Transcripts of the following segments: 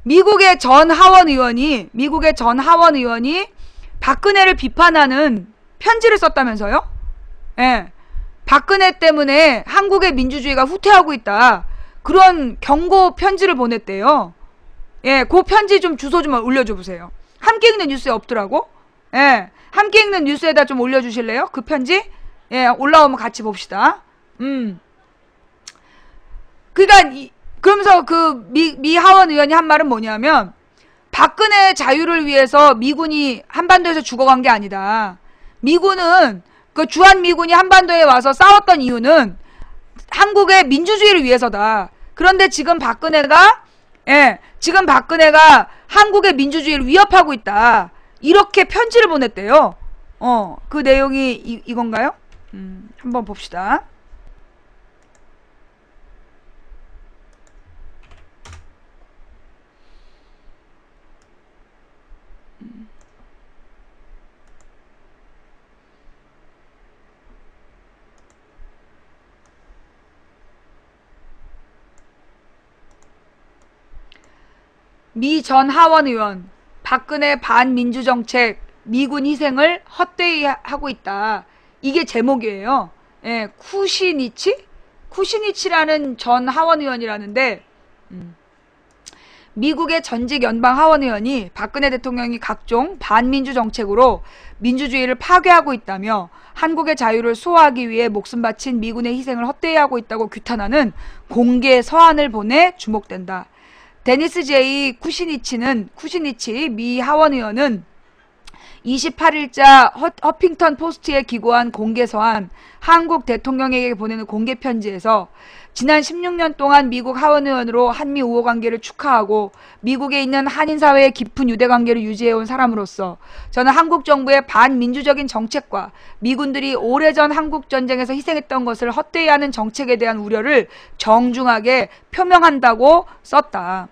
미국의 전 하원 의원이 박근혜를 비판하는 편지를 썼다면서요? 예. 박근혜 때문에 한국의 민주주의가 후퇴하고 있다. 그런 경고 편지를 보냈대요. 예, 그 편지 좀 주소 좀 올려줘 보세요. 함께 읽는 뉴스에 없더라고. 예, 함께 읽는 뉴스에다 좀 올려주실래요? 그 편지? 예, 올라오면 같이 봅시다. 그러니까 그러면서 그 미 하원 의원이 한 말은 뭐냐면 박근혜 자유를 위해서 미군이 한반도에서 죽어간 게 아니다. 미군은 그 주한미군이 한반도에 와서 싸웠던 이유는 한국의 민주주의를 위해서다. 그런데 지금 박근혜가 한국의 민주주의를 위협하고 있다. 이렇게 편지를 보냈대요. 그 내용이 이건가요? 한번 봅시다. 미 전 하원 의원, 박근혜 반민주정책, 미군 희생을 헛되이 하고 있다. 이게 제목이에요. 예, 쿠시니치라는 전 하원 의원이라는데, 미국의 전직 연방 하원 의원이 박근혜 대통령이 각종 반민주 정책으로 민주주의를 파괴하고 있다며 한국의 자유를 수호하기 위해 목숨 바친 미군의 희생을 헛되이 하고 있다고 규탄하는 공개 서한을 보내 주목된다. 데니스 제이 쿠시니치 미 하원 의원은 28일자 허핑턴 포스트에 기고한 공개서한 한국 대통령에게 보내는 공개 편지에서 지난 16년 동안 미국 하원 의원으로 한미 우호 관계를 축하하고 미국에 있는 한인 사회의 깊은 유대 관계를 유지해온 사람으로서 저는 한국 정부의 반민주적인 정책과 미군들이 오래전 한국 전쟁에서 희생했던 것을 헛되이 하는 정책에 대한 우려를 정중하게 표명한다고 썼다.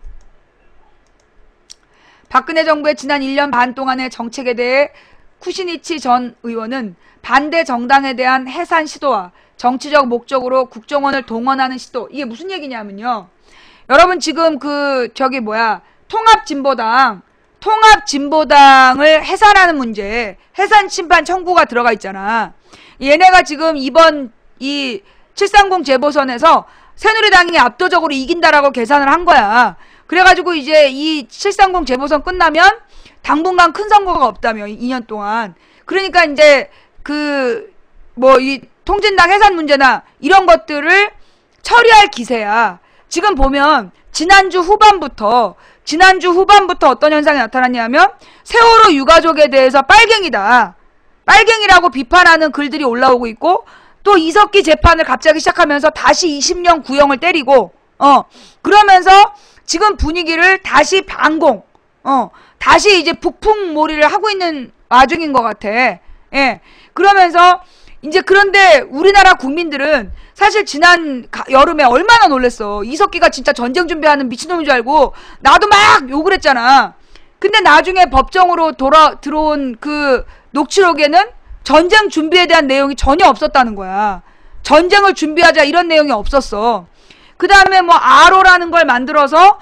박근혜 정부의 지난 1년 반 동안의 정책에 대해 쿠시니치 전 의원은 반대 정당에 대한 해산 시도와 정치적 목적으로 국정원을 동원하는 시도, 이게 무슨 얘기냐면요. 여러분 지금 통합진보당을 해산하는 문제, 해산 심판 청구가 들어가 있잖아. 얘네가 지금 이번 이 730 재보선에서 새누리당이 압도적으로 이긴다라고 계산을 한 거야. 그래가지고 이제 이 730 재보선 끝나면 당분간 큰 선거가 없다며, 2년 동안. 그러니까 이제 이 통진당 해산 문제나 이런 것들을 처리할 기세야. 지금 보면 지난주 후반부터 어떤 현상이 나타났냐면 세월호 유가족에 대해서 빨갱이라고 비판하는 글들이 올라오고 있고, 또 이석기 재판을 갑자기 시작하면서 다시 20년 구형을 때리고, 그러면서 지금 분위기를 다시 다시 이제 북풍몰이를 하고 있는 와중인 것 같아. 예. 그러면서 이제 그런데 우리나라 국민들은 사실 지난 여름에 얼마나 놀랬어. 이석기가 진짜 전쟁 준비하는 미친놈인 줄 알고 나도 막 욕을 했잖아. 근데 나중에 법정으로 들어온 그 녹취록에는 전쟁 준비에 대한 내용이 전혀 없었다는 거야. 전쟁을 준비하자 이런 내용이 없었어. 그 다음에 아로라는 걸 만들어서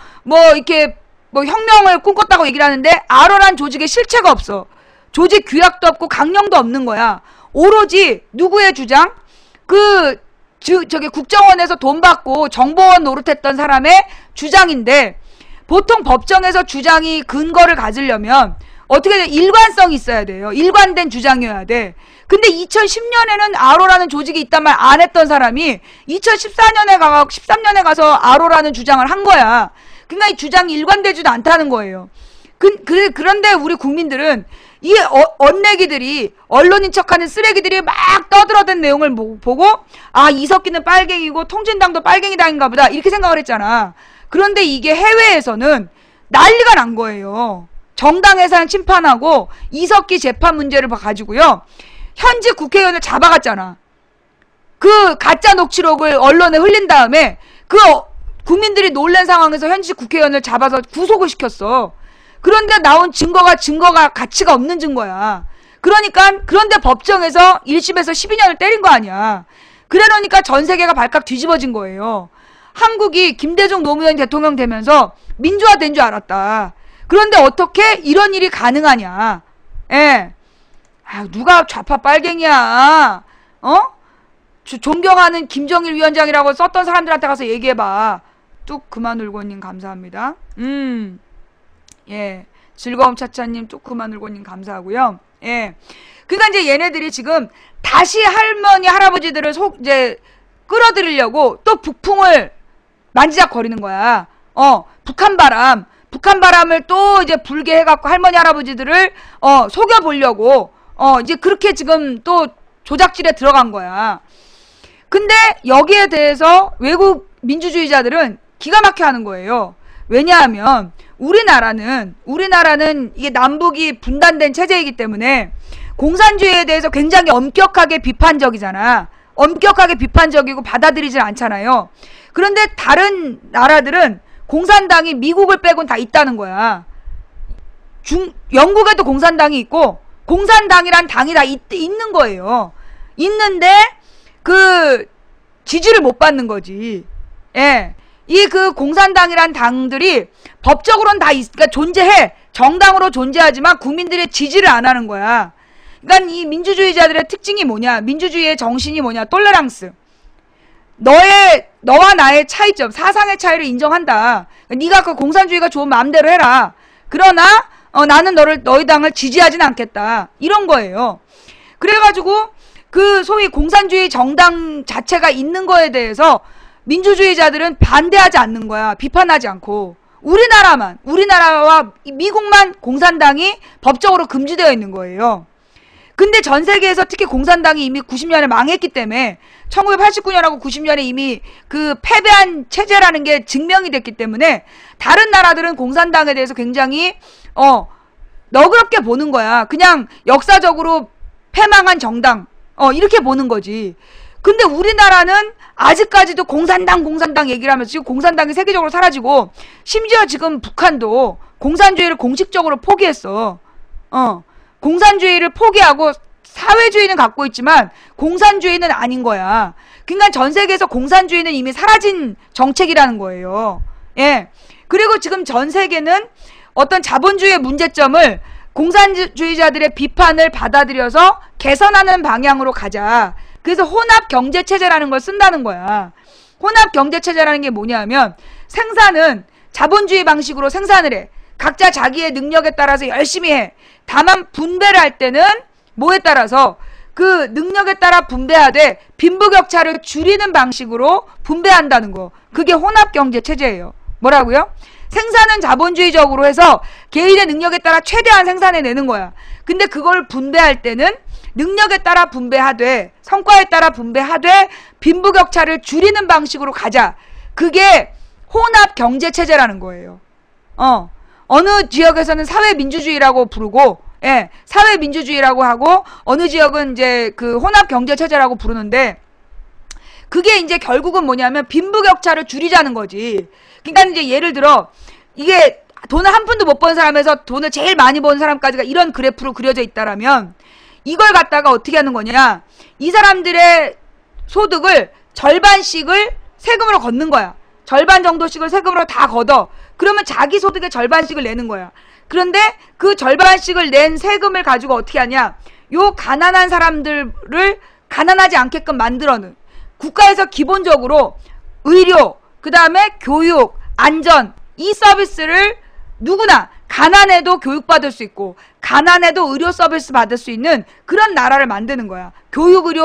이렇게 혁명을 꿈꿨다고 얘기를 하는데, 아로란 조직에 실체가 없어. 조직 규약도 없고 강령도 없는 거야. 오로지 누구의 주장? 국정원에서 돈 받고 정보원 노릇했던 사람의 주장인데, 보통 법정에서 주장이 근거를 가지려면 어떻게 일관성이 있어야 돼요. 일관된 주장이어야 돼. 근데 2010년에는 아로라는 조직이 있단 말 안 했던 사람이 13년에 가서 아로라는 주장을 한 거야. 그러니까 이 주장이 일관되지도 않다는 거예요. 그런데 우리 국민들은 이 언내기들이, 언론인 척하는 쓰레기들이 막 떠들어댄 내용을 보고, 아, 이석기는 빨갱이고 통진당도 빨갱이당인가 보다, 이렇게 생각을 했잖아. 그런데 이게 해외에서는 난리가 난 거예요. 정당 해산 심판하고 이석기 재판 문제를 가지고요, 현직 국회의원을 잡아갔잖아. 그 가짜 녹취록을 언론에 흘린 다음에 국민들이 놀란 상황에서 현직 국회의원을 잡아서 구속을 시켰어. 그런데 나온 증거가 가치가 없는 증거야. 그런데 법정에서 1심에서 12년을 때린 거 아니야. 그러니까 전 세계가 발칵 뒤집어진 거예요. 한국이 김대중 노무현 대통령 되면서 민주화된 줄 알았다. 그런데 어떻게 이런 일이 가능하냐. 예. 아, 누가 좌파 빨갱이야. 존경하는 김정일 위원장이라고 썼던 사람들한테 가서 얘기해봐. 뚝 그만 울고님 감사합니다. 예. 즐거움 차차님 뚝 그만 울고님 감사하고요. 예. 그러니까 이제 얘네들이 지금 다시 할머니 할아버지들을 이제 끌어들이려고 또 북풍을 만지작거리는 거야. 북한 바람을 또 이제 불게 해갖고 할머니 할아버지들을 속여보려고 이제 그렇게 지금 또 조작질에 들어간 거야. 근데 여기에 대해서 외국 민주주의자들은 기가 막혀 하는 거예요. 왜냐하면 우리나라는 이게 남북이 분단된 체제이기 때문에 공산주의에 대해서 굉장히 엄격하게 비판적이잖아. 엄격하게 비판적이고 받아들이질 않잖아요. 그런데 다른 나라들은 공산당이 미국을 빼곤 다 있다는 거야. 영국에도 공산당이 있고 공산당이란 당이 다 있는 거예요. 있는데 그 지지를 못 받는 거지. 예. 이 그 공산당이란 당들이 법적으로는 다 그러니까 존재해. 정당으로 존재하지만 국민들의 지지를 안 하는 거야. 그러니까 이 민주주의자들의 특징이 뭐냐? 민주주의의 정신이 뭐냐? 톨레랑스. 너와 나의 차이점, 사상의 차이를 인정한다. 네가 그 공산주의가 좋은 마음대로 해라. 그러나 나는 너희 당을 지지하진 않겠다. 이런 거예요. 그래가지고 그 소위 공산주의 정당 자체가 있는 거에 대해서 민주주의자들은 반대하지 않는 거야. 비판하지 않고. 우리나라와 미국만 공산당이 법적으로 금지되어 있는 거예요. 근데 전 세계에서 특히 공산당이 이미 90년에 망했기 때문에 1989년하고 90년에 이미 그 패배한 체제라는 게 증명이 됐기 때문에 다른 나라들은 공산당에 대해서 굉장히 너그럽게 보는 거야. 그냥 역사적으로 패망한 정당 이렇게 보는 거지. 근데 우리나라는 아직까지도 공산당 얘기를 하면서 지금 공산당이 세계적으로 사라지고 심지어 지금 북한도 공산주의를 공식적으로 포기했어. 공산주의를 포기하고 사회주의는 갖고 있지만 공산주의는 아닌 거야. 그러니까 전 세계에서 공산주의는 이미 사라진 정책이라는 거예요. 예. 그리고 지금 전 세계는 어떤 자본주의의 문제점을 공산주의자들의 비판을 받아들여서 개선하는 방향으로 가자. 그래서 혼합경제체제라는 걸 쓴다는 거야. 혼합경제체제라는 게 뭐냐면 생산은 자본주의 방식으로 생산을 해. 각자 자기의 능력에 따라서 열심히 해. 다만 분배를 할 때는 뭐에 따라서 그 능력에 따라 분배하되 빈부격차를 줄이는 방식으로 분배한다는 거. 그게 혼합경제체제예요. 뭐라고요? 생산은 자본주의적으로 해서 개인의 능력에 따라 최대한 생산해내는 거야. 근데 그걸 분배할 때는 능력에 따라 분배하되 성과에 따라 분배하되 빈부격차를 줄이는 방식으로 가자. 그게 혼합경제체제라는 거예요. 어느 지역에서는 사회민주주의라고 부르고, 예, 사회민주주의라고 하고, 어느 지역은 이제 그 혼합경제체제라고 부르는데, 그게 이제 결국은 뭐냐면 빈부격차를 줄이자는 거지. 그러니까 이제 예를 들어, 이게 돈을 한 푼도 못 번 사람에서 돈을 제일 많이 번 사람까지가 이런 그래프로 그려져 있다라면, 이걸 갖다가 어떻게 하는 거냐. 이 사람들의 소득을 절반씩을 세금으로 걷는 거야. 절반 정도씩을 세금으로 다 걷어. 그러면 자기 소득의 절반씩을 내는 거야. 그런데 그 절반씩을 낸 세금을 가지고 어떻게 하냐. 요 가난한 사람들을 가난하지 않게끔 만들어는 국가에서 기본적으로 의료, 그 다음에 교육, 안전 이 서비스를 누구나 가난해도 교육받을 수 있고 가난해도 의료 서비스 받을 수 있는 그런 나라를 만드는 거야. 교육, 의료,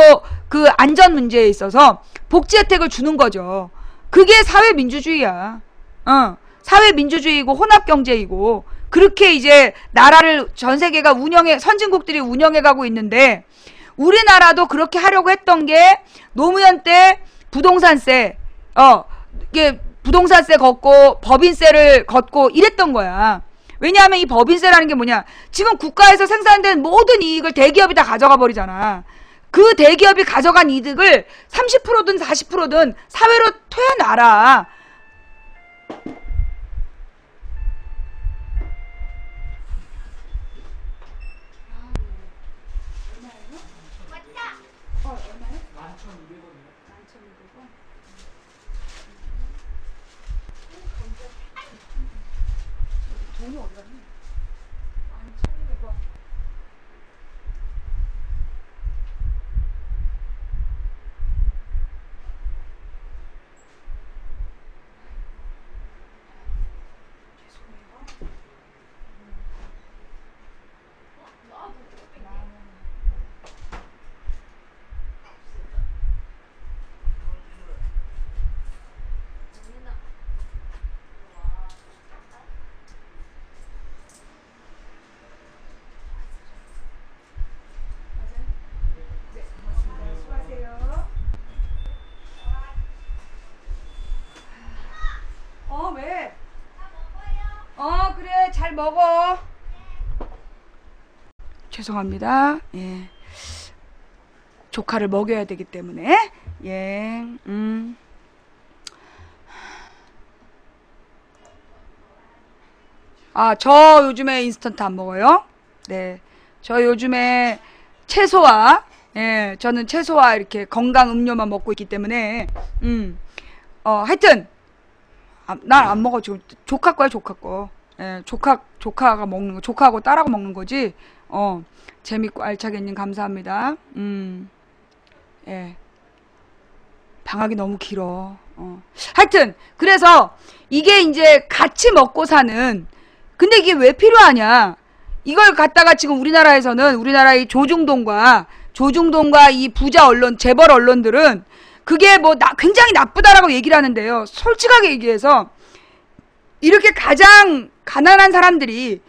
그 안전 문제에 있어서 복지 혜택을 주는 거죠. 그게 사회민주주의야. 사회민주주의고 혼합경제이고 그렇게 이제 나라를 전 세계가 선진국들이 운영해가고 있는데 우리나라도 그렇게 하려고 했던 게 노무현 때 부동산세, 이게 부동산세 걷고 법인세를 걷고 이랬던 거야. 왜냐하면 이 법인세라는 게 뭐냐. 지금 국가에서 생산된 모든 이익을 대기업이 다 가져가 버리잖아. 그 대기업이 가져간 이득을 30%든 40%든 사회로 토해놔라. 돈이 어디 갔니? 아니, 참 이거. 왜? 그래, 잘 먹어. 죄송합니다. 예. 조카를 먹여야 되기 때문에. 예. 저 요즘에 인스턴트 안 먹어요. 네. 저 요즘에 채소와, 예, 저는 채소와 이렇게 건강 음료만 먹고 있기 때문에, 하여튼, 난 안 먹어. 지금 조카 거야, 조카 거. 예, 조카가 먹는 거, 조카하고 딸하고 먹는 거지. 재밌고 알차게님 감사합니다. 예. 방학이 너무 길어. 하여튼, 그래서 이게 이제 같이 먹고 사는, 근데 이게 왜 필요하냐? 이걸 갖다가 지금 우리나라의 조중동과 이 부자 언론, 재벌 언론들은 그게 뭐 굉장히 나쁘다라고 얘기를 하는데요. 솔직하게 얘기해서 이렇게 가장 가난한 사람들이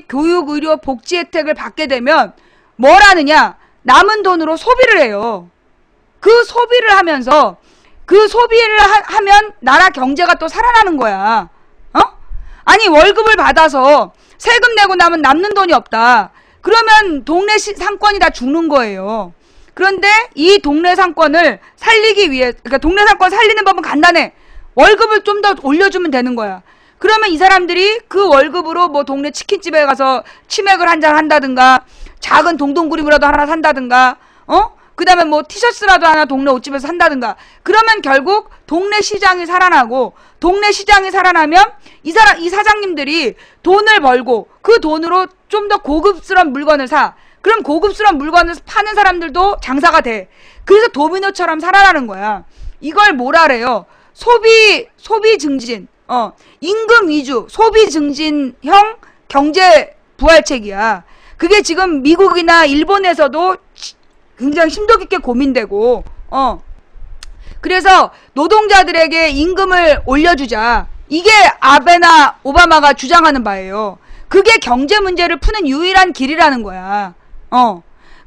교육, 의료, 복지 혜택을 받게 되면 뭘 하느냐? 남은 돈으로 소비를 해요. 그 소비를 하면서 그 소비를 하면 나라 경제가 또 살아나는 거야. 아니 월급을 받아서 세금 내고 나면 남는 돈이 없다. 그러면 동네 상권이 다 죽는 거예요. 그런데 이 동네 상권을 살리기 위해, 그러니까 동네 상권 살리는 법은 간단해. 월급을 좀 더 올려주면 되는 거야. 그러면 이 사람들이 그 월급으로 뭐 동네 치킨집에 가서 치맥을 한잔 한다든가, 작은 동동구림이라도 하나 산다든가, 그 다음에 뭐 티셔츠라도 하나 동네 옷집에서 산다든가. 그러면 결국 동네 시장이 살아나고, 동네 시장이 살아나면 이 사장님들이 돈을 벌고 그 돈으로 좀 더 고급스러운 물건을 사. 그럼 고급스러운 물건을 파는 사람들도 장사가 돼. 그래서 도미노처럼 살아나는 거야. 이걸 뭐라래요? 소비 증진, 임금 위주, 소비 증진형 경제 부활책이야. 그게 지금 미국이나 일본에서도 굉장히 심도 깊게 고민되고, 그래서 노동자들에게 임금을 올려주자. 이게 아베나 오바마가 주장하는 바예요. 그게 경제 문제를 푸는 유일한 길이라는 거야.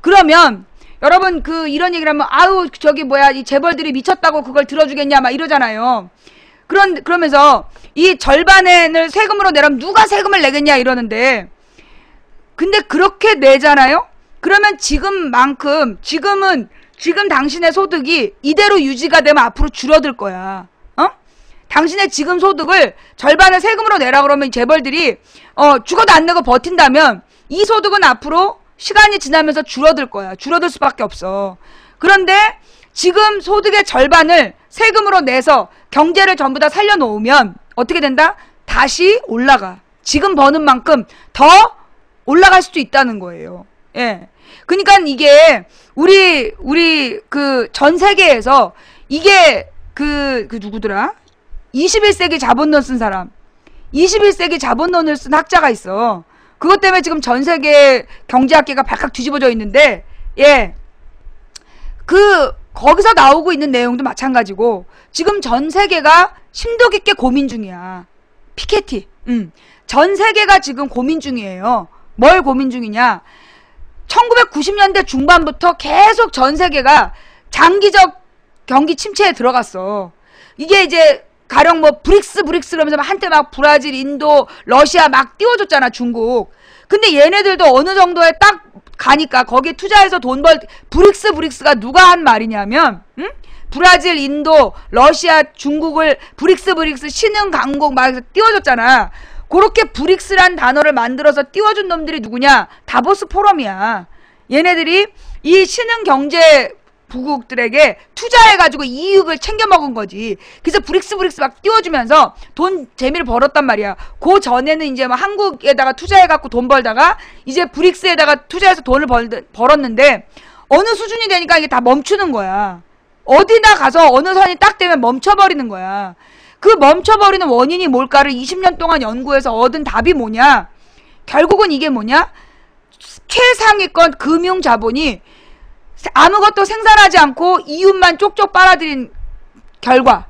그러면 여러분 이런 얘기를 하면 이 재벌들이 미쳤다고 그걸 들어주겠냐 막 이러잖아요. 그러면서 이 절반을 세금으로 내라면 누가 세금을 내겠냐 이러는데, 근데 그렇게 내잖아요. 그러면 지금 당신의 소득이 이대로 유지가 되면 앞으로 줄어들 거야. 당신의 지금 소득을 절반을 세금으로 내라 그러면 재벌들이 죽어도 안 내고 버틴다면 이 소득은 앞으로 시간이 지나면서 줄어들 거야. 줄어들 수밖에 없어. 그런데 지금 소득의 절반을 세금으로 내서 경제를 전부 다 살려놓으면 어떻게 된다? 다시 올라가. 지금 버는 만큼 더 올라갈 수도 있다는 거예요. 예. 그러니까 이게 우리 전 세계에서 이게 누구더라? 21세기 자본론 쓴 사람, 21세기 자본론을 쓴 학자가 있어. 그것 때문에 지금 전 세계 경제학계가 발칵 뒤집어져 있는데, 예. 거기서 나오고 있는 내용도 마찬가지고, 지금 전 세계가 심도 깊게 고민 중이야. 피케티. 전 세계가 지금 고민 중이에요. 뭘 고민 중이냐? 1990년대 중반부터 계속 전 세계가 장기적 경기 침체에 들어갔어. 이게 이제 가령 뭐 브릭스 그러면서 한때 막 브라질, 인도, 러시아 막 띄워줬잖아, 중국. 근데 얘네들도 어느 정도에 딱 가니까 거기에 투자해서 브릭스가 누가 한 말이냐면, 브라질, 인도, 러시아, 중국을 브릭스 신흥 강국 막 띄워줬잖아. 그렇게 브릭스란 단어를 만들어서 띄워준 놈들이 누구냐? 다보스 포럼이야. 얘네들이 이 신흥 경제 부국들에게 투자해가지고 이익을 챙겨 먹은 거지. 그래서 브릭스 막 띄워주면서 돈 재미를 벌었단 말이야. 그 전에는 이제 뭐 한국에다가 투자해갖고 돈 벌다가 이제 브릭스에다가 투자해서 돈을 벌었는데 어느 수준이 되니까 이게 다 멈추는 거야. 어디나 가서 어느 선이 딱 되면 멈춰버리는 거야. 그 멈춰버리는 원인이 뭘까를 20년 동안 연구해서 얻은 답이 뭐냐? 결국은 이게 뭐냐? 최상위권 금융자본이 아무것도 생산하지 않고 이윤만 쪽쪽 빨아들인 결과,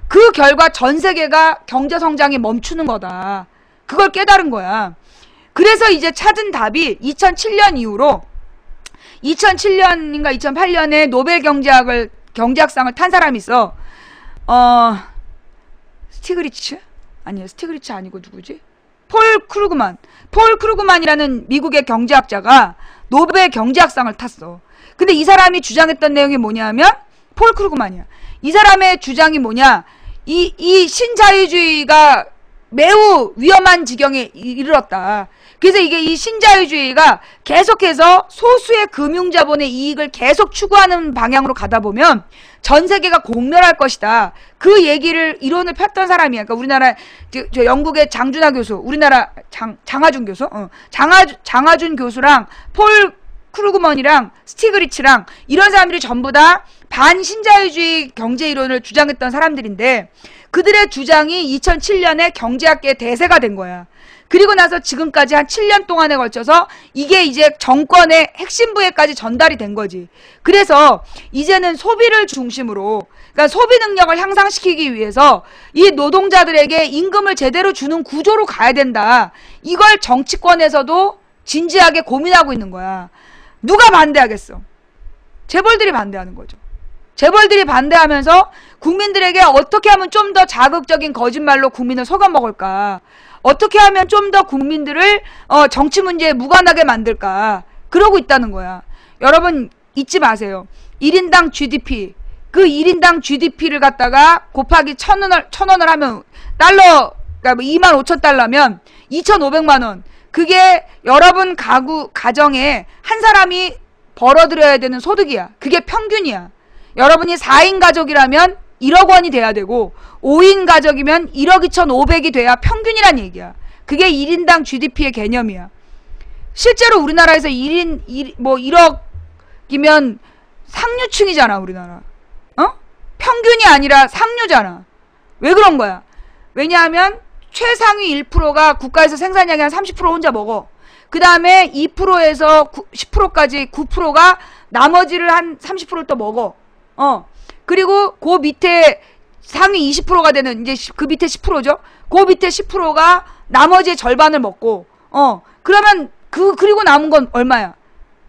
그 결과 전 세계가 경제 성장이 멈추는 거다. 그걸 깨달은 거야. 그래서 이제 찾은 답이 2007년 이후로 2007년인가 2008년에 노벨 경제학상을 탄 사람이 있어. 스티그리츠? 아니요, 스티그리츠 아니고 누구지? 폴 크루그만이라는 미국의 경제학자가 노벨 경제학상을 탔어. 근데 이 사람이 주장했던 내용이 뭐냐면, 폴 크루그만이야. 이 사람의 주장이 뭐냐? 이 신자유주의가 매우 위험한 지경에 이르렀다. 그래서 이게 이 신자유주의가 계속해서 소수의 금융자본의 이익을 계속 추구하는 방향으로 가다 보면 전 세계가 공멸할 것이다. 그 얘기를 이론을 폈던 사람이야. 그러니까 우리나라 저 영국의 장준하 교수, 우리나라 장하준 교수, 장하준 교수랑 폴 크루그먼이랑 스티그리츠랑 이런 사람들이 전부 다 반신자유주의 경제 이론을 주장했던 사람들인데 그들의 주장이 2007년에 경제학계의 대세가 된 거야. 그리고 나서 지금까지 한 7년 동안에 걸쳐서 이게 이제 정권의 핵심 부에까지 전달이 된 거지. 그래서 이제는 소비를 중심으로, 그러니까 소비 능력을 향상시키기 위해서 이 노동자들에게 임금을 제대로 주는 구조로 가야 된다. 이걸 정치권에서도 진지하게 고민하고 있는 거야. 누가 반대하겠어? 재벌들이 반대하는 거죠. 재벌들이 반대하면서 국민들에게 어떻게 하면 좀 더 자극적인 거짓말로 국민을 속여먹을까? 어떻게 하면 좀 더 국민들을 정치 문제에 무관하게 만들까? 그러고 있다는 거야. 여러분 잊지 마세요. 1인당 GDP, 그 1인당 GDP를 갖다가 곱하기 1,000원을 하면 달러, 그러니까 25,000달러면 2,500만원. 그게 여러분 가정에 한 사람이 벌어들여야 되는 소득이야. 그게 평균이야. 여러분이 4인 가족이라면 1억 원이 돼야 되고 5인 가족이면 1억 2,500이 돼야 평균이란 얘기야. 그게 1인당 GDP의 개념이야. 실제로 우리나라에서 1억이면 상류층이잖아, 우리나라. 평균이 아니라 상류잖아. 왜 그런 거야? 왜냐하면 최상위 1%가 국가에서 생산량이 한 30% 혼자 먹어. 그 다음에 2%에서 10%까지 9%가 나머지를 한 30%를 또 먹어. 그리고 그 밑에 상위 20%가 되는 이제 그 밑에 10%죠. 그 밑에 10%가 나머지의 절반을 먹고, 그러면 그리고 남은 건 얼마야?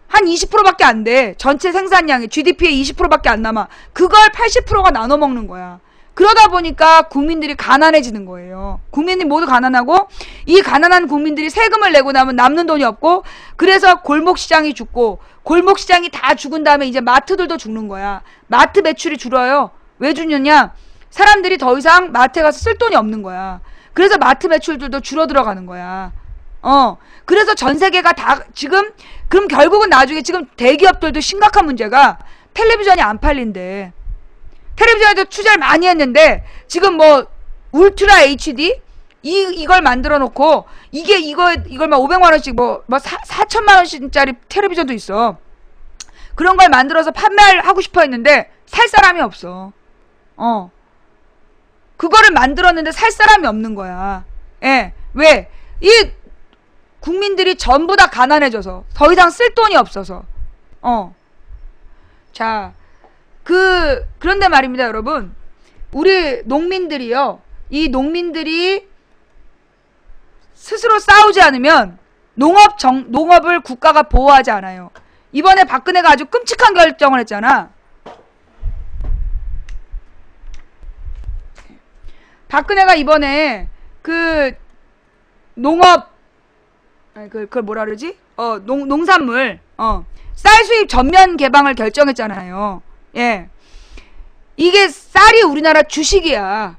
한 20%밖에 안 돼. 전체 생산량이 GDP의 20%밖에 안 남아. 그걸 80%가 나눠 먹는 거야. 그러다 보니까 국민들이 가난해지는 거예요. 국민이 모두 가난하고 이 가난한 국민들이 세금을 내고 나면 남는 돈이 없고 그래서 골목시장이 죽고 골목시장이 다 죽은 다음에 이제 마트들도 죽는 거야. 마트 매출이 줄어요. 왜 죽느냐? 사람들이 더 이상 마트에 가서 쓸 돈이 없는 거야. 그래서 마트 매출들도 줄어들어가는 거야. 그래서 전 세계가 다 지금 그럼 결국은 나중에 지금 대기업들도 심각한 문제가 텔레비전이 안 팔린대. 텔레비전에도 투자를 많이 했는데 지금 뭐 울트라 HD 이걸 만들어 놓고 이걸 막 500만 원씩 뭐 4천만 원씩짜리 텔레비전도 있어. 그런 걸 만들어서 판매를 하고 싶어 했는데 살 사람이 없어. 그거를 만들었는데 살 사람이 없는 거야. 예. 왜? 이 국민들이 전부 다 가난해져서 더 이상 쓸 돈이 없어서. 자, 그런데 말입니다, 여러분. 우리 농민들이요. 이 농민들이 스스로 싸우지 않으면 농업을 국가가 보호하지 않아요. 이번에 박근혜가 아주 끔찍한 결정을 했잖아. 박근혜가 이번에 그걸 뭐라 그러지? 농산물, 쌀 수입 전면 개방을 결정했잖아요. 예. 이게 쌀이 우리나라 주식이야.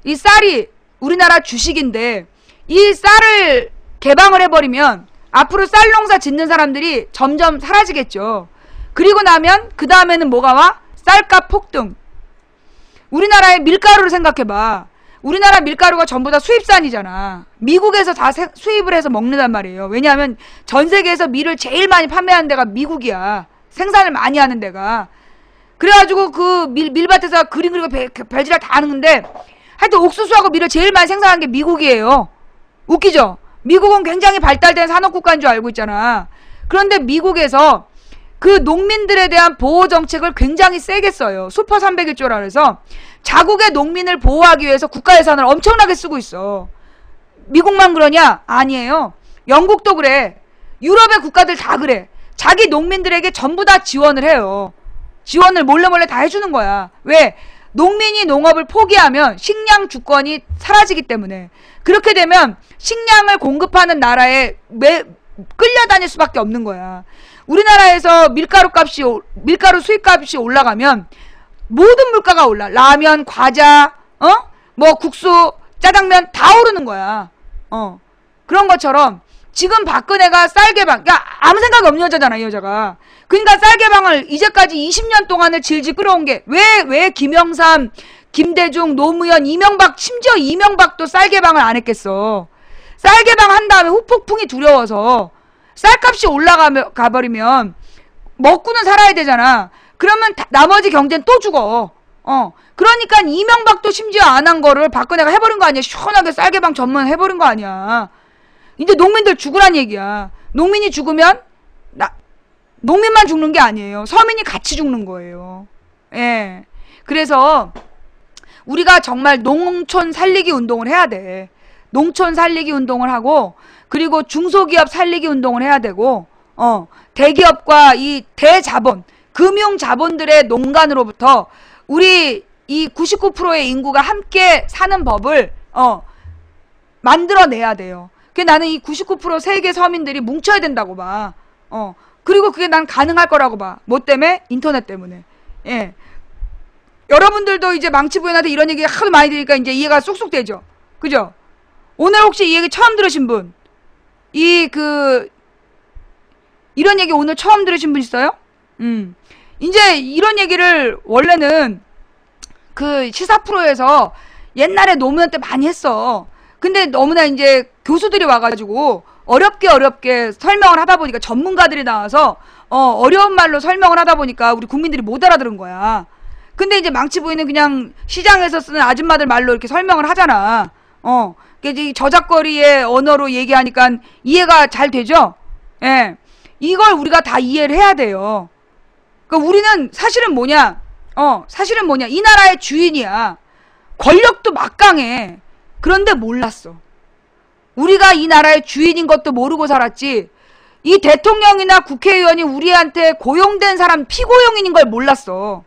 이 쌀이 우리나라 주식인데, 이 쌀을 개방을 해버리면, 앞으로 쌀 농사 짓는 사람들이 점점 사라지겠죠. 그리고 나면 그 다음에는 뭐가 와? 쌀값 폭등. 우리나라의 밀가루를 생각해봐. 우리나라 밀가루가 전부 다 수입산이잖아. 미국에서 다 수입을 해서 먹는단 말이에요. 왜냐하면 전 세계에서 밀을 제일 많이 판매하는 데가 미국이야. 생산을 많이 하는 데가. 그래가지고 그 밀밭에서 그림 그리고 별지랄 다 하는데 하여튼 옥수수하고 밀을 제일 많이 생산하는 게 미국이에요. 웃기죠? 미국은 굉장히 발달된 산업국가인 줄 알고 있잖아. 그런데 미국에서 그 농민들에 대한 보호 정책을 굉장히 세게 써요. 슈퍼 301조라 그래서 자국의 농민을 보호하기 위해서 국가 예산을 엄청나게 쓰고 있어. 미국만 그러냐? 아니에요. 영국도 그래. 유럽의 국가들 다 그래. 자기 농민들에게 전부 다 지원을 해요. 지원을 몰래 다 해주는 거야. 왜? 농민이 농업을 포기하면 식량 주권이 사라지기 때문에. 그렇게 되면 식량을 공급하는 나라에 끌려다닐 수밖에 없는 거야. 우리나라에서 밀가루 수입값이 올라가면 모든 물가가 올라. 라면, 과자, 뭐 국수, 짜장면 다 오르는 거야. 그런 것처럼 지금 박근혜가 쌀개방, 그러니까 아무 생각이 없는 여자잖아, 이 여자가. 그러니까 쌀개방을 이제까지 20년 동안을 질질 끌어온 게 왜 김영삼, 김대중, 노무현, 이명박, 심지어 이명박도 쌀개방을 안 했겠어. 쌀개방 한 다음에 후폭풍이 두려워서 쌀값이 올라가버리면 먹고는 살아야 되잖아. 그러면 나머지 경제는 또 죽어. 그러니까 이명박도 심지어 안 한 거를 박근혜가 해버린 거 아니야. 시원하게 쌀개방 전문 해버린 거 아니야. 이제 농민들 죽으란 얘기야. 농민이 죽으면 농민만 죽는 게 아니에요. 서민이 같이 죽는 거예요. 예. 그래서 우리가 정말 농촌 살리기 운동을 해야 돼. 농촌 살리기 운동을 하고 그리고 중소기업 살리기 운동을 해야 되고 대기업과 이 대자본, 금융자본들의 농간으로부터 우리 이 99%의 인구가 함께 사는 법을 만들어내야 돼요. 그래서 나는 이 99% 세계 서민들이 뭉쳐야 된다고 봐. 그리고 그게 난 가능할 거라고 봐. 뭐 때문에? 인터넷 때문에. 예. 여러분들도 이제 망치부연한테 이런 얘기 하도 많이 들으니까 이제 이해가 쏙쏙 되죠. 그죠? 오늘 혹시 이 얘기 처음 들으신 분? 이런 얘기 오늘 처음 들으신 분 있어요? 이제 이런 얘기를 원래는 그 시사 프로에서 옛날에 노무현 때 많이 했어. 근데 너무나 이제 교수들이 와가지고 어렵게 설명을 하다 보니까 전문가들이 나와서 어려운 말로 설명을 하다 보니까 우리 국민들이 못 알아들은 거야. 근데 이제 망치부인은 그냥 시장에서 쓰는 아줌마들 말로 이렇게 설명을 하잖아. 이제 저작거리의 언어로 얘기하니까 이해가 잘 되죠? 예. 이걸 우리가 다 이해를 해야 돼요. 그러니까 우리는 사실은 뭐냐? 이 나라의 주인이야. 권력도 막강해. 그런데 몰랐어. 우리가 이 나라의 주인인 것도 모르고 살았지. 이 대통령이나 국회의원이 우리한테 고용된 사람 피고용인인 걸 몰랐어.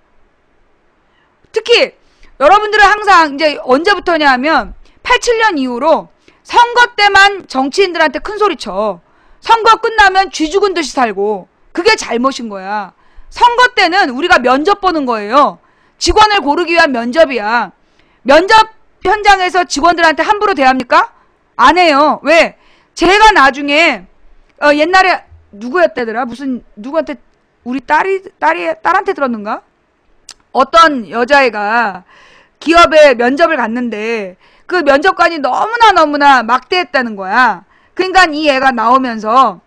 특히 여러분들은 항상 이제 언제부터냐 하면 87년 이후로 선거 때만 정치인들한테 큰 소리 쳐. 선거 끝나면 쥐 죽은 듯이 살고. 그게 잘못인 거야. 선거 때는 우리가 면접 보는 거예요. 직원을 고르기 위한 면접이야. 면접 현장에서 직원들한테 함부로 대합니까? 안 해요. 왜? 제가 나중에 옛날에 누구였다더라? 누구한테 우리 딸한테 들었는가? 어떤 여자애가 기업에 면접을 갔는데 그 면접관이 너무나 막대했다는 거야. 그러니까 이 애가 나오면서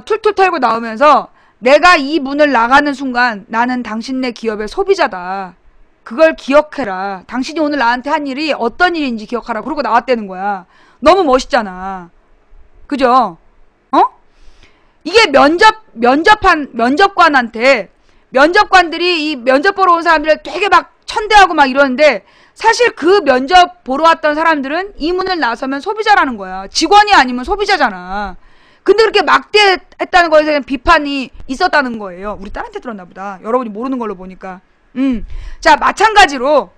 툴툴 털고 나오면서 내가 이 문을 나가는 순간 나는 당신네 기업의 소비자다. 그걸 기억해라. 당신이 오늘 나한테 한 일이 어떤 일인지 기억하라. 그러고 나왔다는 거야. 너무 멋있잖아. 그죠? 이게 면접관한테 면접관들이 이 면접 보러 온 사람들을 되게 막 천대하고 막 이러는데 사실 그 면접 보러 왔던 사람들은 이 문을 나서면 소비자라는 거야. 직원이 아니면 소비자잖아. 근데 그렇게 막대했다는 거에 대한 비판이 있었다는 거예요. 우리 딸한테 들었나 보다. 여러분이 모르는 걸로 보니까. 자, 마찬가지로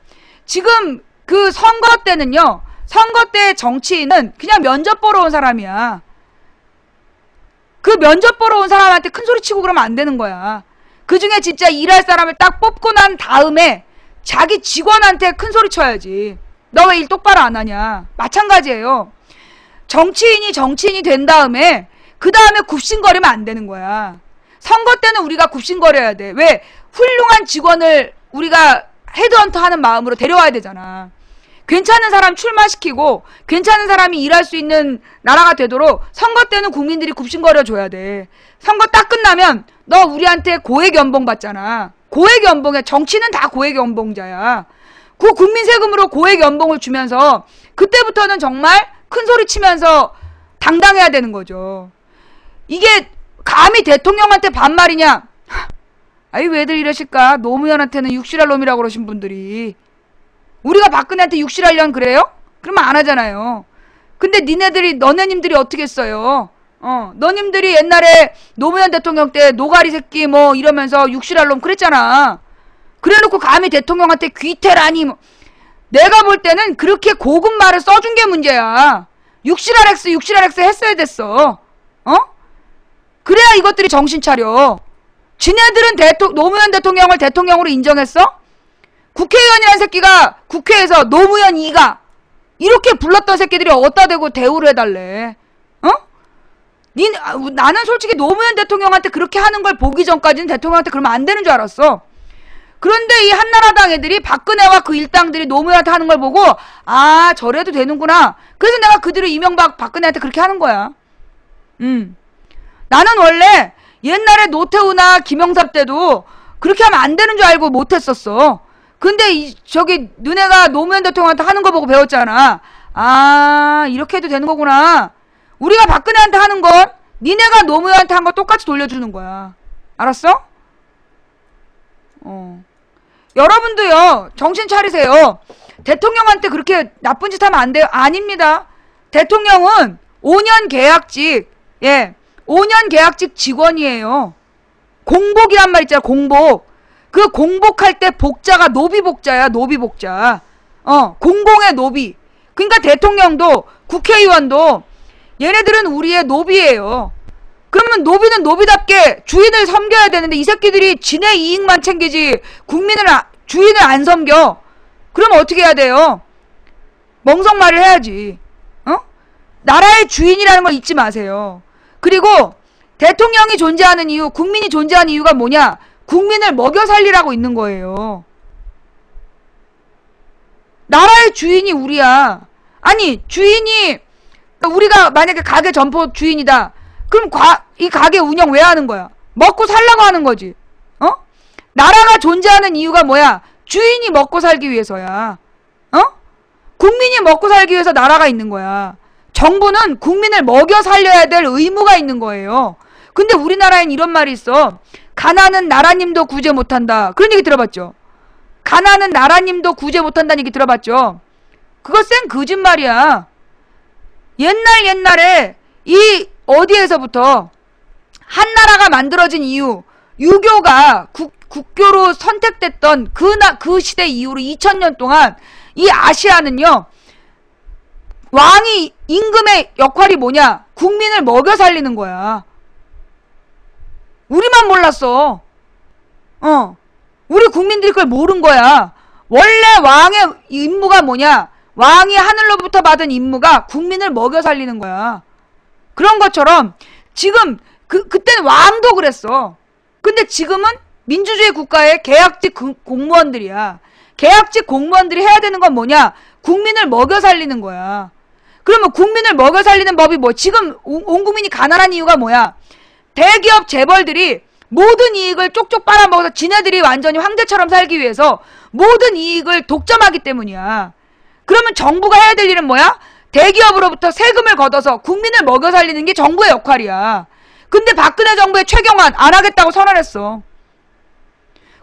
지금 그 선거 때는요. 선거 때 정치인은 그냥 면접 보러 온 사람이야. 그 면접 보러 온 사람한테 큰 소리 치고 그러면 안 되는 거야. 그 중에 진짜 일할 사람을 딱 뽑고 난 다음에 자기 직원한테 큰 소리 쳐야지. 너 왜 일 똑바로 안 하냐. 마찬가지예요. 정치인이 된 다음에 그 다음에 굽신거리면 안 되는 거야. 선거 때는 우리가 굽신거려야 돼. 왜? 훌륭한 직원을 우리가 헤드헌터 하는 마음으로 데려와야 되잖아. 괜찮은 사람 출마시키고 괜찮은 사람이 일할 수 있는 나라가 되도록 선거 때는 국민들이 굽신거려 줘야 돼. 선거 딱 끝나면 너 우리한테 고액 연봉 받잖아. 고액 연봉에 정치는 다 고액 연봉자야. 그 국민 세금으로 고액 연봉을 주면서 그때부터는 정말 큰 소리 치면서 당당해야 되는 거죠. 이게 감히 대통령한테 반말이냐? 아이 왜들 이러실까? 노무현한테는 육실할 놈이라고 그러신 분들이 우리가 박근혜한테 육실하려면 그래요? 그러면 안 하잖아요. 근데 너네님들이 어떻게 했어요? 너님들이 옛날에 노무현 대통령 때 노가리 새끼 뭐 이러면서 육실할 놈 그랬잖아. 그래놓고 감히 대통령한테 귀태라니. 내가 볼 때는 그렇게 고급 말을 써준 게 문제야. 육실RX 했어야 됐어. 그래야 이것들이 정신 차려. 지네들은 노무현 대통령을 대통령으로 인정했어? 국회의원이라는 새끼가 국회에서 노무현 2가 이렇게 불렀던 새끼들이 어디다 대고 대우를 해달래. 나는 솔직히 노무현 대통령한테 그렇게 하는 걸 보기 전까지는 대통령한테 그러면 안 되는 줄 알았어. 그런데 이 한나라당 애들이 박근혜와 그 일당들이 노무현한테 하는 걸 보고 아 저래도 되는구나. 그래서 내가 그들을 이명박 박근혜한테 그렇게 하는 거야. 나는 원래 옛날에 노태우나 김영삼 때도 그렇게 하면 안 되는 줄 알고 못했었어. 근데 저기 너네가 노무현 대통령한테 하는 거 보고 배웠잖아. 아 이렇게 해도 되는 거구나. 우리가 박근혜한테 하는 건 니네가 노무현한테 한 거 똑같이 돌려주는 거야. 알았어? 여러분도요 정신 차리세요. 대통령한테 그렇게 나쁜 짓 하면 안 돼요. 아닙니다. 대통령은 5년 계약직 5년 계약직 직원이에요. 공복이란 말 있잖아. 공복. 그 공복할 때 복자가 노비복자야. 노비복자. 공공의 노비. 그러니까 대통령도 국회의원도 얘네들은 우리의 노비예요. 그러면 노비는 노비답게 주인을 섬겨야 되는데 이 새끼들이 지네 이익만 챙기지 주인을 안 섬겨. 그러면 어떻게 해야 돼요? 멍석말을 해야지. 나라의 주인이라는 걸 잊지 마세요. 그리고 대통령이 존재하는 이유, 국민이 존재하는 이유가 뭐냐? 국민을 먹여 살리라고 있는 거예요. 나라의 주인이 우리야. 아니 주인이 우리가 만약에 가게 점포 주인이다. 그럼 이 가게 운영 왜 하는 거야? 먹고 살라고 하는 거지. 나라가 존재하는 이유가 뭐야? 주인이 먹고 살기 위해서야. 국민이 먹고 살기 위해서 나라가 있는 거야. 정부는 국민을 먹여 살려야 될 의무가 있는 거예요. 근데 우리나라엔 이런 말이 있어. 가난은 나라님도 구제 못한다. 그런 얘기 들어봤죠? 가난은 나라님도 구제 못한다는 얘기 들어봤죠? 그거 쌩 거짓말이야. 옛날에 이 어디에서부터 한나라가 만들어진 이유, 유교가 국교로 선택됐던 그 시대 이후로 2000년 동안 이 아시아는요. 왕이 임금의 역할이 뭐냐? 국민을 먹여 살리는 거야. 우리만 몰랐어. 우리 국민들이 그걸 모른 거야. 원래 왕의 임무가 뭐냐? 왕이 하늘로부터 받은 임무가 국민을 먹여 살리는 거야. 그런 것처럼 지금 그때는 왕도 그랬어. 근데 지금은 민주주의 국가의 계약직 공무원들이야. 계약직 공무원들이 해야 되는 건 뭐냐? 국민을 먹여 살리는 거야. 그러면 국민을 먹여 살리는 법이 뭐? 지금 온 국민이 가난한 이유가 뭐야? 대기업 재벌들이 모든 이익을 쪽쪽 빨아먹어서 지네들이 완전히 황제처럼 살기 위해서 모든 이익을 독점하기 때문이야. 그러면 정부가 해야 될 일은 뭐야? 대기업으로부터 세금을 걷어서 국민을 먹여 살리는 게 정부의 역할이야. 근데 박근혜 정부의 최경환 안 하겠다고 선언했어.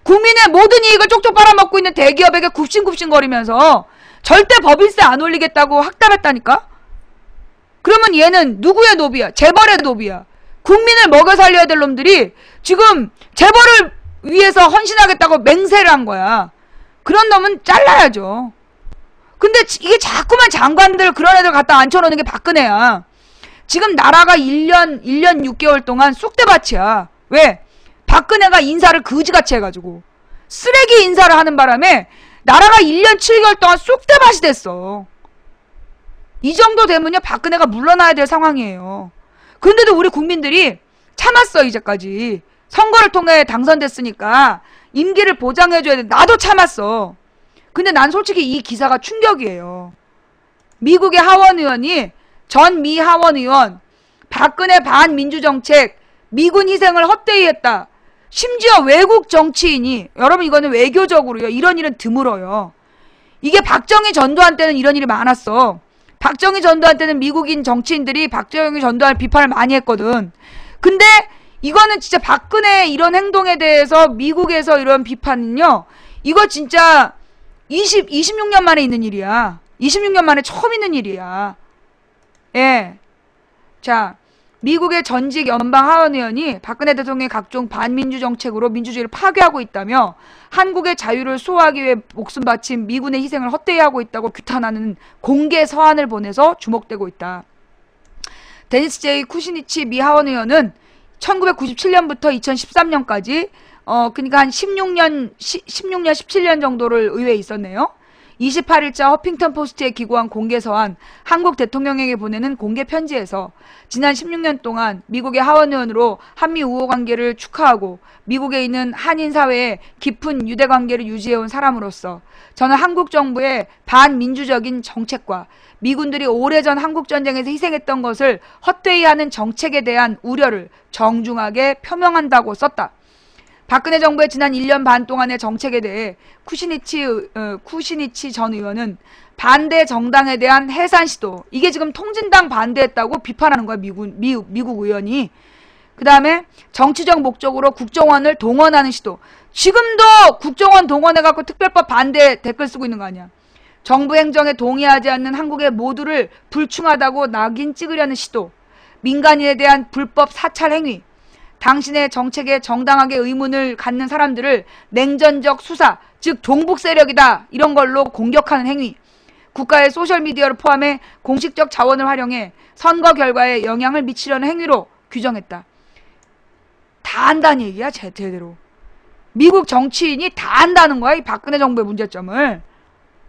국민의 모든 이익을 쪽쪽 빨아먹고 있는 대기업에게 굽신굽신거리면서 절대 법인세 안 올리겠다고 확답했다니까? 그러면 얘는 누구의 노비야? 재벌의 노비야. 국민을 먹여 살려야 될 놈들이 지금 재벌을 위해서 헌신하겠다고 맹세를 한 거야. 그런 놈은 잘라야죠. 근데 이게 자꾸만 장관들 그런 애들 갖다 앉혀놓는 게 박근혜야. 지금 나라가 1년 6개월 동안 쑥대밭이야. 왜? 박근혜가 인사를 거지같이 해가지고 쓰레기 인사를 하는 바람에 나라가 1년 7개월 동안 쑥대밭이 됐어. 이 정도 되면요 박근혜가 물러나야 될 상황이에요. 그런데도 우리 국민들이 참았어. 이제까지 선거를 통해 당선됐으니까 임기를 보장해줘야 돼. 나도 참았어. 근데 난 솔직히 이 기사가 충격이에요. 미국의 하원 의원이, 전 미 하원 의원, 박근혜 반민주정책, 미군 희생을 헛되이 했다. 심지어 외국 정치인이, 여러분 이거는 외교적으로요, 이런 일은 드물어요. 이게 박정희 전두환 때는 이런 일이 많았어. 박정희 전두환 때는 미국인 정치인들이 박정희 전두환 비판을 많이 했거든. 근데 이거는 진짜 박근혜 이런 행동에 대해서 미국에서 이런 비판은요, 이거 진짜 26년 만에 있는 일이야. 26년 만에 처음 있는 일이야. 예. 자, 미국의 전직 연방 하원 의원이 박근혜 대통령의 각종 반민주 정책으로 민주주의를 파괴하고 있다며 한국의 자유를 수호하기 위해 목숨 바친 미군의 희생을 헛되이 하고 있다고 규탄하는 공개 서한을 보내서 주목되고 있다. 데니스 제이 쿠시니치 미 하원 의원은 1997년부터 2013년까지 그러니까 한 16년, 17년 정도를 의회에 있었네요. 28일자 허핑턴 포스트에 기고한 공개서한 한국 대통령에게 보내는 공개 편지에서 지난 16년 동안 미국의 하원 의원으로 한미 우호 관계를 축하하고 미국에 있는 한인 사회에 깊은 유대 관계를 유지해온 사람으로서 저는 한국 정부의 반민주적인 정책과 미군들이 오래전 한국전쟁에서 희생했던 것을 헛되이 하는 정책에 대한 우려를 정중하게 표명한다고 썼다. 박근혜 정부의 지난 1년 반 동안의 정책에 대해 쿠시니치 전 의원은 반대 정당에 대한 해산 시도, 이게 지금 통진당 반대했다고 비판하는 거야, 미국 의원이. 그 다음에 정치적 목적으로 국정원을 동원하는 시도. 지금도 국정원 동원해갖고 특별법 반대 댓글 쓰고 있는 거 아니야. 정부 행정에 동의하지 않는 한국의 모두를 불충하다고 낙인 찍으려는 시도. 민간인에 대한 불법 사찰 행위. 당신의 정책에 정당하게 의문을 갖는 사람들을 냉전적 수사, 즉 종북 세력이다, 이런 걸로 공격하는 행위. 국가의 소셜미디어를 포함해 공식적 자원을 활용해 선거 결과에 영향을 미치려는 행위로 규정했다. 다 안다는 얘기야, 제대로. 미국 정치인이 다 안다는 거야, 이 박근혜 정부의 문제점을.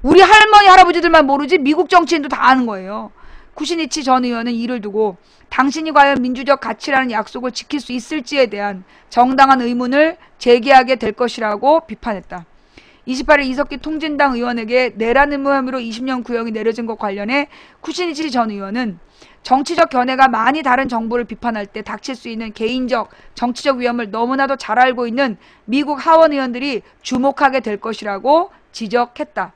우리 할머니, 할아버지들만 모르지 미국 정치인도 다 아는 거예요. 쿠시니치 전 의원은 이를 두고 당신이 과연 민주적 가치라는 약속을 지킬 수 있을지에 대한 정당한 의문을 제기하게 될 것이라고 비판했다. 28일 이석기 통진당 의원에게 내란 의무 혐의로 20년 구형이 내려진 것 관련해 쿠시니치 전 의원은 정치적 견해가 많이 다른 정부를 비판할 때 닥칠 수 있는 개인적, 정치적 위험을 너무나도 잘 알고 있는 미국 하원 의원들이 주목하게 될 것이라고 지적했다.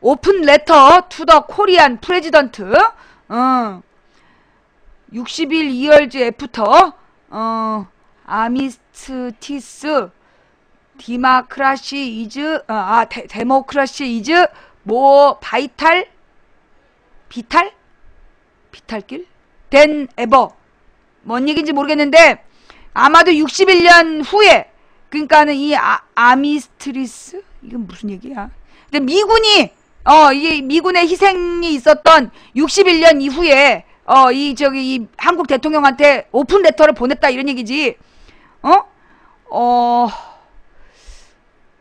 오픈 레터 투 더 코리안 프레지던트 60일 2월즈 애프터 아미스티스 디마크라시 이즈 데모크라시 이즈 뭐 비탈길 된 에버, 뭔 얘기인지 모르겠는데 아마도 61년 후에, 그러니까는 이 아미스트리스, 이건 무슨 얘기야? 근데 미군이 이게 미군의 희생이 있었던 61년 이후에 이 한국 대통령한테 오픈 레터를 보냈다, 이런 얘기지.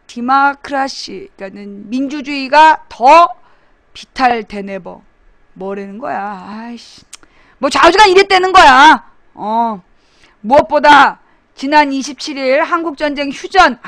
디마크라시, 그러니까는 민주주의가 더 비탈되네버, 뭐라는 거야. 아이씨, 뭐 좌우지간 이랬다는 거야. 무엇보다 지난 27일 한국전쟁 휴전,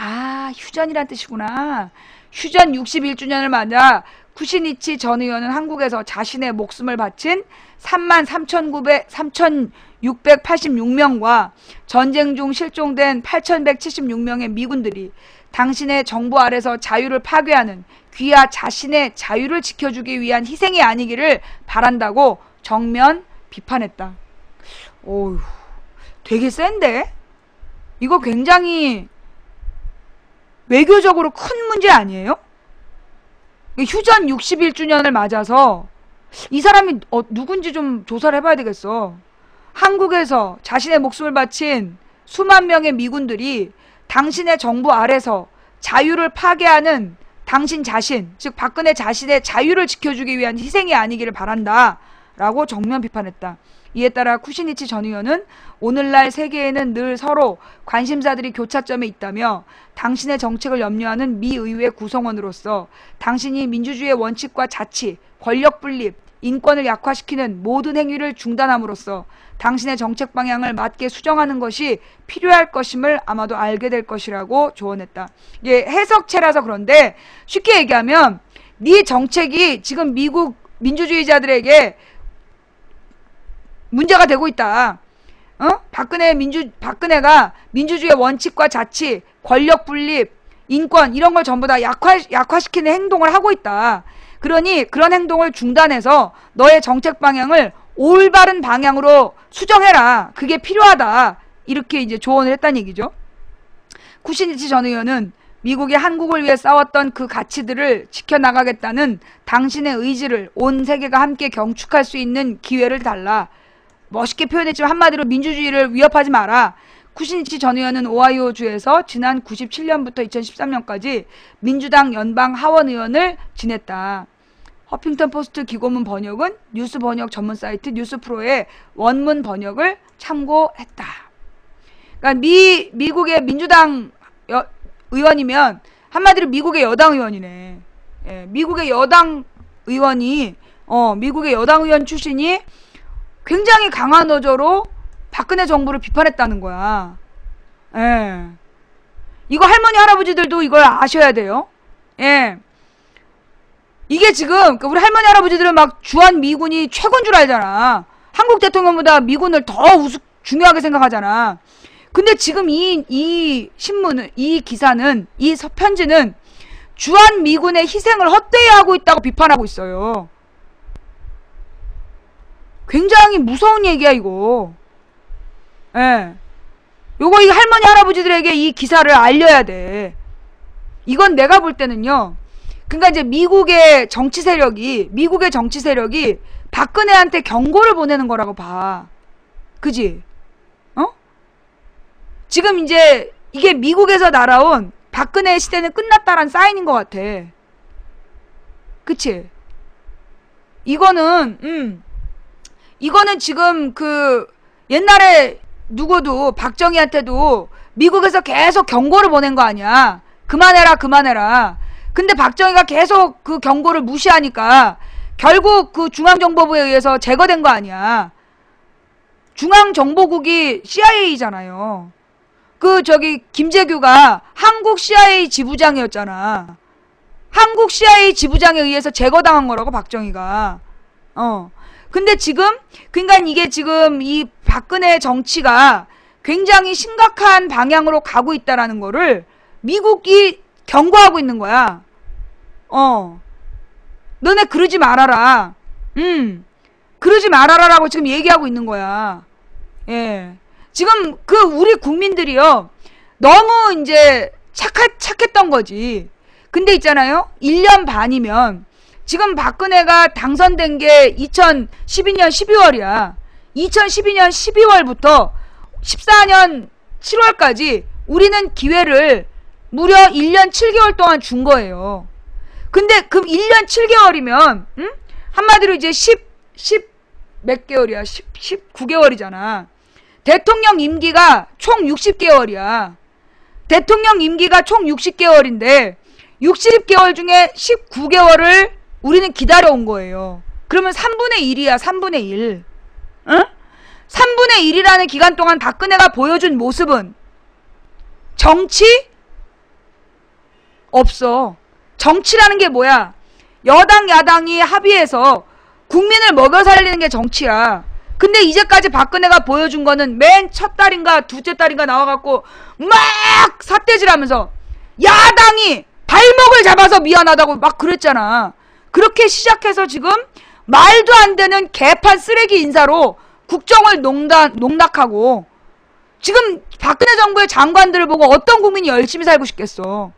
휴전이란 뜻이구나. 휴전 61주년을 맞아 쿠시니치 전 의원은 한국에서 자신의 목숨을 바친 33,686명과 전쟁 중 실종된 8,176명의 미군들이 당신의 정부 아래서 자유를 파괴하는 귀하 자신의 자유를 지켜주기 위한 희생이 아니기를 바란다고 정면 비판했다. 어휴, 되게 센데? 이거 굉장히 외교적으로 큰 문제 아니에요? 휴전 61주년을 맞아서 이 사람이 누군지 좀 조사를 해봐야 되겠어. 한국에서 자신의 목숨을 바친 수만 명의 미군들이 당신의 정부 아래서 자유를 파괴하는 당신 자신, 즉 박근혜 자신의 자유를 지켜주기 위한 희생이 아니기를 바란다 라고 정면 비판했다. 이에 따라 쿠시니치 전 의원은 오늘날 세계에는 늘 서로 관심사들이 교차점에 있다며 당신의 정책을 염려하는 미 의회 구성원으로서 당신이 민주주의의 원칙과 자치, 권력 분립, 인권을 약화시키는 모든 행위를 중단함으로써 당신의 정책 방향을 맞게 수정하는 것이 필요할 것임을 아마도 알게 될 것이라고 조언했다. 이게 해석체라서 그런데 쉽게 얘기하면 네 정책이 지금 미국 민주주의자들에게 문제가 되고 있다. 박근혜가 민주주의의 원칙과 자치, 권력 분립, 인권 이런 걸 전부 다 약화시키는 행동을 하고 있다. 그러니 그런 행동을 중단해서 너의 정책 방향을 올바른 방향으로 수정해라. 그게 필요하다. 이렇게 이제 조언을 했다는 얘기죠. 쿠시니치 전 의원은 미국이 한국을 위해 싸웠던 그 가치들을 지켜나가겠다는 당신의 의지를 온 세계가 함께 경축할 수 있는 기회를 달라. 멋있게 표현했지만 한마디로 민주주의를 위협하지 마라. 쿠시니치 전 의원은 오하이오주에서 지난 97년부터 2013년까지 민주당 연방 하원 의원을 지냈다. 허핑턴 포스트 기고문 번역은 뉴스 번역 전문 사이트 뉴스프로의 원문 번역을 참고했다. 그러니까 미국의 민주당 의원이면 한마디로 미국의 여당 의원이네. 예, 미국의 여당 의원이 미국의 여당 의원 출신이 굉장히 강한 어조로 박근혜 정부를 비판했다는 거야. 예. 이거 할머니 할아버지들도 이걸 아셔야 돼요. 예. 이게 지금 우리 할머니 할아버지들은 막 주한 미군이 최고인 줄 알잖아. 한국 대통령보다 미군을 더 중요하게 생각하잖아. 근데 지금 이 신문은, 이 기사는, 이 편지는 주한 미군의 희생을 헛되이 하고 있다고 비판하고 있어요. 굉장히 무서운 얘기야 이거. 예. 요거 이 할머니 할아버지들에게 이 기사를 알려야 돼. 이건 내가 볼 때는요. 그러니까 이제 미국의 정치 세력이 박근혜한테 경고를 보내는 거라고 봐. 그지? 지금 이제 이게 미국에서 날아온 박근혜 시대는 끝났다란 사인인 것 같아. 그치? 이거는 지금 옛날에 누구도 박정희한테도 미국에서 계속 경고를 보낸 거 아니야. 그만해라. 근데 박정희가 계속 그 경고를 무시하니까 결국 그 중앙정보부에 의해서 제거된 거 아니야. 중앙정보국이 CIA잖아요. 김재규가 한국 CIA 지부장이었잖아. 한국 CIA 지부장에 의해서 제거당한 거라고 박정희가. 근데 그러니까 이게 지금 이 박근혜 정치가 굉장히 심각한 방향으로 가고 있다라는 거를 미국이 경고하고 있는 거야. 너네 그러지 말아라. 그러지 말아라라고 지금 얘기하고 있는 거야. 예. 지금 우리 국민들이요. 너무 이제 착했던 거지. 근데 있잖아요. 1년 반이면 지금 박근혜가 당선된 게 2012년 12월이야. 2012년 12월부터 14년 7월까지 우리는 기회를 무려 1년 7개월 동안 준 거예요. 근데 그 1년 7개월이면 한마디로 이제 10 몇 개월이야. 19개월이잖아. 대통령 임기가 총 60개월이야. 대통령 임기가 총 60개월인데 60개월 중에 19개월을 우리는 기다려온 거예요. 그러면 3분의 1이야. 3분의 1. 응? 3분의 1이라는 기간 동안 박근혜가 보여준 모습은 정치? 없어. 정치라는 게 뭐야? 여당 야당이 합의해서 국민을 먹여 살리는 게 정치야. 근데 이제까지 박근혜가 보여준 거는 맨 첫 달인가 둘째 달인가 나와갖고 막 삿대질하면서 야당이 발목을 잡아서 미안하다고 막 그랬잖아. 그렇게 시작해서 지금 말도 안 되는 개판 쓰레기 인사로 국정을 농락하고 지금 박근혜 정부의 장관들을 보고 어떤 국민이 열심히 살고 싶겠어.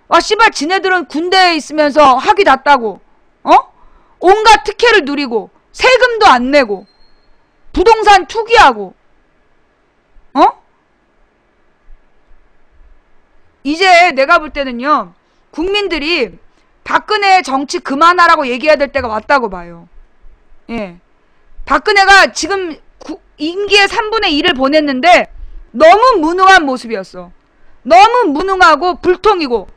와 씨발 지네들은 군대에 있으면서 학위 다 따고 온갖 특혜를 누리고 세금도 안 내고 부동산 투기하고 이제 내가 볼 때는요. 국민들이 박근혜 정치 그만하라고 얘기해야 될 때가 왔다고 봐요. 예. 박근혜가 지금 임기의 3분의 1을 보냈는데 너무 무능한 모습이었어. 너무 무능하고 불통이고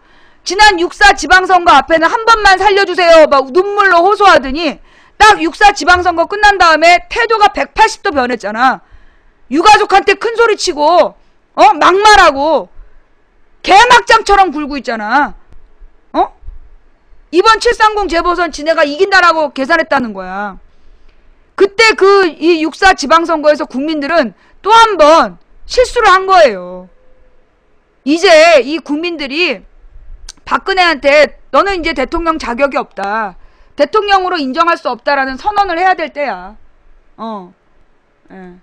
지난 6.4 지방선거 앞에는 한 번만 살려주세요 막 눈물로 호소하더니 딱 6.4 지방선거 끝난 다음에 태도가 180도 변했잖아. 유가족한테 큰 소리 치고 막말하고 개막장처럼 굴고 있잖아. 이번 730 재보선 지네가 이긴다라고 계산했다는 거야. 그때 이 6.4 지방선거에서 국민들은 또 한 번 실수를 한 거예요. 이제 이 국민들이 박근혜한테 너는 이제 대통령 자격이 없다, 대통령으로 인정할 수 없다라는 선언을 해야 될 때야. 예.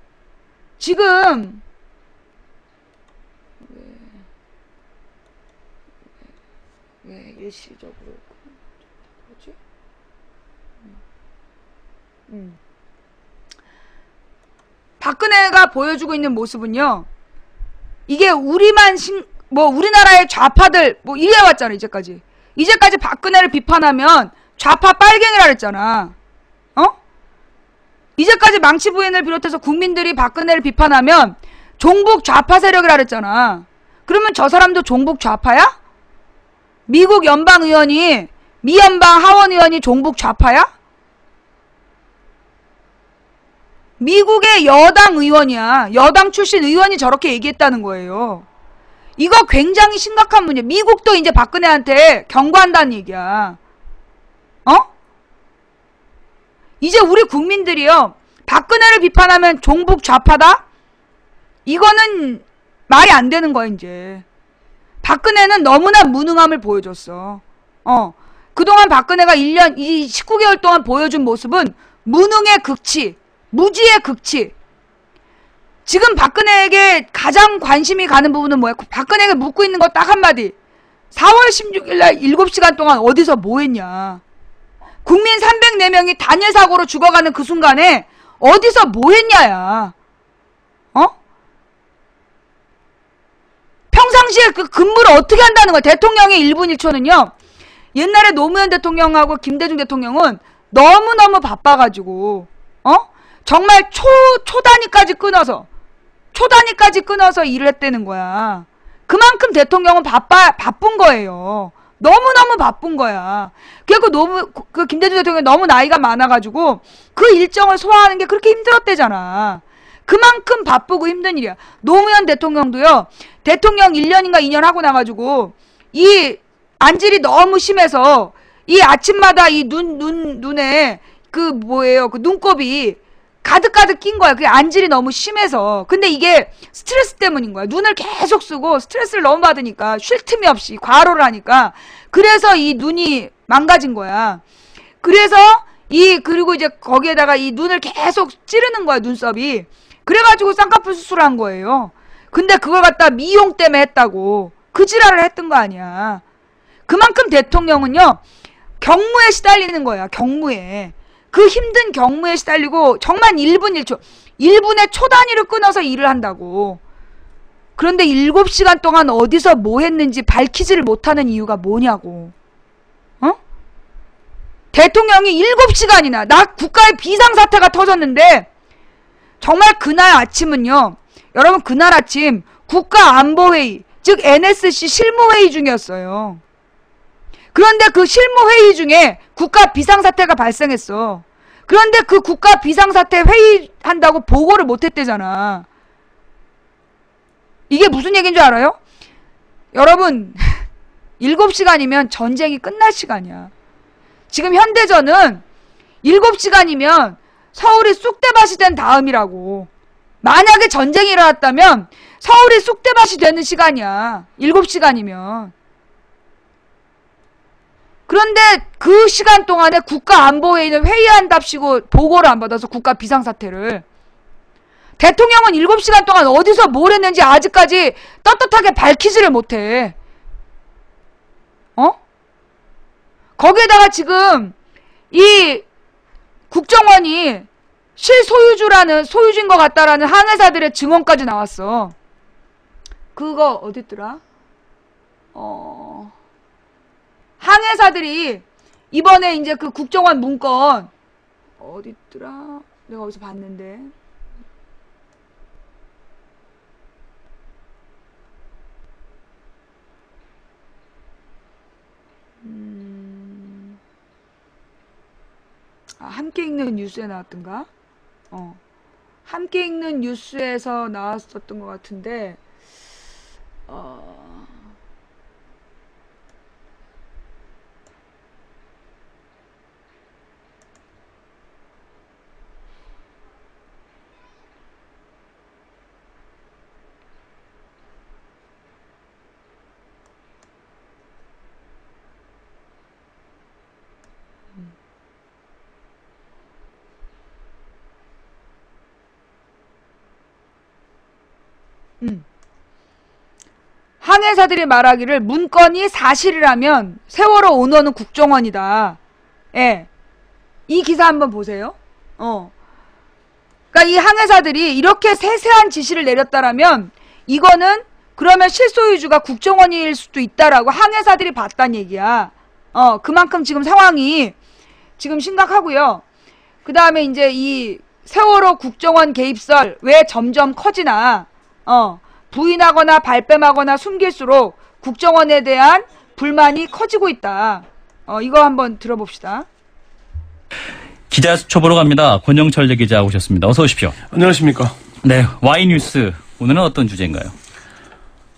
지금 왜 일시적으로 뭐지? 박근혜가 보여주고 있는 모습은요, 이게 우리나라의 좌파들 이래왔잖아. 이제까지 박근혜를 비판하면 좌파 빨갱이라 그랬잖아. 이제까지 망치 부인을 비롯해서 국민들이 박근혜를 비판하면 종북 좌파 세력이라 그랬잖아. 그러면 저 사람도 종북 좌파야? 미국 연방 의원이, 미연방 하원 의원이 종북 좌파야? 미국의 여당 의원이야. 여당 출신 의원이 저렇게 얘기했다는 거예요. 이거 굉장히 심각한 문제. 미국도 이제 박근혜한테 경고한다는 얘기야. 이제 우리 국민들이요, 박근혜를 비판하면 종북 좌파다? 이거는 말이 안 되는 거야. 이제 박근혜는 너무나 무능함을 보여줬어. 그동안 박근혜가 1년 19개월 동안 보여준 모습은 무능의 극치, 무지의 극치. 지금 박근혜에게 가장 관심이 가는 부분은 뭐야? 박근혜에게 묻고 있는 거 딱 한마디. 4월 16일날 7시간 동안 어디서 뭐 했냐? 국민 304명이 단일 사고로 죽어가는 그 순간에 어디서 뭐 했냐야. 평상시에 그 근무를 어떻게 한다는 거야? 대통령의 1분 1초는요. 옛날에 노무현 대통령하고 김대중 대통령은 너무너무 바빠가지고 정말 초단위까지 끊어서 일을 했다는 거야. 그만큼 대통령은 바쁜 거예요. 너무너무 바쁜 거야. 그리고 김대중 대통령이 너무 나이가 많아가지고 그 일정을 소화하는 게 그렇게 힘들었대잖아. 그만큼 바쁘고 힘든 일이야. 노무현 대통령도요, 대통령 1년인가 2년 하고 나가지고 이 안질이 너무 심해서 이 아침마다 이 눈에 그 눈곱이 가득가득 낀 거야. 그게 안질이 너무 심해서. 근데 이게 스트레스 때문인 거야. 눈을 계속 쓰고 스트레스를 너무 받으니까 쉴 틈이 없이 과로를 하니까, 그래서 이 눈이 망가진 거야. 그리고 이제 거기에다가 이 눈을 계속 찌르는 거야, 눈썹이. 그래가지고 쌍꺼풀 수술을 한 거예요. 근데 그걸 갖다 미용 때문에 했다고 그 지랄을 했던 거 아니야. 그만큼 대통령은요, 경무에 시달리는 거야. 경무에. 그 힘든 경무에 시달리고 정말 1분 1초 1분의 초 단위로 끊어서 일을 한다고. 그런데 7시간 동안 어디서 뭐 했는지 밝히지를 못하는 이유가 뭐냐고. 대통령이 7시간이나 나 국가의 비상사태가 터졌는데, 정말 그날 아침은요, 여러분, 그날 아침 국가안보회의, 즉 NSC 실무회의 중이었어요. 그런데 그 실무회의 중에 국가 비상사태가 발생했어. 그런데 그 국가 비상사태 회의한다고 보고를 못했대잖아. 이게 무슨 얘기인 줄 알아요? 여러분, 7시간이면 전쟁이 끝날 시간이야. 지금 현대전은 7시간이면 서울이 쑥대밭이 된 다음이라고. 만약에 전쟁이 일어났다면 서울이 쑥대밭이 되는 시간이야. 7시간이면. 그런데 그 시간 동안에 국가안보회의는 회의한답시고 보고를 안 받아서 국가 비상사태를. 대통령은 7시간 동안 어디서 뭘 했는지 아직까지 떳떳하게 밝히지를 못해. 거기에다가 지금 이 국정원이 소유주인 것 같다라는 항해사들의 증언까지 나왔어. 그거 어딨더라? 항해사들이 이번에 이제 그 국정원 문건 어딨더라? 내가 어디서 봤는데. 함께 읽는 뉴스에 나왔던가? 함께 읽는 뉴스에서 나왔었던 것 같은데, 항해사들이 말하기를 문건이 사실이라면 세월호 오너는 국정원이다. 예. 이 기사 한번 보세요. 그러니까 이 항해사들이 이렇게 세세한 지시를 내렸다라면 이거는 그러면 실소유주가 국정원일 수도 있다라고 항해사들이 봤단 얘기야. 그만큼 지금 상황이 지금 심각하고요. 그 다음에 이제 이 세월호 국정원 개입설 왜 점점 커지나, 부인하거나 발뺌하거나 숨길수록 국정원에 대한 불만이 커지고 있다. 이거 한번 들어봅시다. 기자 수첩으로 갑니다. 권영철 기자 오셨습니다. 어서 오십시오. 안녕하십니까. 네, Y뉴스. 오늘은 어떤 주제인가요?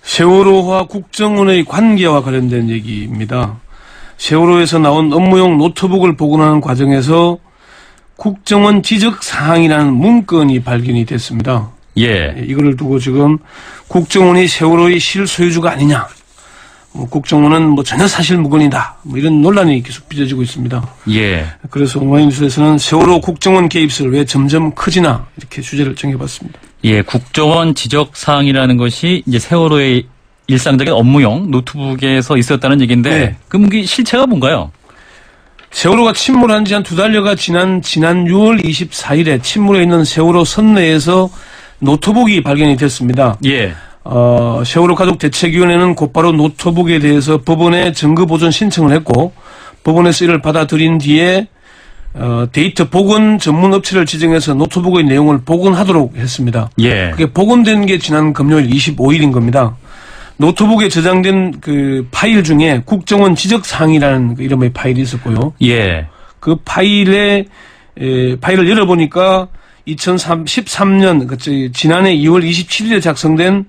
세월호와 국정원의 관계와 관련된 얘기입니다. 세월호에서 나온 업무용 노트북을 복원하는 과정에서 국정원 지적 사항이라는 문건이 발견이 됐습니다. 예. 이거를 두고 지금 국정원이 세월호의 실소유주가 아니냐, 국정원은 전혀 사실무근이다, 이런 논란이 계속 빚어지고 있습니다. 예. 그래서 오마이뉴스에서는 세월호 국정원 개입설 왜 점점 커지나 이렇게 주제를 정해봤습니다. 예, 국정원 지적 사항이라는 것이 이제 세월호의 일상적인 업무용 노트북에서 있었다는 얘기인데, 네. 그럼 이게 실체가 뭔가요? 세월호가 침몰한 지 한 2달여가 지난 6월 24일에 침몰해 있는 세월호 선내에서 노트북이 발견이 됐습니다. 예. 세월호 가족 대책위원회는 곧바로 노트북에 대해서 법원에 증거 보존 신청을 했고, 법원에서 이를 받아들인 뒤에 데이터 복원 전문 업체를 지정해서 노트북의 내용을 복원하도록 했습니다. 예. 그게 복원된 게 지난 금요일 25일인 겁니다. 노트북에 저장된 그 파일 중에 국정원 지적 사항이라는 그 이름의 파일이 있었고요. 예. 그 파일을 열어보니까 2013년, 지난해 2월 27일에 작성된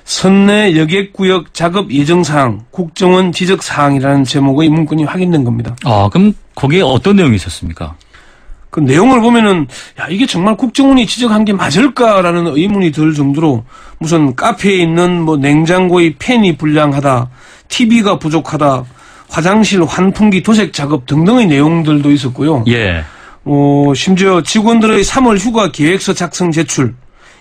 선내 여객구역 작업 예정사항, 국정원 지적사항이라는 제목의 문건이 확인된 겁니다. 그럼 거기에 어떤 내용이 있었습니까? 그 내용을 보면은, 이게 정말 국정원이 지적한 게 맞을까라는 의문이 들 정도로 무슨 카페에 있는 냉장고의 팬이 불량하다, TV가 부족하다, 화장실 환풍기 도색 작업 등등의 내용들도 있었고요. 예. 심지어 직원들의 3월 휴가 계획서 작성 제출,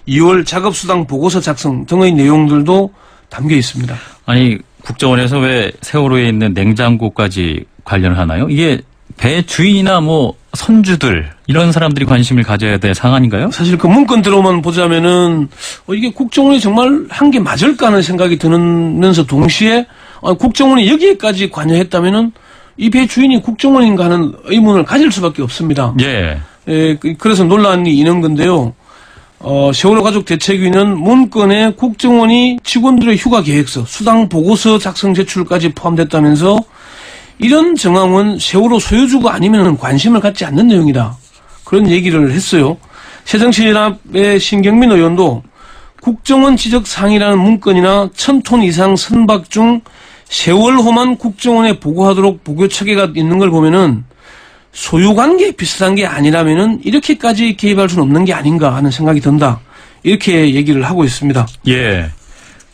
2월 작업수당 보고서 작성 등의 내용들도 담겨 있습니다. 아니, 국정원에서 왜 세월호에 있는 냉장고까지 관련을 하나요? 이게 배 주인이나 선주들, 이런 사람들이 관심을 가져야 될 사안인가요? 사실 그 문건대로만 보자면은, 이게 국정원이 정말 한 게 맞을까 하는 생각이 드면서 동시에, 국정원이 여기에까지 관여했다면은 이 배 주인이 국정원인가 하는 의문을 가질 수밖에 없습니다. 예. 그래서 논란이 있는 건데요. 세월호 가족 대책위는 문건에 국정원이 직원들의 휴가 계획서, 수당 보고서 작성 제출까지 포함됐다면서 이런 정황은 세월호 소유주가 아니면 관심을 갖지 않는 내용이다, 그런 얘기를 했어요. 새정치연합의 신경민 의원도 국정원 지적사항이라는 문건이나 1000톤 이상 선박 중 세월호만 국정원에 보고하도록 보고 체계가 있는 걸 보면은 소유관계 비슷한 게 아니라면은 이렇게까지 개입할 수는 없는 게 아닌가 하는 생각이 든다, 이렇게 얘기를 하고 있습니다. 예.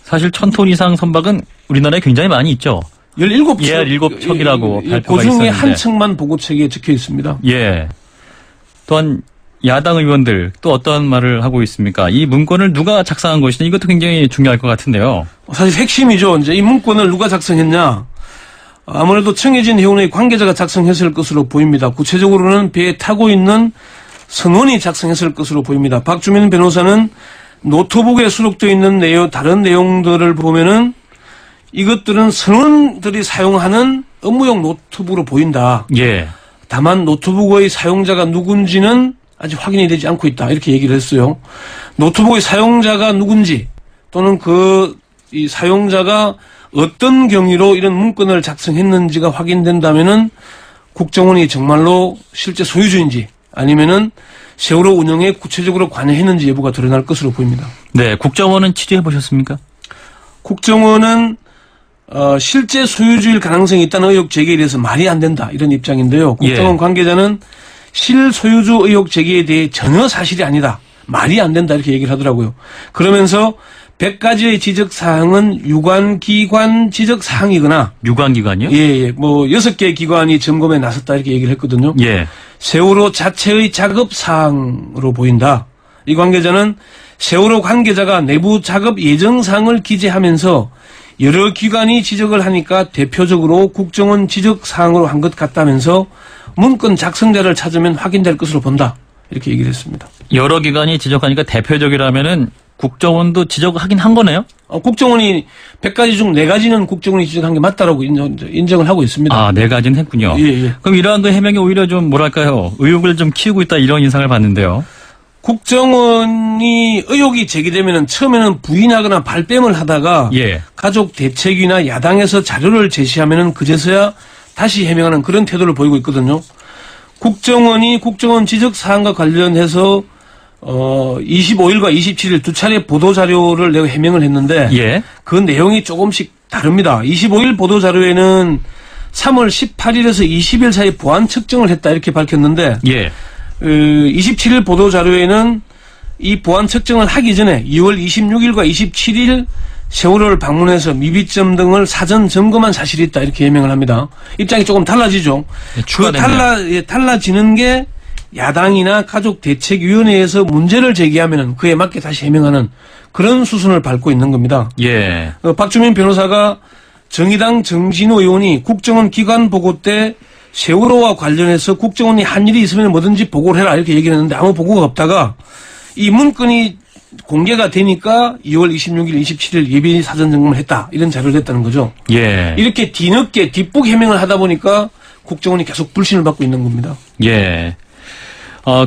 사실 1000톤 이상 선박은 우리나라에 굉장히 많이 있죠. 17척. 예, 17척이라고 발표가 그 중에 있었는데. 한 척만 보고책에 적혀 있습니다. 예. 또한 야당 의원들 또 어떤 말을 하고 있습니까? 이 문건을 누가 작성한 것이냐, 이것도 굉장히 중요할 것 같은데요. 사실 핵심이죠. 이제 이 문건을 누가 작성했냐. 아무래도 청해진 해운의 관계자가 작성했을 것으로 보입니다. 구체적으로는 배에 타고 있는 선원이 작성했을 것으로 보입니다. 박주민 변호사는 노트북에 수록되어 있는 다른 내용들을 보면은 이것들은 선원들이 사용하는 업무용 노트북으로 보인다. 예. 다만 노트북의 사용자가 누군지는 아직 확인이 되지 않고 있다, 이렇게 얘기를 했어요. 노트북의 사용자가 누군지, 또는 이 사용자가 어떤 경위로 이런 문건을 작성했는지가 확인된다면은 국정원이 정말로 실제 소유주인지 아니면은 세월호 운영에 구체적으로 관여했는지 여부가 드러날 것으로 보입니다. 네, 국정원은 취재해 보셨습니까? 국정원은 실제 소유주일 가능성이 있다는 의혹 제기에 대해서 말이 안 된다 이런 입장인데요. 국정원 관계자는 실소유주 의혹 제기에 대해 전혀 사실이 아니다. 말이 안 된다 이렇게 얘기를 하더라고요. 그러면서 100가지의 지적사항은 유관기관 지적사항이거나 유관기관이요? 예, 뭐 6개의 기관이 점검에 나섰다 이렇게 얘기를 했거든요. 예. 세월호 자체의 작업사항으로 보인다. 이 관계자는 세월호 관계자가 내부 작업 예정사항을 기재하면서 여러 기관이 지적을 하니까 대표적으로 국정원 지적사항으로 한 것 같다면서 문건 작성자를 찾으면 확인될 것으로 본다. 이렇게 얘기를 했습니다. 여러 기관이 지적하니까 대표적이라면은 국정원도 지적하긴 한 거네요? 국정원이 100가지 중 4가지는 국정원이 지적한 게 맞다라고 인정을 하고 있습니다. 아, 4가지는 했군요. 예. 그럼 이러한 그 해명이 오히려 좀 뭐랄까요? 의혹을 좀 키우고 있다 이런 인상을 받는데요. 국정원이 의혹이 제기되면은 처음에는 부인하거나 발뺌을 하다가 예. 가족 대책위나 야당에서 자료를 제시하면은 그제서야 다시 해명하는 그런 태도를 보이고 있거든요. 국정원이 국정원 지적 사항과 관련해서 25일과 27일 두 차례 보도 자료를 내가 해명을 했는데 예. 그 내용이 조금씩 다릅니다. 25일 보도 자료에는 3월 18일에서 20일 사이 보안 측정을 했다 이렇게 밝혔는데 예. 27일 보도 자료에는 이 보안 측정을 하기 전에 2월 26일과 27일 세월호를 방문해서 미비점 등을 사전 점검한 사실이 있다 이렇게 해명을 합니다. 입장이 조금 달라지죠. 네, 추가됐네요. 달라지는 게 야당이나 가족대책위원회에서 문제를 제기하면 그에 맞게 다시 해명하는 그런 수순을 밟고 있는 겁니다. 예. 박주민 변호사가 정의당 정진호 의원이 국정원 기관 보고 때 세월호와 관련해서 국정원이 한 일이 있으면 뭐든지 보고를 해라 이렇게 얘기를 했는데 아무 보고가 없다가 이 문건이 공개가 되니까 2월 26일, 27일 예비 사전 점검을 했다. 이런 자료를 냈다는 거죠. 예. 이렇게 뒤늦게 뒷북 해명을 하다 보니까 국정원이 계속 불신을 받고 있는 겁니다. 예.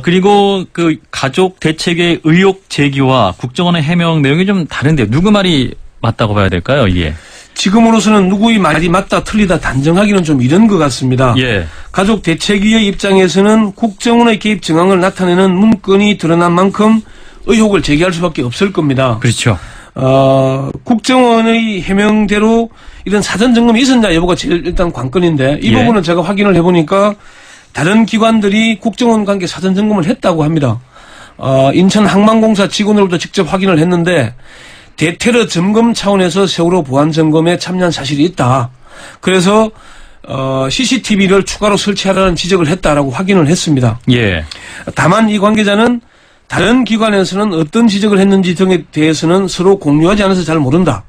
그리고 그 가족 대책의 의혹 제기와 국정원의 해명 내용이 좀 다른데요. 누구 말이 맞다고 봐야 될까요, 이게? 지금으로서는 누구의 말이 맞다 틀리다 단정하기는 좀 이른 것 같습니다. 예. 가족 대책위의 입장에서는 국정원의 개입 정황을 나타내는 문건이 드러난 만큼 의혹을 제기할 수밖에 없을 겁니다. 그렇죠. 국정원의 해명대로 이런 사전 점검이 있었냐 여부가 제일 일단 관건인데 이 부분은 제가 확인을 해보니까 다른 기관들이 국정원 관계 사전 점검을 했다고 합니다. 인천항만공사 직원으로부터 직접 확인을 했는데 대테러 점검 차원에서 세월호 보안 점검에 참여한 사실이 있다. 그래서 CCTV를 추가로 설치하라는 지적을 했다라고 확인을 했습니다. 예. 다만 이 관계자는 다른 기관에서는 어떤 지적을 했는지 등에 대해서는 서로 공유하지 않아서 잘 모른다.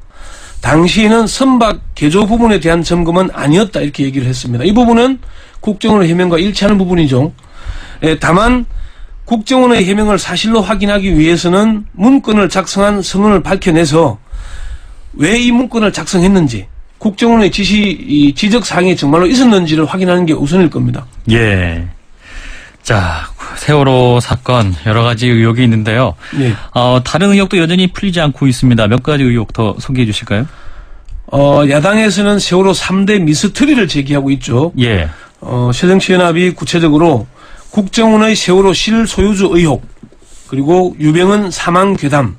당시에는 선박 개조 부분에 대한 점검은 아니었다 이렇게 얘기를 했습니다. 이 부분은 국정원의 해명과 일치하는 부분이죠. 다만 국정원의 해명을 사실로 확인하기 위해서는 문건을 작성한 서문을 밝혀내서 왜 이 문건을 작성했는지 국정원의 지적사항이 정말로 있었는지를 확인하는 게 우선일 겁니다. 예. 자, 세월호 사건 여러 가지 의혹이 있는데요. 네. 다른 의혹도 여전히 풀리지 않고 있습니다. 몇 가지 의혹 더 소개해 주실까요? 야당에서는 세월호 3대 미스터리를 제기하고 있죠. 예. 새정치연합이 구체적으로 국정원의 세월호 실소유주 의혹, 그리고 유병헌 사망 괴담,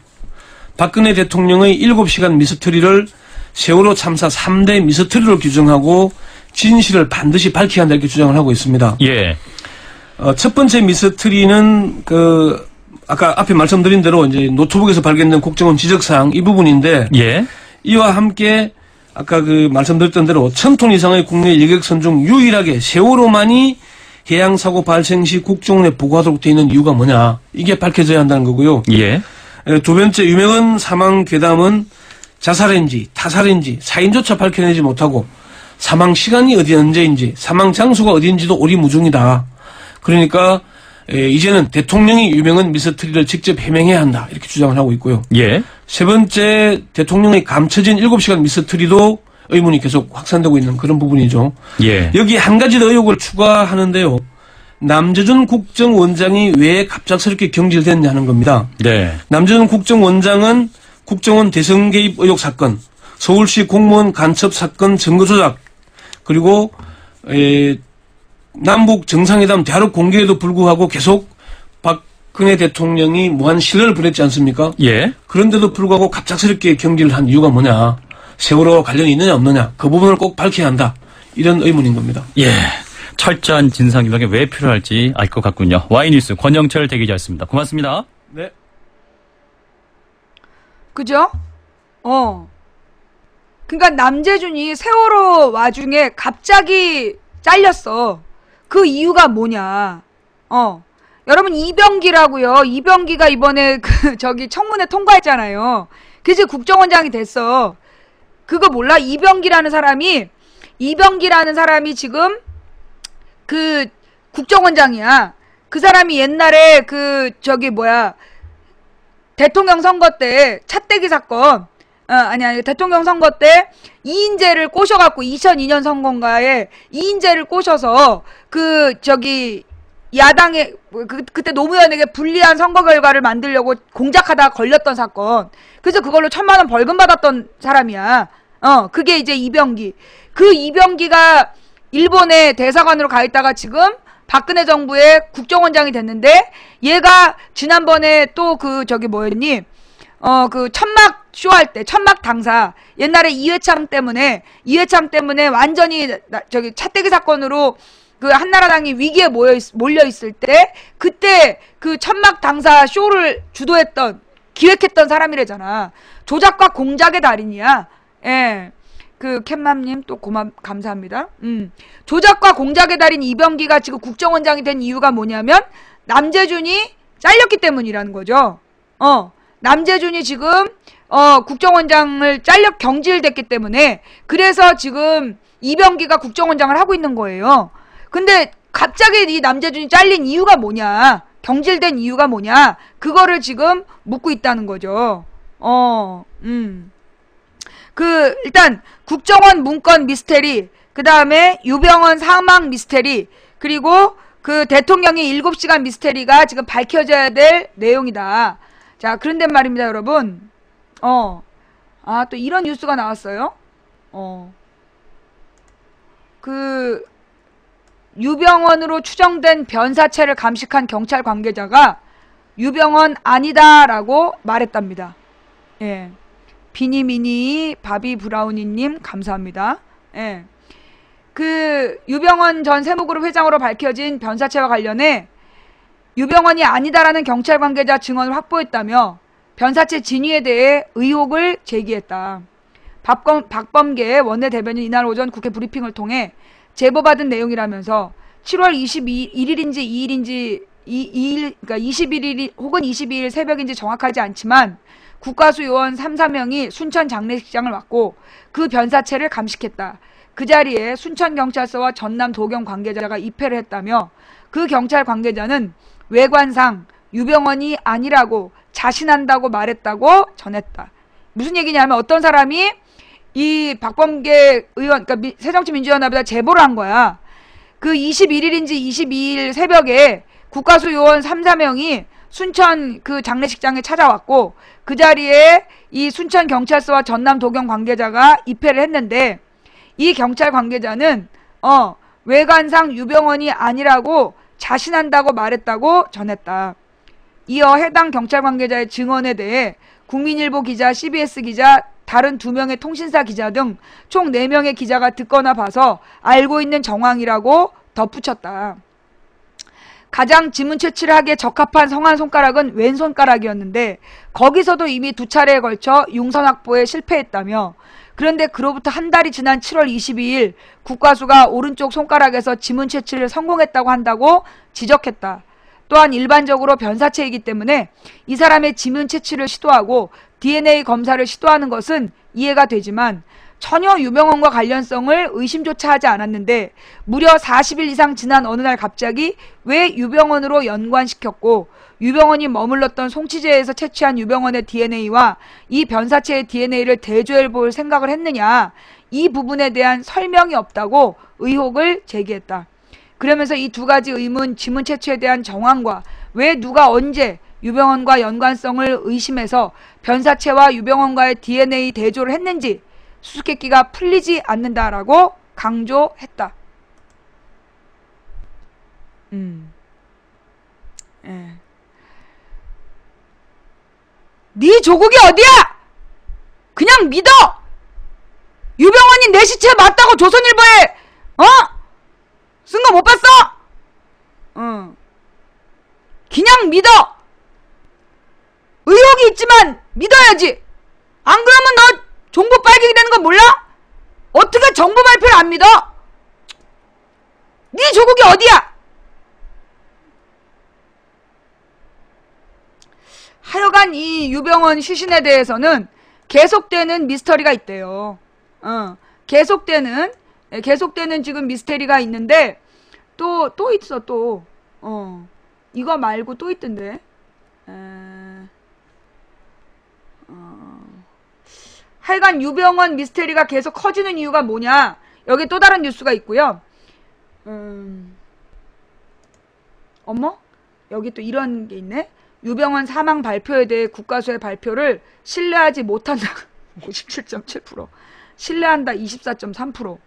박근혜 대통령의 7시간 미스터리를 세월호 참사 3대 미스터리로 규정하고 진실을 반드시 밝혀야 한다 이렇게 주장을 하고 있습니다. 예. 첫 번째 미스터리는 아까 앞에 말씀드린 대로 이제 노트북에서 발견된 국정원 지적사항 이 부분인데 예. 이와 함께 아까 말씀드렸던 대로 1000톤 이상의 국내 여객선 중 유일하게 세월호만이 해양사고 발생 시 국정원에 보고하도록 되어 있는 이유가 뭐냐. 이게 밝혀져야 한다는 거고요. 예. 두 번째 유명한 사망 괴담은 자살인지 타살인지 사인조차 밝혀내지 못하고 사망 시간이 언제인지 사망 장소가 어디인지도 오리무중이다. 그러니까 이제는 대통령이 유명한 미스터리를 직접 해명해야 한다. 이렇게 주장을 하고 있고요. 예. 세 번째 대통령이 감춰진 7시간 미스터리도 의문이 계속 확산되고 있는 그런 부분이죠. 예. 여기 한 가지 더 의혹을 추가하는데요. 남재준 국정원장이 왜 갑작스럽게 경질됐냐는 겁니다. 네. 남재준 국정원장은 국정원 대선 개입 의혹 사건, 서울시 공무원 간첩 사건 증거 조작, 그리고 남북 정상회담 대화록 공개에도 불구하고 계속 박근혜 대통령이 무한 신뢰를 보냈지 않습니까? 예. 그런데도 불구하고 갑작스럽게 경질을 한 이유가 뭐냐? 세월호와 관련이 있느냐 없느냐? 그 부분을 꼭 밝혀야 한다. 이런 의문인 겁니다. 예. 철저한 진상규명이 왜 필요할지 알 것 같군요. 와이뉴스 권영철 대기자였습니다. 고맙습니다. 네. 그죠? 그러니까 남재준이 세월호 와중에 갑자기 잘렸어. 그 이유가 뭐냐? 여러분 이병기라고요. 이병기가 이번에 청문회 통과했잖아요. 그래서 국정원장이 됐어. 그거 몰라? 이병기라는 사람이 지금 국정원장이야. 그 사람이 옛날에 대통령 선거 때 차떼기 사건, 아니, 대통령 선거 때 이인재를 꼬셔갖고 2002년 선거인가에 이인재를 꼬셔서 야당에, 그때 노무현에게 불리한 선거 결과를 만들려고 공작하다가 걸렸던 사건. 그래서 그걸로 1,000만 원 벌금 받았던 사람이야. 그게 이제 이병기. 그 이병기가 일본에 대사관으로 가 있다가 지금 박근혜 정부의 국정원장이 됐는데, 얘가 지난번에 또 천막 쇼할 때, 천막 당사, 옛날에 이회창 때문에 완전히 차떼기 사건으로 한나라당이 위기에 몰려있을 때, 그때 천막 당사 쇼를 기획했던 사람이래잖아. 조작과 공작의 달인이야. 예. 캣맘님 또 감사합니다. 조작과 공작의 달인 이병기가 지금 국정원장이 된 이유가 뭐냐면, 남재준이 잘렸기 때문이라는 거죠. 남재준이 지금, 국정원장을 경질됐기 때문에, 그래서 지금 이병기가 국정원장을 하고 있는 거예요. 근데 갑자기 이 남재준이 잘린 이유가 뭐냐? 경질된 이유가 뭐냐? 그거를 지금 묻고 있다는 거죠. 일단 국정원 문건 미스테리, 그 다음에 유병헌 사망 미스테리, 그리고 대통령의 7시간 미스테리가 지금 밝혀져야 될 내용이다. 자, 그런데 말입니다, 여러분. 또 이런 뉴스가 나왔어요. 유병헌으로 추정된 변사체를 감식한 경찰 관계자가 유병헌 아니다라고 말했답니다. 예. 비니미니 바비 브라우니님 감사합니다. 예. 유병헌 전 세무그룹 회장으로 밝혀진 변사체와 관련해 유병헌이 아니다라는 경찰 관계자 증언을 확보했다며 변사체 진위에 대해 의혹을 제기했다. 박범계 원내대변인 이날 오전 국회 브리핑을 통해 제보받은 내용이라면서 7월 21일인지 2일, 그러니까 21일 혹은 22일 새벽인지 정확하지 않지만 국가수 요원 3, 4명이 순천 장례식장을 왔고 그 변사체를 감식했다. 그 자리에 순천경찰서와 전남도경 관계자가 입회를 했다며 그 경찰 관계자는 외관상 유병헌이 아니라고 자신한다고 말했다고 전했다. 무슨 얘기냐면 어떤 사람이 이 박범계 의원, 그러니까 새정치민주연합에다 제보를 한 거야. 21일인지 22일 새벽에 국가수 요원 3, 4명이 순천 장례식장에 찾아왔고 그 자리에 이 순천경찰서와 전남도경 관계자가 입회를 했는데 이 경찰 관계자는 외관상 유병헌이 아니라고 자신한다고 말했다고 전했다. 이어 해당 경찰 관계자의 증언에 대해 국민일보 기자, CBS 기자, 다른 2명의 통신사 기자 등 총 4명의 기자가 듣거나 봐서 알고 있는 정황이라고 덧붙였다. 가장 지문 채취를 하기에 적합한 성한 손가락은 왼손가락이었는데 거기서도 이미 2차례에 걸쳐 융선 확보에 실패했다며 그런데 그로부터 한 달이 지난 7월 22일 국과수가 오른쪽 손가락에서 지문 채취를 성공했다고 한다고 지적했다. 또한 일반적으로 변사체이기 때문에 이 사람의 지문 채취를 시도하고 DNA 검사를 시도하는 것은 이해가 되지만 전혀 유병헌과 관련성을 의심조차 하지 않았는데 무려 40일 이상 지난 어느 날 갑자기 왜 유병헌으로 연관시켰고 유병헌이 머물렀던 송치제에서 채취한 유병헌의 DNA와 이 변사체의 DNA를 대조해 볼 생각을 했느냐, 이 부분에 대한 설명이 없다고 의혹을 제기했다. 그러면서 이 2가지 의문, 지문 채취에 대한 정황과 왜 누가 언제 유병헌과 연관성을 의심해서 변사체와 유병헌과의 DNA 대조를 했는지 수수께끼가 풀리지 않는다라고 강조했다. 예. 네 조국이 어디야? 그냥 믿어! 유병원이 내 시체 맞다고 조선일보에 쓴 거 못 봤어? 그냥 믿어! 의혹이 있지만 믿어야지! 안 그러면 너 정부 빨갱이 되는 거 몰라? 어떻게 정부 발표를 안 믿어? 네 조국이 어디야? 하여간 이 유병원 시신에 대해서는 계속되는 미스터리가 있대요. 계속되는 지금 미스터리가 있는데, 또 있어, 또. 이거 말고 또 있던데. 하여간 유병원 미스터리가 계속 커지는 이유가 뭐냐. 여기 또 다른 뉴스가 있고요. 어머? 여기 또 이런 게 있네. 유병원 사망 발표에 대해 국가수의 발표를 신뢰하지 못한다. 57.7%. 신뢰한다. 24.3%.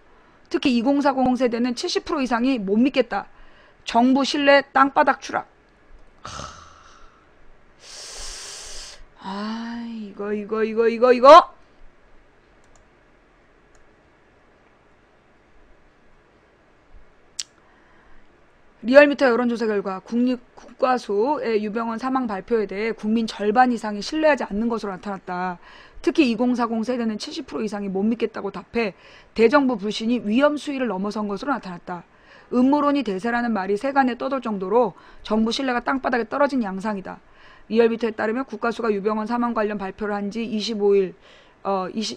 특히 2040 세대는 70% 이상이 못 믿겠다. 정부 신뢰 땅바닥 추락. 이거. 리얼미터 여론조사 결과 국가수의 유병원 사망 발표에 대해 국민 절반 이상이 신뢰하지 않는 것으로 나타났다. 특히 2040 세대는 70% 이상이 못 믿겠다고 답해 대정부 불신이 위험 수위를 넘어선 것으로 나타났다. 음모론이 대세라는 말이 세간에 떠돌 정도로 정부 신뢰가 땅바닥에 떨어진 양상이다. 리얼미터에 따르면 국가수가 유병원 사망 관련 발표를 한 지 25일,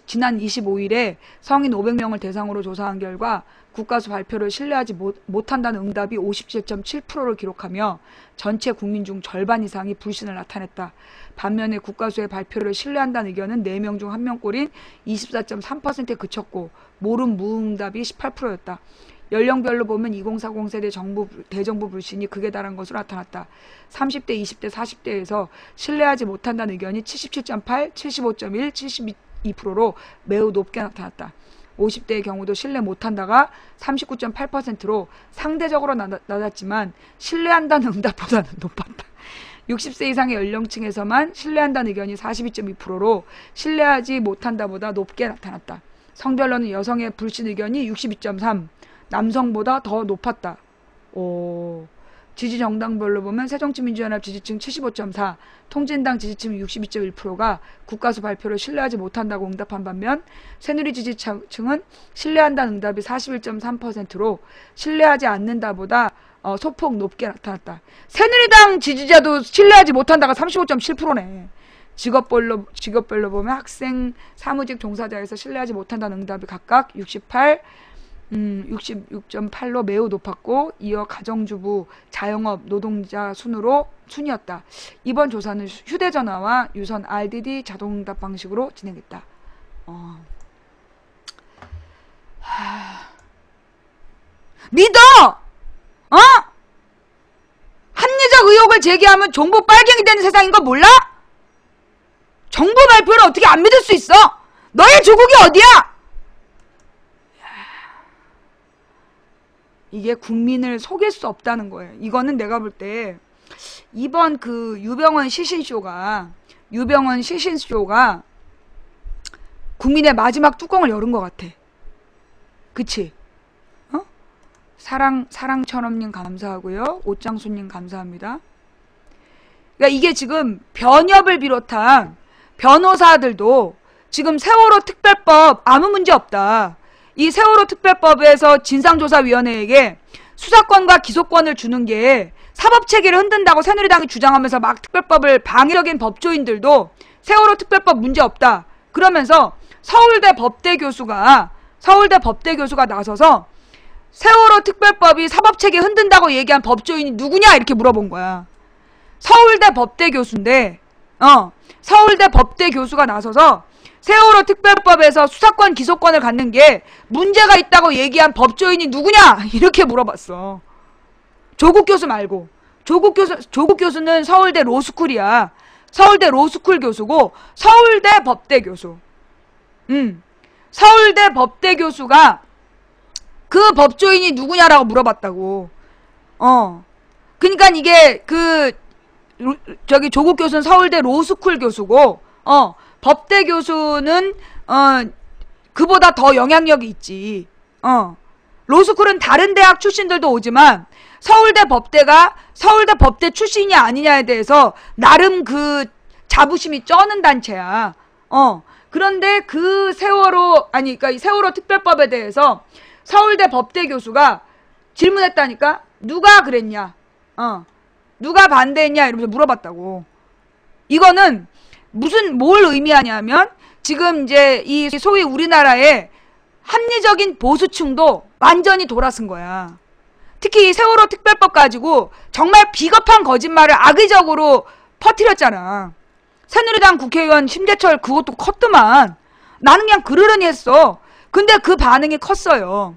지난 25일에 성인 500명을 대상으로 조사한 결과 국가수 발표를 신뢰하지 못한다는 응답이 57.7%를 기록하며 전체 국민 중 절반 이상이 불신을 나타냈다. 반면에 국가수의 발표를 신뢰한다는 의견은 4명 중 1명꼴인 24.3%에 그쳤고 모름 무응답이 18%였다. 연령별로 보면 2040 세대 대정부 불신이 극에 달한 것으로 나타났다. 30대, 20대, 40대에서 신뢰하지 못한다는 의견이 77.8, 75.1, 72%로 매우 높게 나타났다. 50대의 경우도 신뢰 못한다가 39.8%로 상대적으로 낮았지만 신뢰한다는 응답보다는 높았다. 60세 이상의 연령층에서만 신뢰한다는 의견이 42.2%로 신뢰하지 못한다보다 높게 나타났다. 성별로는 여성의 불신 의견이 62.3, 남성보다 더 높았다. 지지 정당별로 보면 새정치민주연합 지지층 75.4, 통진당 지지층 62.1%가 국가수 발표를 신뢰하지 못한다고 응답한 반면 새누리 지지층은 신뢰한다는 응답이 41.3%로 신뢰하지 않는다보다 소폭 높게 나타났다. 새누리당 지지자도 신뢰하지 못한다가 35.7%네. 직업별로 보면 학생, 사무직 종사자에서 신뢰하지 못한다는 응답이 각각 68, 66.8로 매우 높았고 이어 가정주부, 자영업, 노동자 순이었다. 이번 조사는 휴대전화와 유선 RDD 자동응답 방식으로 진행했다. 믿어! 합리적 의혹을 제기하면 정부 빨갱이 되는 세상인 거 몰라? 정부 발표를 어떻게 안 믿을 수 있어? 너의 조국이 어디야? 이게 국민을 속일 수 없다는 거예요. 이거는 내가 볼 때 이번 그 유병원 시신쇼가 국민의 마지막 뚜껑을 열은 것 같아. 그치? 사랑처럼님 감사하고요. 옷장수님 감사합니다. 그러니까 이게 지금 변협을 비롯한 변호사들도 지금 세월호 특별법 아무 문제 없다. 이 세월호 특별법에서 진상조사위원회에게 수사권과 기소권을 주는 게 사법체계를 흔든다고 새누리당이 주장하면서 막 특별법을 방위적인 법조인들도 세월호 특별법 문제 없다. 그러면서 서울대 법대 교수가 나서서 세월호 특별법이 사법체계 흔든다고 얘기한 법조인이 누구냐 이렇게 물어본 거야. 서울대 법대 교수인데 서울대 법대 교수가 나서서 세월호 특별법에서 수사권 기소권을 갖는 게 문제가 있다고 얘기한 법조인이 누구냐 이렇게 물어봤어. 조국 교수 말고. 조국 교수는 서울대 로스쿨이야. 서울대 로스쿨 교수고 서울대 법대 교수. 서울대 법대 교수가 그 법조인이 누구냐라고 물어봤다고. 그러니까 이게 저기 조국 교수는 서울대 로스쿨 교수고, 법대 교수는 그보다 더 영향력이 있지. 로스쿨은 다른 대학 출신들도 오지만 서울대 법대 출신이 아니냐에 대해서 나름 그 자부심이 쩌는 단체야. 그런데 그 그러니까 이 세월호 특별법에 대해서 서울대 법대 교수가 질문했다니까? 누가 그랬냐? 누가 반대했냐? 이러면서 물어봤다고. 이거는 뭘 의미하냐면, 지금 이제 이 소위 우리나라의 합리적인 보수층도 완전히 돌아선 거야. 특히 이 세월호 특별법 가지고 정말 비겁한 거짓말을 악의적으로 퍼뜨렸잖아. 새누리당 국회의원 심재철 그것도 컸더만. 나는 그냥 그러려니 했어. 근데 그 반응이 컸어요.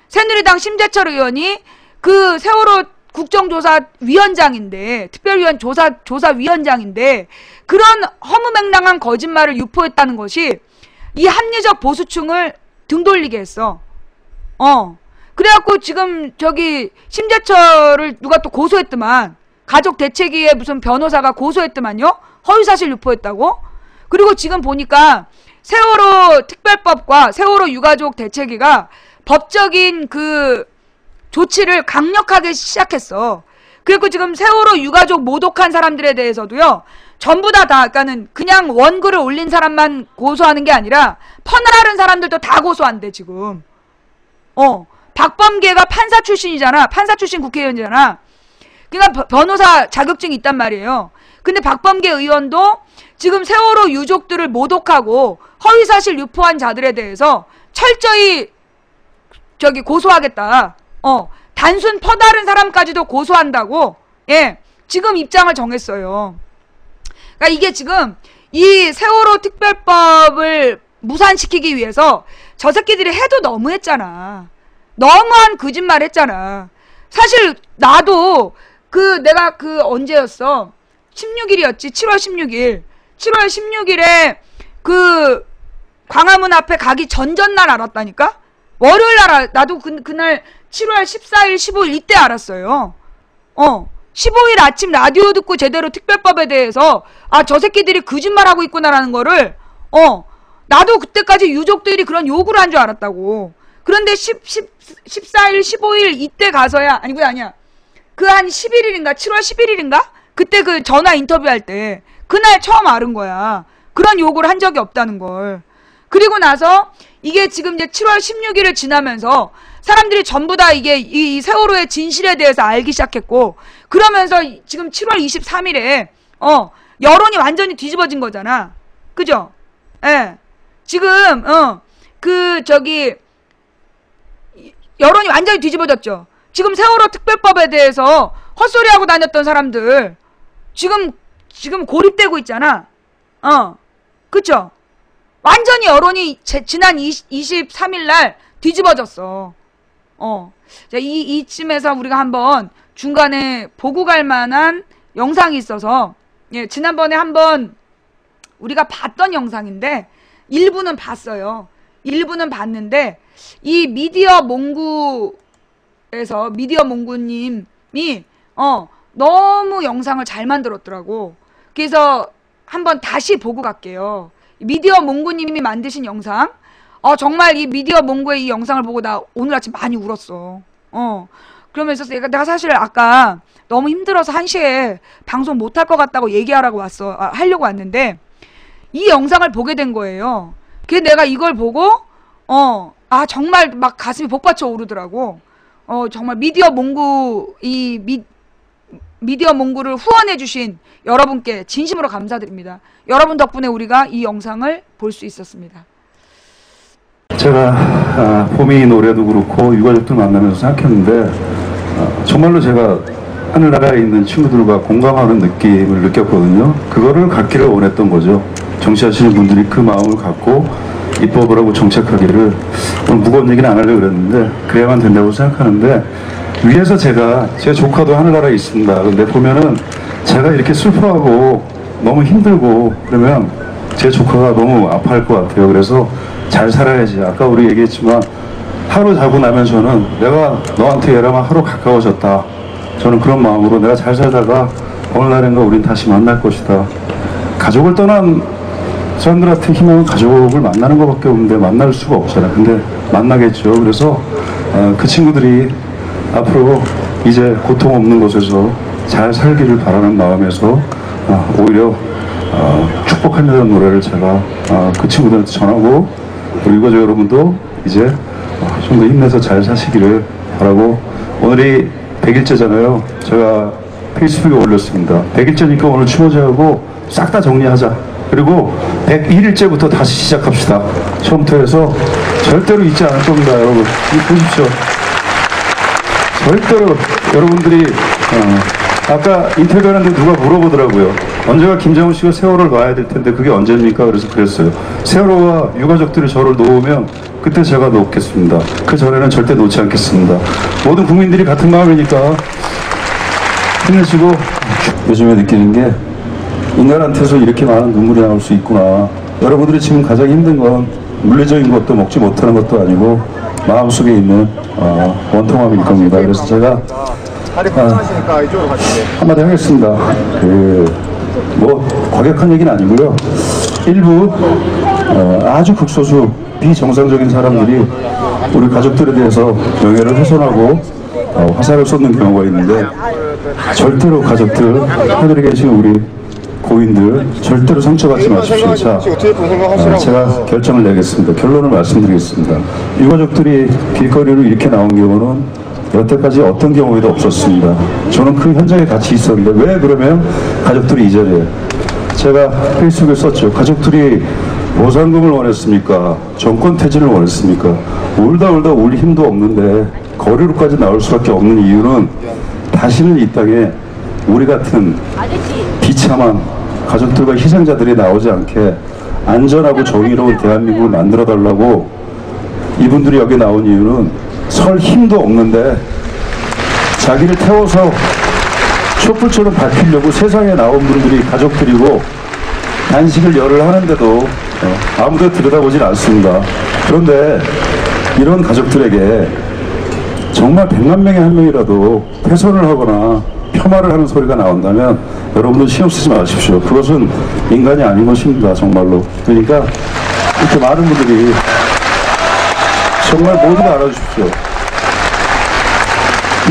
새누리당 심재철 의원이 그 세월호 국정조사위원장인데, 특별위원 조사위원장인데, 그런 허무맹랑한 거짓말을 유포했다는 것이 이 합리적 보수층을 등 돌리게 했어. 그래갖고 지금 저기 심재철을 누가 또 고소했더만. 가족 대책위에 무슨 변호사가 고소했더만요. 허위사실 유포했다고. 그리고 지금 보니까 세월호 특별법과 세월호 유가족 대책위가 법적인 그 조치를 강력하게 시작했어. 그리고 지금 세월호 유가족 모독한 사람들에 대해서도요, 전부 그러니까는 그냥 원글을 올린 사람만 고소하는 게 아니라 퍼나른 사람들도 다 고소한대 지금. 박범계가 판사 출신이잖아. 판사 출신 국회의원이잖아. 그러니까 변호사 자격증이 있단 말이에요. 근데 박범계 의원도 지금 세월호 유족들을 모독하고 허위사실 유포한 자들에 대해서 철저히 저기 고소하겠다. 단순 퍼다른 사람까지도 고소한다고, 지금 입장을 정했어요. 그러니까 이게 지금 이 세월호 특별법을 무산시키기 위해서 저 새끼들이 해도 너무했잖아. 너무한 거짓말 했잖아. 사실 나도 내가 언제였어? 16일이었지. 7월 16일. 7월 16일에 광화문 앞에 가기 전날 알았다니까? 월요일 날 나도 그날 7월 14일, 15일 이때 알았어요. 15일 아침 라디오 듣고 제대로 특별법에 대해서 저 새끼들이 거짓말하고 있구나라는 거를 나도 그때까지 유족들이 그런 요구를 한 줄 알았다고. 그런데 14일, 15일 이때 가서야, 아니야. 그 한 11일인가? 7월 11일인가? 그때 그 전화 인터뷰할 때 그날 처음 알은 거야. 그런 요구를 한 적이 없다는 걸. 그리고 나서 이게 지금 이제 7월 16일을 지나면서 사람들이 전부 다 이게 이 세월호의 진실에 대해서 알기 시작했고, 그러면서 지금 7월 23일에 여론이 완전히 뒤집어진 거잖아. 그죠? 지금 여론이 완전히 뒤집어졌죠. 지금 세월호 특별법에 대해서 헛소리하고 다녔던 사람들 지금 고립되고 있잖아. 그쵸? 완전히 여론이 지난 23일 날 뒤집어졌어. 자, 이쯤에서 우리가 한번 중간에 보고 갈 만한 영상이 있어서, 지난번에 한번 우리가 봤던 영상인데, 일부는 봤어요. 일부는 봤는데, 이 미디어 몽구님이, 너무 영상을 잘 만들었더라고. 그래서 한번 다시 보고 갈게요. 미디어 몽구님이 만드신 영상. 정말 이 미디어 몽구의 이 영상을 보고 나 오늘 아침 많이 울었어. 그러면서 내가 사실 아까 너무 힘들어서 1시에 방송 못할 것 같다고 얘기하라고 하려고 왔는데, 이 영상을 보게 된 거예요. 그래서 내가 이걸 보고, 정말 막 가슴이 복받쳐 오르더라고. 정말 미디어 몽구를 후원해주신 여러분께 진심으로 감사드립니다. 여러분 덕분에 우리가 이 영상을 볼 수 있었습니다. 제가 호미 노래도 그렇고 유가족들 만나면서 생각했는데, 정말로 제가 하늘나라에 있는 친구들과 공감하는 느낌을 느꼈거든요. 그거를 갖기를 원했던 거죠. 정치하시는 분들이 그 마음을 갖고 입법을 하고 정책하기를, 오늘 무거운 얘기는 안 하려고 그랬는데 그래야만 된다고 생각하는데, 위에서 제 조카도 하늘나라에 있습니다. 근데 보면은 제가 이렇게 슬퍼하고 너무 힘들고 그러면 제 조카가 너무 아파할 것 같아요. 그래서 잘 살아야지. 아까 우리 얘기했지만 하루 자고 나면서는 내가 너한테 얘랑은 하루 가까워졌다. 저는 그런 마음으로 내가 잘 살다가 어느 날인가 우린 다시 만날 것이다. 가족을 떠난 사람들한테 희망은 가족을 만나는 것밖에 없는데 만날 수가 없잖아요. 근데 만나겠죠. 그래서 그 친구들이 앞으로 이제 고통 없는 곳에서 잘 살기를 바라는 마음에서 오히려 축복한다는 노래를 제가 그 친구들한테 전하고, 우리 유가족 여러분도 이제 좀 더 힘내서 잘 사시기를 바라고, 오늘이 100일째잖아요. 제가 페이스북에 올렸습니다. 100일째니까 오늘 추모제하고 싹 다 정리하자. 그리고 101일째부터 다시 시작합시다. 처음부터 해서 절대로 잊지 않을 겁니다, 여러분. 보십시오. 절대로 여러분들이 아까 인터뷰하는데 누가 물어보더라고요. 언제가 김장훈 씨가 세월을 놔야 될 텐데 그게 언제입니까? 그래서 그랬어요. 세월호와 유가족들이 저를 놓으면 그때 제가 놓겠습니다. 그 전에는 절대 놓지 않겠습니다. 모든 국민들이 같은 마음이니까 힘내시고. 요즘에 느끼는 게 인간한테서 이렇게 많은 눈물이 나올 수 있구나. 여러분들이 지금 가장 힘든 건 물리적인 것도 먹지 못하는 것도 아니고 마음속에 있는 원통함일 겁니다. 그래서 제가 한마디 하겠습니다. 뭐 과격한 얘기는 아니고요. 일부 아주 극소수 비정상적인 사람들이 우리 가족들에 대해서 명예를 훼손하고 화살을 쏟는 경우가 있는데, 절대로 가족들, 하늘에 계신 우리 고인들 절대로 상처받지 마십시오. 자, 제가 결정을 내겠습니다. 결론을 말씀드리겠습니다. 유가족들이 길거리로 이렇게 나온 경우는 여태까지 어떤 경우에도 없었습니다. 저는 그 현장에 같이 있었는데 왜 그러면 가족들이 이 자리에, 제가 페이스북에 썼죠. 가족들이 보상금을 원했습니까? 정권 퇴진을 원했습니까? 울다 울 힘도 없는데 거리로까지 나올 수밖에 없는 이유는 다시는 이 땅에 우리 같은 비참한 가족들과 희생자들이 나오지 않게 안전하고 정의로운 대한민국을 만들어달라고 이분들이 여기 나온 이유는 설 힘도 없는데 자기를 태워서 촛불처럼 밝히려고 세상에 나온 분들이 가족들이고 단식을 열을 하는데도 아무도 들여다보질 않습니다. 그런데 이런 가족들에게 정말 100만 명에 한 명이라도 훼손을 하거나 폄하를 하는 소리가 나온다면 여러분들 신경 쓰지 마십시오. 그것은 인간이 아닌 것입니다. 정말로. 그러니까 이렇게 많은 분들이 정말 모두가 알아주십시오.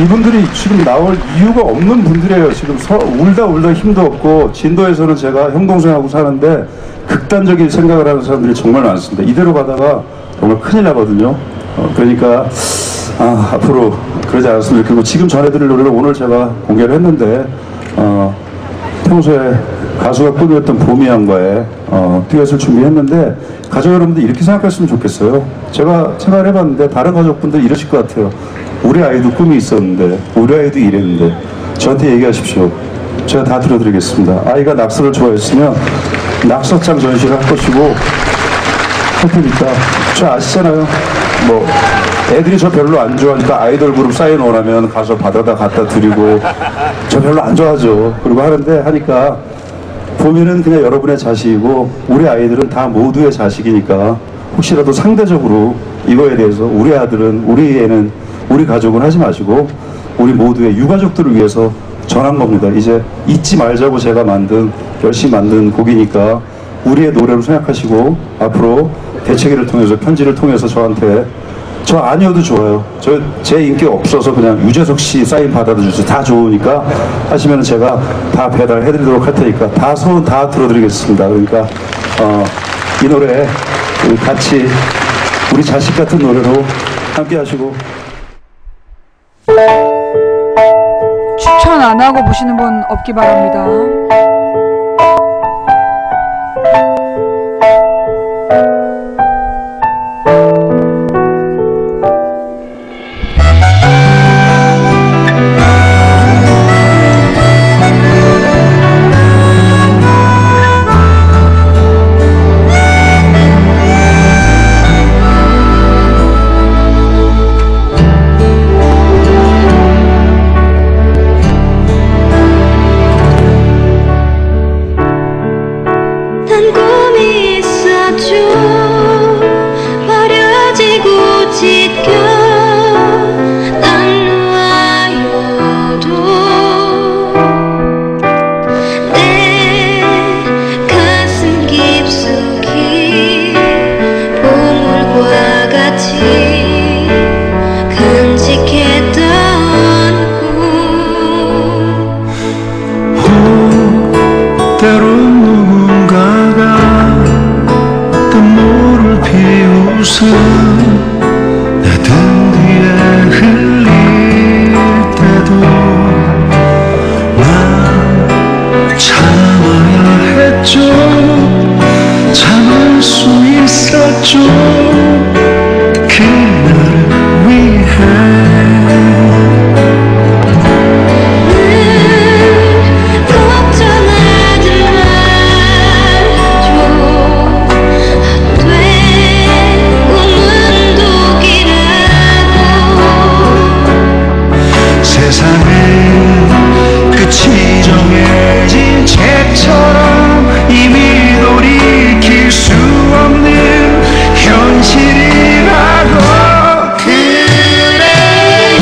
이분들이 지금 나올 이유가 없는 분들이에요. 지금 울다 힘도 없고, 진도에서는 제가 형 동생하고 사는데 극단적인 생각을 하는 사람들이 정말 많습니다. 이대로 가다가 정말 큰일 나거든요. 그러니까 앞으로 그러지 않았으면 좋겠고, 지금 전해드릴 노래를 오늘 제가 공개를 했는데 평소에 가수가 꿈이었던 봄이 양과의 듀엣을 준비했는데, 가족 여러분들 이렇게 생각했으면 좋겠어요. 제가 생각을 해봤는데 다른 가족분들 이러실 것 같아요. 우리 아이도 꿈이 있었는데, 우리 아이도 이랬는데. 저한테 얘기하십시오. 제가 다 들어드리겠습니다. 아이가 낙서를 좋아했으면 낙서장 전시를 할 것이고 할 테니까. 저 아시잖아요. 뭐 애들이 저 별로 안 좋아하니까 아이돌 그룹 사인 원하면 가서 받아다 갖다 드리고, 저 별로 안 좋아하죠. 그리고 하니까 보면은 그냥 여러분의 자식이고 우리 아이들은 다 모두의 자식이니까 혹시라도 상대적으로 이거에 대해서 우리 아들은, 우리 애는, 우리 가족은 하지 마시고 우리 모두의 유가족들을 위해서 전한 겁니다. 이제 잊지 말자고 제가 열심히 만든 곡이니까 우리의 노래로 생각하시고 앞으로 대책위를 통해서, 편지를 통해서 저한테, 저 아니어도 좋아요. 제 인기 없어서 그냥 유재석 씨 사인 받아다 주세요. 다 좋으니까 하시면 제가 다 배달해드리도록 할 테니까 소원 다 들어드리겠습니다. 그러니까 이 노래 같이 우리 자식 같은 노래로 함께 하시고. 추천 안 하고 보시는 분 없기 바랍니다. 세상은 끝이 정해진 책처럼 이미 돌이킬 수 없는 현실이라고. 그래요,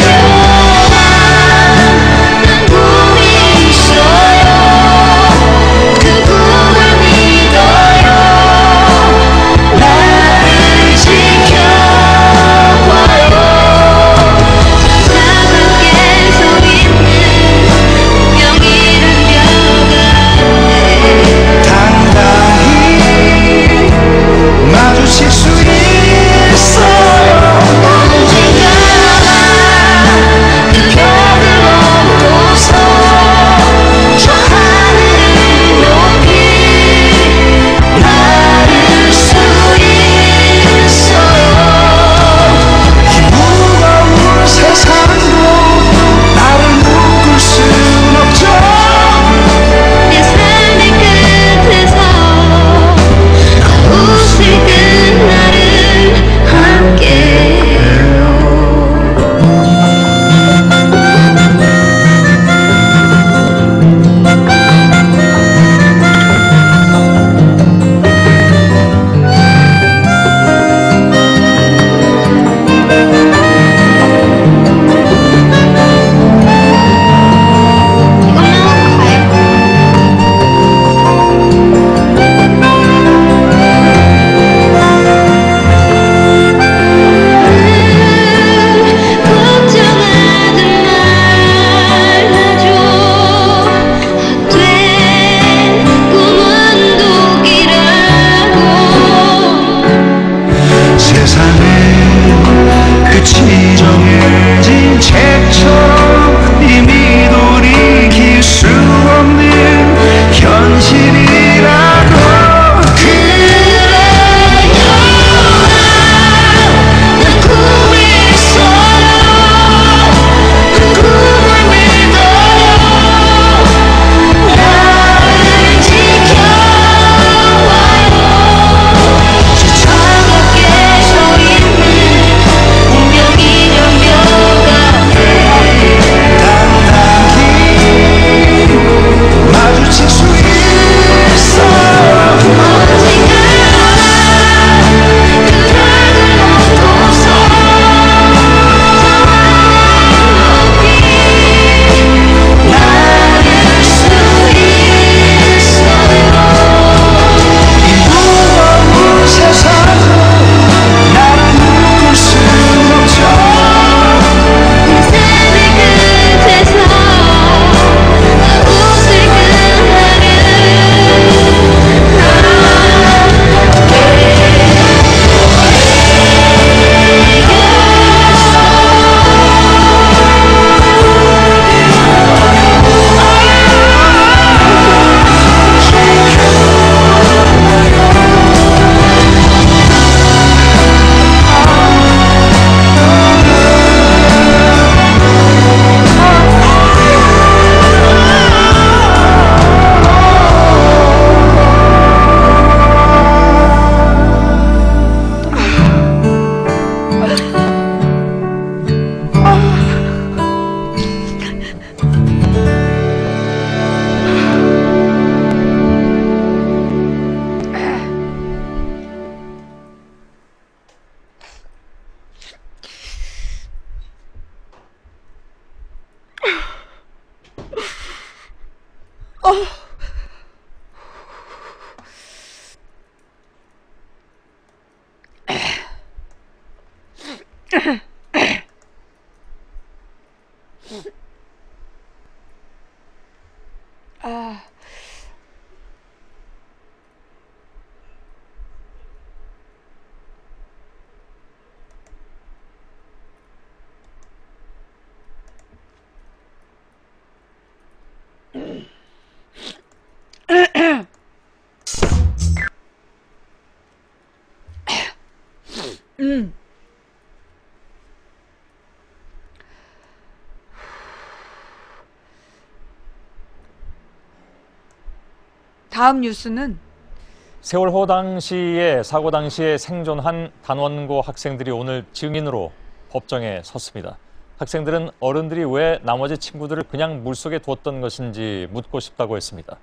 난 꿈이 있어요. 그 꿈을 믿어요. 나를 지켜봐요. 서 있는 명이란 벽 앞에 당당히 마주칠 수 있어요. 언젠가 그 벽을 넘고서 저 하늘을 높이 날을 수 있어요. 이 무거운 세상도 나를 묶을 순 없죠. 내 삶의 끝에서 웃을 그날을 함께해요. 이것만 가요. 걱정하지 말아줘. 헛된 꿈은 독이라고. 세상은 끝이 정해진 책처럼 이미 돌이킬 수 없는 현실이라고. 그래요, 난 꿈이 있어요. 그 꿈을 믿어요. 나를 지켜봐요. 저 차갑게 서 있는 운명이란 벽 앞에 당당히 마주칠 수 있어요. 언젠가 그 벽을 넘고서 높이 날을 수 있어요. 이 무거운 세상은 나를 묶을 순 없죠. 내 삶의 끝에서 웃을 그날을 다음 뉴스는 세월호 당시에 사고 당시에 생존한 단원고 학생들이 오늘 증인으로 법정에 섰습니다. 학생들은 어른들이 왜 나머지 친구들을 그냥 물속에 두었던 것인지 묻고 싶다고 했습니다.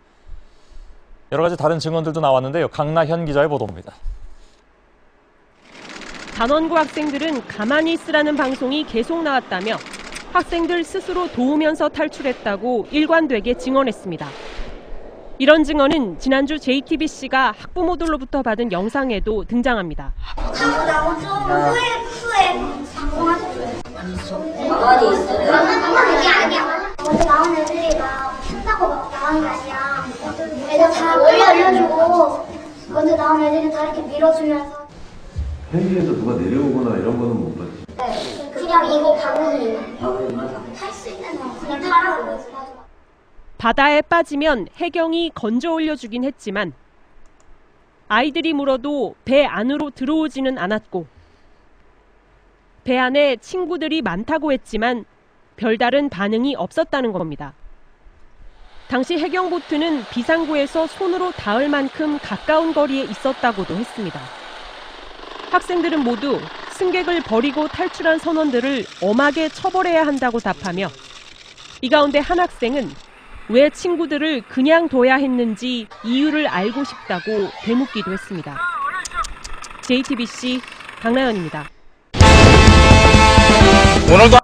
여러 가지 다른 증언들도 나왔는데요. 강나현 기자의 보도입니다. 단원고 학생들은 가만히 있으라는 방송이 계속 나왔다며 학생들 스스로 도우면서 탈출했다고 일관되게 증언했습니다. 이런 증언은 지난주 JTBC가 학부모들로부터 받은 영상에도 등장합니다. 먼저 나온 애들이 막 춥다고 막 나가는 게 아니야. 애들 다 알려주고 먼저 나온 애들이 다 이렇게 밀어주면서. 헬기에서 누가 내려오거나 이런 거는 못 봤지? 네, 그냥 이거 바구니 탈 수 있는 거 그냥 타라고. 바다에 빠지면 해경이 건져 올려주긴 했지만 아이들이 물어도 배 안으로 들어오지는 않았고 배 안에 친구들이 많다고 했지만 별다른 반응이 없었다는 겁니다. 당시 해경보트는 비상구에서 손으로 닿을 만큼 가까운 거리에 있었다고도 했습니다. 학생들은 모두 승객을 버리고 탈출한 선원들을 엄하게 처벌해야 한다고 답하며 이 가운데 한 학생은 왜 친구들을 그냥 둬야 했는지 이유를 알고 싶다고 되묻기도 했습니다. JTBC 강나연입니다. 오늘도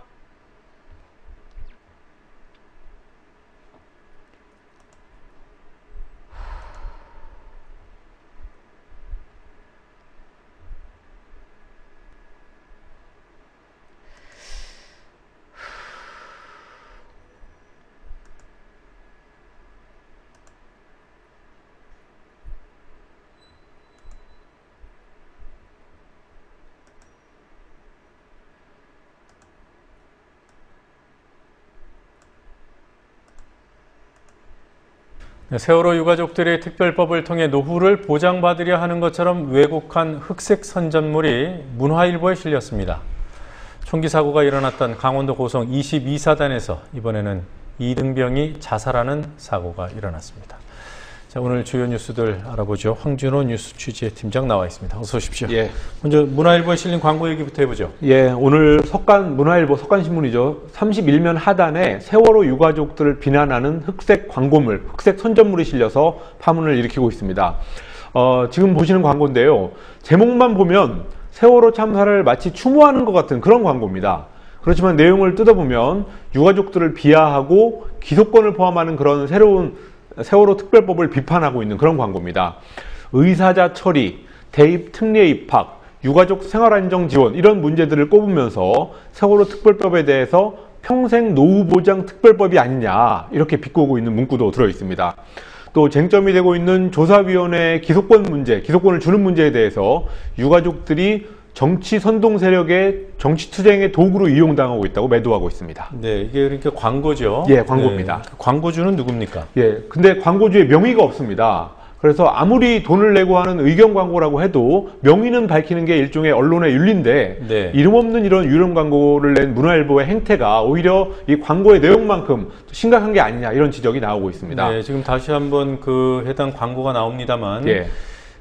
세월호 유가족들이 특별법을 통해 노후를 보장받으려 하는 것처럼 왜곡한 흑색 선전물이 문화일보에 실렸습니다. 총기 사고가 일어났던 강원도 고성 22사단에서 이번에는 이등병이 자살하는 사고가 일어났습니다. 자, 오늘 주요 뉴스들 알아보죠. 황준호 뉴스 취재 팀장 나와 있습니다. 어서 오십시오. 예. 먼저 문화일보에 실린 광고 얘기부터 해보죠. 예, 오늘 문화일보 석간신문이죠. 31면 하단에 세월호 유가족들을 비난하는 흑색 광고물, 흑색 선전물이 실려서 파문을 일으키고 있습니다. 지금 보시는 광고인데요. 제목만 보면 세월호 참사를 마치 추모하는 것 같은 그런 광고입니다. 그렇지만 내용을 뜯어보면 유가족들을 비하하고 기소권을 포함하는 그런 새로운 세월호 특별법을 비판하고 있는 그런 광고입니다. 의사자 처리, 대입 특례 입학, 유가족 생활안정 지원 이런 문제들을 꼽으면서 세월호 특별법에 대해서 평생 노후보장 특별법이 아니냐 이렇게 비꼬고 있는 문구도 들어있습니다. 또 쟁점이 되고 있는 조사위원회의 기소권 문제, 기소권을 주는 문제에 대해서 유가족들이 정치 선동 세력의 정치 투쟁의 도구로 이용당하고 있다고 매도하고 있습니다. 네, 이게 그러니까 광고죠. 예, 광고입니다. 네, 광고주는 누굽니까? 예, 근데 광고주의 명의가 없습니다. 그래서 아무리 돈을 내고 하는 의견 광고라고 해도 명의는 밝히는 게 일종의 언론의 윤리인데 네. 이름 없는 이런 유령 광고를 낸 문화일보의 행태가 오히려 이 광고의 내용만큼 심각한 게 아니냐 이런 지적이 나오고 있습니다. 네, 지금 다시 한번 그 해당 광고가 나옵니다만 예.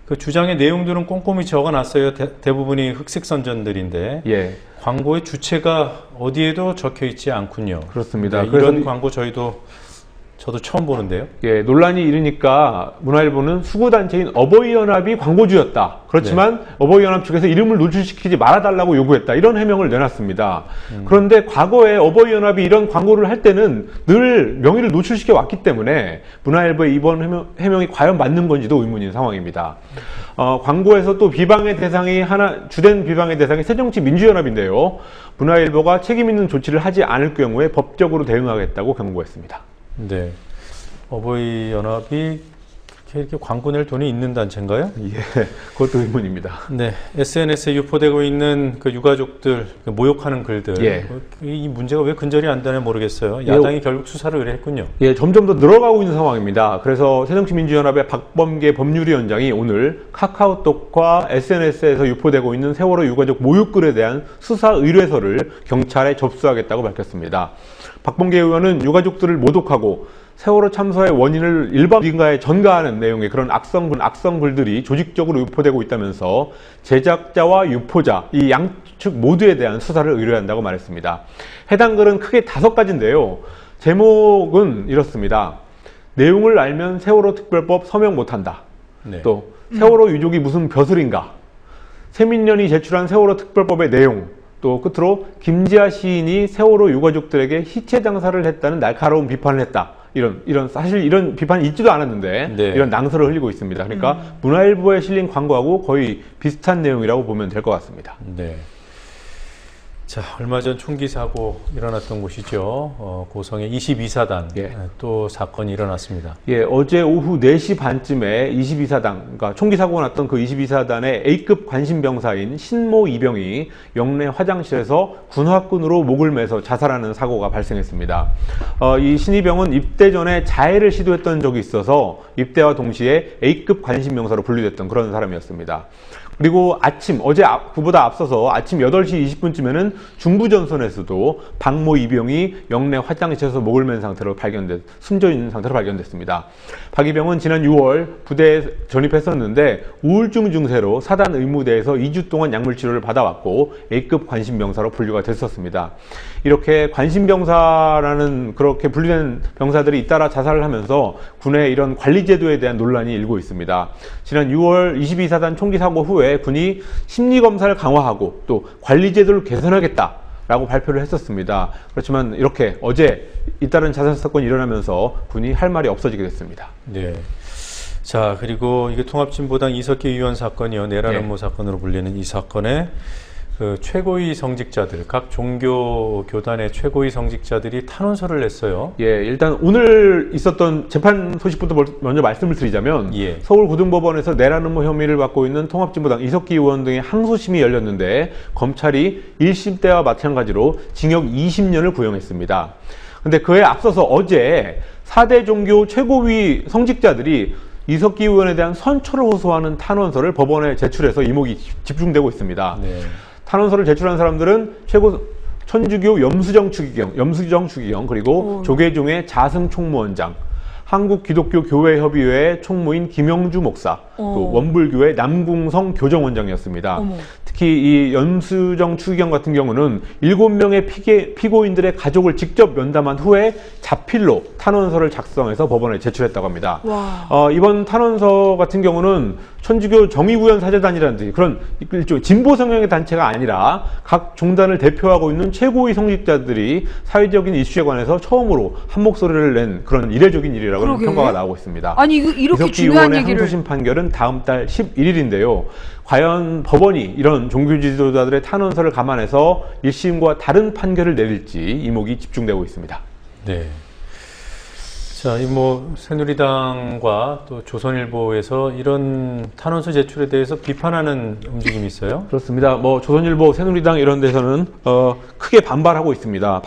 그 주장의 내용들은 꼼꼼히 적어놨어요. 대부분이 흑색 선전들인데 예. 광고의 주체가 어디에도 적혀있지 않군요. 그렇습니다. 네, 그래서 이런 광고 저도 처음 보는데요. 예, 논란이 일으니까 문화일보는 수구단체인 어버이연합이 광고주였다. 그렇지만 네. 어버이연합 측에서 이름을 노출시키지 말아달라고 요구했다. 이런 해명을 내놨습니다. 그런데 과거에 어버이연합이 이런 광고를 할 때는 늘 명의를 노출시켜 왔기 때문에 문화일보의 이번 해명이 과연 맞는 건지도 의문인 상황입니다. 광고에서 또 비방의 대상이 주된 비방의 대상이 새정치민주연합인데요. 문화일보가 책임 있는 조치를 하지 않을 경우에 법적으로 대응하겠다고 경고했습니다. 네, 어버이연합이 이렇게 광고 낼 돈이 있는 단체인가요? 예, 그것도 의문입니다. 네, SNS에 유포되고 있는 그 유가족들 모욕하는 글들, 예. 이 문제가 왜 근절이 안 되나 모르겠어요. 야당이 결국 수사를 의뢰했군요. 예, 점점 더 늘어가고 있는 상황입니다. 그래서 새정치민주연합의 박범계 법률위원장이 오늘 카카오톡과 SNS에서 유포되고 있는 세월호 유가족 모욕글에 대한 수사 의뢰서를 경찰에 접수하겠다고 밝혔습니다. 박범계 의원은 유가족들을 모독하고 세월호 참사의 원인을 일반 민가에 전가하는 내용의 그런 악성글들이 조직적으로 유포되고 있다면서 제작자와 유포자 이 양측 모두에 대한 수사를 의뢰한다고 말했습니다. 해당 글은 크게 5가지인데요. 제목은 이렇습니다. 내용을 알면 세월호 특별법 서명 못한다. 네. 또 세월호 유족이 무슨 벼슬인가. 세민련이 제출한 세월호 특별법의 내용. 또 끝으로 김지아 시인이 세월호 유가족들에게 희체 장사를 했다는 날카로운 비판을 했다. 이런 사실 이런 비판이 있지도 않았는데 네. 이런 낭설을 흘리고 있습니다. 그러니까 문화일보에 실린 광고하고 거의 비슷한 내용이라고 보면 될 것 같습니다. 네. 자, 얼마 전 총기 사고 일어났던 곳이죠. 고성의 22사단 예. 또 사건이 일어났습니다. 예, 어제 오후 4시 반쯤에 22사단, 그러니까 총기 사고가 났던 그 22사단의 A급 관심병사인 신모 이병이 영내 화장실에서 군화끈으로 목을 매서 자살하는 사고가 발생했습니다. 이 신이병은 입대 전에 자해를 시도했던 적이 있어서 입대와 동시에 A급 관심병사로 분류됐던 그런 사람이었습니다. 그리고 어제 그보다 앞서서 아침 8시 20분쯤에는 중부전선에서도 박모 이병이 영내 화장실에서 목을 맨 상태로 숨져 있는 상태로 발견됐습니다. 박 이병은 지난 6월 부대에 전입했었는데 우울증 증세로 사단 의무대에서 2주 동안 약물 치료를 받아왔고 A급 관심병사로 분류가 됐었습니다. 이렇게 관심병사라는 그렇게 분류된 병사들이 잇따라 자살을 하면서 군의 이런 관리제도에 대한 논란이 일고 있습니다. 지난 6월 22사단 총기 사고 후에 군이 심리검사를 강화하고 또 관리제도를 개선하겠다라고 발표를 했었습니다. 그렇지만 이렇게 어제 잇따른 자살 사건이 일어나면서 군이 할 말이 없어지게 됐습니다. 네. 자, 그리고 이게 통합진보당 이석기 의원 사건이요. 내란 네. 음모 사건으로 불리는 이 사건에 그 최고위 성직자들, 각 종교 교단의 최고위 성직자들이 탄원서를 냈어요. 예, 일단 오늘 있었던 재판 소식부터 먼저 말씀을 드리자면 예. 서울고등법원에서 내란 음모 혐의를 받고 있는 통합진보당 이석기 의원 등의 항소심이 열렸는데 검찰이 1심 때와 마찬가지로 징역 20년을 구형했습니다. 근데 그에 앞서서 어제 4대 종교 최고위 성직자들이 이석기 의원에 대한 선처를 호소하는 탄원서를 법원에 제출해서 이목이 집중되고 있습니다. 네. 탄원서를 제출한 사람들은 천주교 염수정 추기경 그리고 조계종의 자승 총무원장, 한국기독교교회협의회 총무인 김영주 목사, 또 원불교회 남궁성 교정원장이었습니다. 특히 이 염수정 추기경 같은 경우는 7명의 피고인들의 가족을 직접 면담한 후에 자필로 탄원서를 작성해서 법원에 제출했다고 합니다. 이번 탄원서 같은 경우는 천주교 정의구현 사재단이라든지 그런 일종의 진보 성향의 단체가 아니라 각 종단을 대표하고 있는 최고위 성직자들이 사회적인 이슈에 관해서 처음으로 한 목소리를 낸 그런 이례적인 일이라고 하는 평가가 나오고 있습니다. 아니 이렇게 이석기 중요한 의원의 얘기를 항소심 판결은 다음 달 11일인데요. 과연 법원이 이런 종교 지도자들의 탄원서를 감안해서 1심과 다른 판결을 내릴지 이목이 집중되고 있습니다. 네. 자, 이 새누리당과 또 조선일보에서 이런 탄원서 제출에 대해서 비판하는 움직임이 있어요? 그렇습니다. 조선일보, 새누리당 이런 데서는 크게 반발하고 있습니다.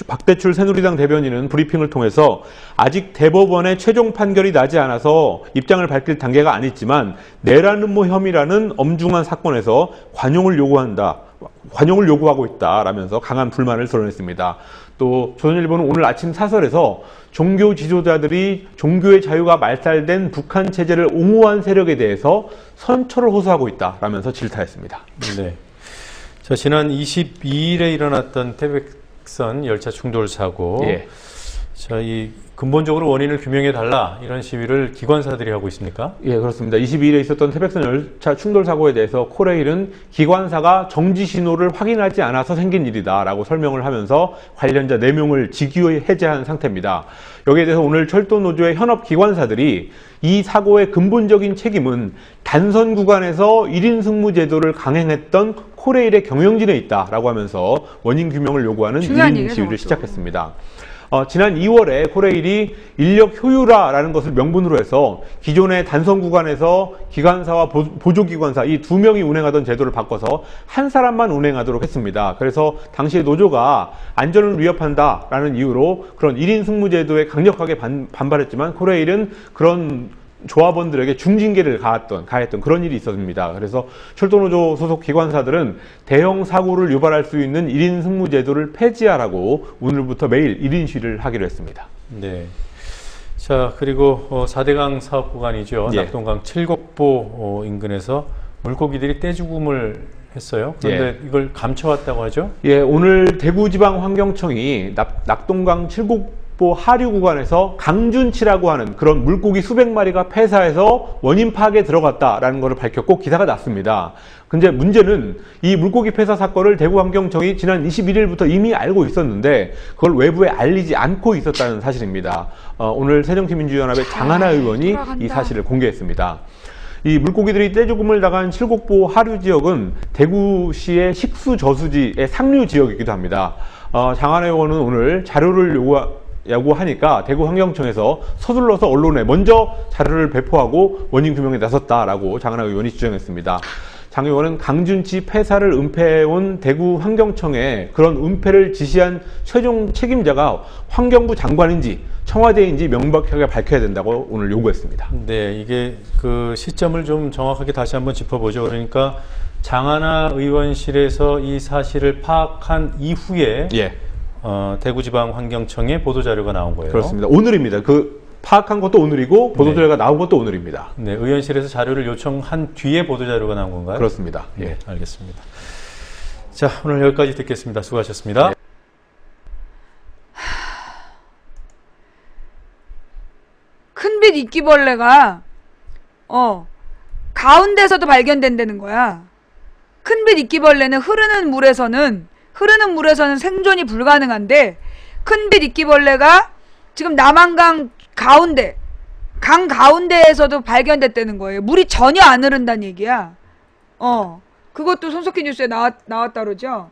박대출 새누리당 대변인은 브리핑을 통해서 아직 대법원의 최종 판결이 나지 않아서 입장을 밝힐 단계가 아니지만 내란 음모 혐의라는 엄중한 사건에서 관용을 요구하고 있다라면서 강한 불만을 드러냈습니다. 또 조선일보는 오늘 아침 사설에서 종교 지도자들이 종교의 자유가 말살된 북한 체제를 옹호한 세력에 대해서 선처를 호소하고 있다라면서 질타했습니다. 네. 자, 지난 22일에 일어났던 태백선 열차 충돌 사고. 예. 자, 이 근본적으로 원인을 규명해 달라 이런 시위를 기관사들이 하고 있습니까? 예, 그렇습니다. 22일에 있었던 태백선 열차 충돌 사고에 대해서 코레일은 기관사가 정지 신호를 확인하지 않아서 생긴 일이다라고 설명을 하면서 관련자 4명을 직위에 해제한 상태입니다. 여기에 대해서 오늘 철도노조의 현업 기관사들이 이 사고의 근본적인 책임은 단선 구간에서 1인 승무 제도를 강행했던 코레일의 경영진에 있다라고 하면서 원인 규명을 요구하는 1인 시위를 시작했습니다. 지난 2월에 코레일이 인력 효율화라는 것을 명분으로 해서 기존의 단선 구간에서 기관사와 보조기관사 이 2명이 운행하던 제도를 바꿔서 한 사람만 운행하도록 했습니다. 그래서 당시에 노조가 안전을 위협한다라는 이유로 그런 1인 승무 제도에 강력하게 반발했지만 코레일은 그런 조합원들에게 중징계를 가했던 그런 일이 있었습니다. 그래서 철도노조 소속 기관사들은 대형 사고를 유발할 수 있는 1인 승무 제도를 폐지하라고 오늘부터 매일 1인 시위를 하기로 했습니다. 네. 자, 그리고 4대강 사업 구간이죠. 예. 낙동강 칠곡보 인근에서 물고기들이 떼죽음을 했어요. 그런데 이걸 감춰왔다고 하죠? 예, 오늘 대구지방환경청이 낙동강 칠곡보 하류 구간에서 강준치라고 하는 그런 물고기 수백 마리가 폐사해서 원인 파악에 들어갔다라는 것을 밝혔고 기사가 났습니다. 근데 문제는 이 물고기 폐사 사건을 대구환경청이 지난 21일부터 이미 알고 있었는데 그걸 외부에 알리지 않고 있었다는 사실입니다. 오늘 새정치민주연합의 장하나 의원이 돌아간다. 이 사실을 공개했습니다. 이 물고기들이 떼죽음을 당한 칠곡보 하류 지역은 대구시의 식수 저수지의 상류 지역이기도 합니다. 장하나 의원은 오늘 자료를 요구하니까 대구환경청에서 서둘러서 언론에 먼저 자료를 배포하고 원인 규명에 나섰다라고 장하나 의원이 주장했습니다. 장 의원은 강준치 폐사를 은폐해온 대구환경청에 그런 은폐를 지시한 최종 책임자가 환경부 장관인지 청와대인지 명백하게 밝혀야 된다고 오늘 요구했습니다. 네, 이게 그 시점을 좀 정확하게 다시 한번 짚어보죠. 그러니까 장하나 의원실에서 이 사실을 파악한 이후에 대구지방환경청에 보도자료가 나온 거예요. 그렇습니다. 오늘입니다. 그 파악한 것도 오늘이고 보도자료가 나온 것도 오늘입니다. 네, 의원실에서 자료를 요청한 뒤에 보도자료가 나온 건가요? 그렇습니다. 네, 알겠습니다. 자, 오늘 여기까지 듣겠습니다. 수고하셨습니다. 네. 큰빛 이끼벌레가 가운데서도 발견된다는 거야. 큰빛 이끼벌레는 흐르는 물에서는 생존이 불가능한데 큰빛 이끼벌레가 지금 남한강 가운데, 강 가운데에서도 발견됐다는 거예요. 물이 전혀 안 흐른다는 얘기야. 그것도 손석희 뉴스에 나왔다 그러죠.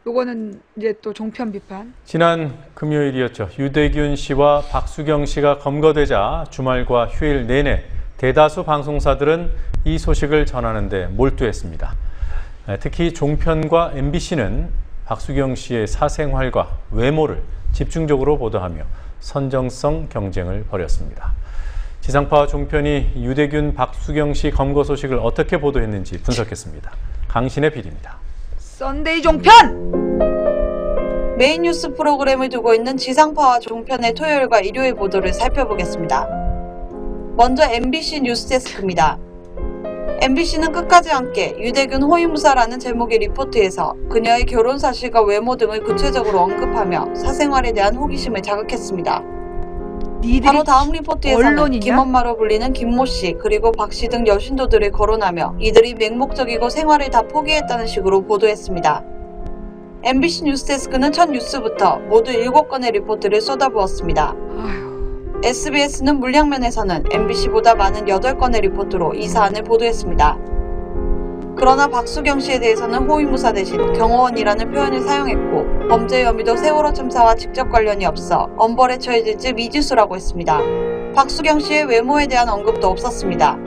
요거는 이제 또 종편 비판. 지난 금요일이었죠. 유대균 씨와 박수경 씨가 검거되자 주말과 휴일 내내 대다수 방송사들은 이 소식을 전하는데 몰두했습니다. 특히 종편과 MBC는 박수경 씨의 사생활과 외모를 집중적으로 보도하며 선정성 경쟁을 벌였습니다. 지상파와 종편이 유대균, 박수경 씨 검거 소식을 어떻게 보도했는지 분석했습니다. 강신의 PD입니다. 썬데이 종편! 메인 뉴스 프로그램을 두고 있는 지상파와 종편의 토요일과 일요일 보도를 살펴보겠습니다. 먼저 MBC 뉴스데스크입니다. MBC는 끝까지 함께 유대균 호위무사라는 제목의 리포트에서 그녀의 결혼 사실과 외모 등을 구체적으로 언급하며 사생활에 대한 호기심을 자극했습니다. 바로 다음 리포트에서는 언론이냐? 김엄마로 불리는 김모 씨 그리고 박 씨 등 여신도들을 거론하며 이들이 맹목적이고 생활을 다 포기했다는 식으로 보도했습니다. MBC 뉴스데스크는 첫 뉴스부터 모두 7건의 리포트를 쏟아부었습니다. SBS는 물량면에서는 MBC보다 많은 8건의 리포트로 이 사안을 보도했습니다. 그러나 박수경 씨에 대해서는 호위무사 대신 경호원이라는 표현을 사용했고 범죄 혐의도 세월호 참사와 직접 관련이 없어 엄벌에 처해질지 미지수라고 했습니다. 박수경 씨의 외모에 대한 언급도 없었습니다.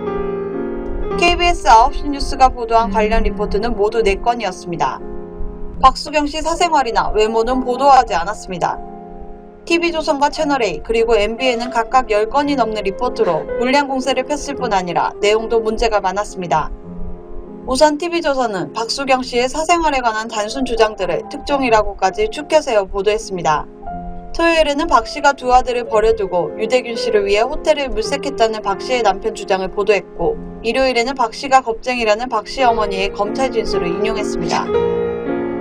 KBS 9시 뉴스가 보도한 관련 리포트는 모두 4건이었습니다. 박수경 씨 사생활이나 외모는 보도하지 않았습니다. TV조선과 채널A 그리고 MBN은 각각 10건이 넘는 리포트로 물량 공세를 폈을 뿐 아니라 내용도 문제가 많았습니다. 우선 TV조선은 박수경 씨의 사생활에 관한 단순 주장들을 특종이라고까지 축혀세워 보도했습니다. 토요일에는 박 씨가 두 아들을 버려두고 유대균 씨를 위해 호텔을 물색했다는 박 씨의 남편 주장을 보도했고 일요일에는 박 씨가 겁쟁이라는 박 씨 어머니의 검찰 진술을 인용했습니다.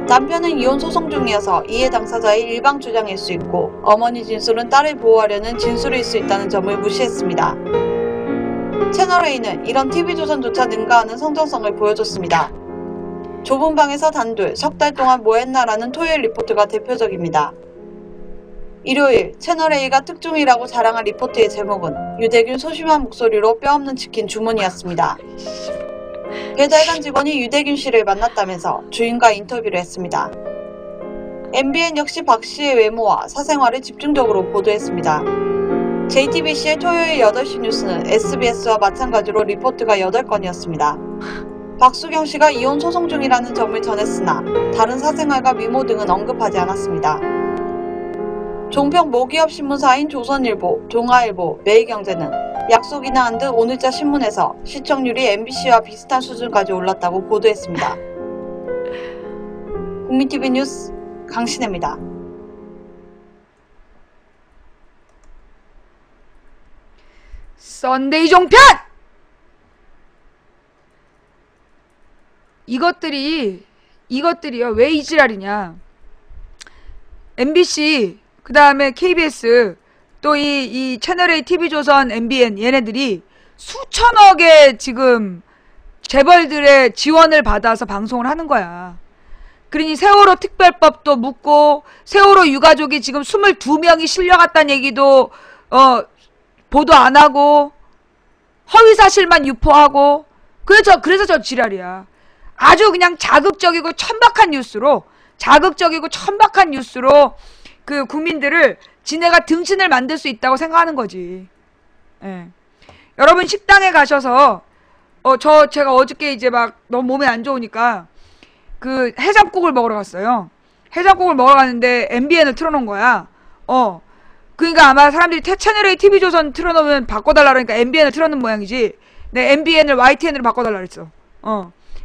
남편은 이혼 소송 중이어서 이해 당사자의 일방 주장일 수 있고 어머니 진술은 딸을 보호하려는 진술일 수 있다는 점을 무시했습니다. 채널A는 이런 TV조선조차 능가하는 성정성을 보여줬습니다. 좁은 방에서 단둘, 석 달 동안 뭐 했나라는 토요일 리포트가 대표적입니다. 일요일, 채널A가 특종이라고 자랑한 리포트의 제목은 유대균 소심한 목소리로 뼈없는 치킨 주문이었습니다. 배달관 직원이 유대균 씨를 만났다면서 주인과 인터뷰를 했습니다. MBN 역시 박 씨의 외모와 사생활을 집중적으로 보도했습니다. JTBC의 토요일 8시 뉴스는 SBS와 마찬가지로 리포트가 8건이었습니다. 박수경 씨가 이혼 소송 중이라는 점을 전했으나 다른 사생활과 미모 등은 언급하지 않았습니다. 종편 모기업 신문사인 조선일보, 동아일보, 매일경제는 약속이나 한 듯 오늘자 신문에서 시청률이 MBC와 비슷한 수준까지 올랐다고 보도했습니다. 국민TV 뉴스 강신혜입니다. 썬데이 종편! 이것들이요. 왜 이 지랄이냐. MBC, 그 다음에 KBS, 또 이 채널A, TV조선, MBN 얘네들이 수천억의 지금 재벌들의 지원을 받아서 방송을 하는 거야. 그러니 세월호 특별법도 묻고 세월호 유가족이 지금 22명이 실려갔다는 얘기도 보도 안 하고 허위 사실만 유포하고 그래서 저 지랄이야. 아주 그냥 자극적이고 천박한 뉴스로 그 국민들을 지네가 등신을 만들 수 있다고 생각하는 거지. 예. 여러분 식당에 가셔서 제가 어저께 이제 막 너무 몸에 안 좋으니까 그 해장국을 먹으러 갔어요. 해장국을 먹으러 갔는데 MBN을 틀어놓은 거야. 그러니까 아마 사람들이 채널A, TV조선 틀어놓으면 바꿔달라 그러니까 MBN을 틀어놓은 모양이지. 내 MBN을 YTN으로 바꿔달라 그랬어.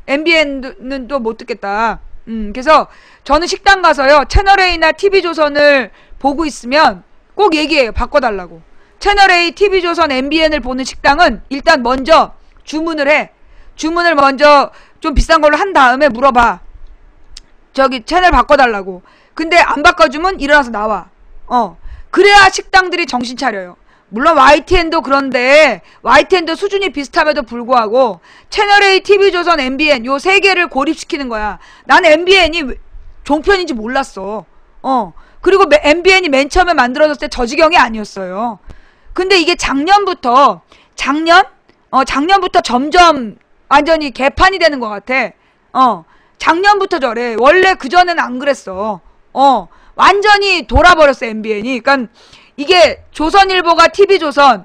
MBN은 또 못 듣겠다. 그래서 저는 식당 가서요. 채널A나 TV조선을 보고 있으면 꼭 얘기해요. 바꿔달라고. 채널A, TV조선, MBN을 보는 식당은 일단 먼저 주문을 해. 주문을 먼저 좀 비싼 걸로 한 다음에 물어봐. 저기 채널 바꿔달라고. 근데 안 바꿔주면 일어나서 나와. 그래야 식당들이 정신 차려요. 물론 YTN도 그런데 YTN도 수준이 비슷함에도 불구하고 채널A, TV조선, MBN 요 세 개를 고립시키는 거야. 난 MBN이 종편인지 몰랐어. 그리고 MBN이 맨 처음에 만들어졌을 때 저 지경이 아니었어요. 근데 이게 작년부터 점점 완전히 개판이 되는 것 같아. 작년부터 저래. 원래 그전에는 안 그랬어. 완전히 돌아버렸어, MBN이. 그러니까 이게 조선일보가 TV조선,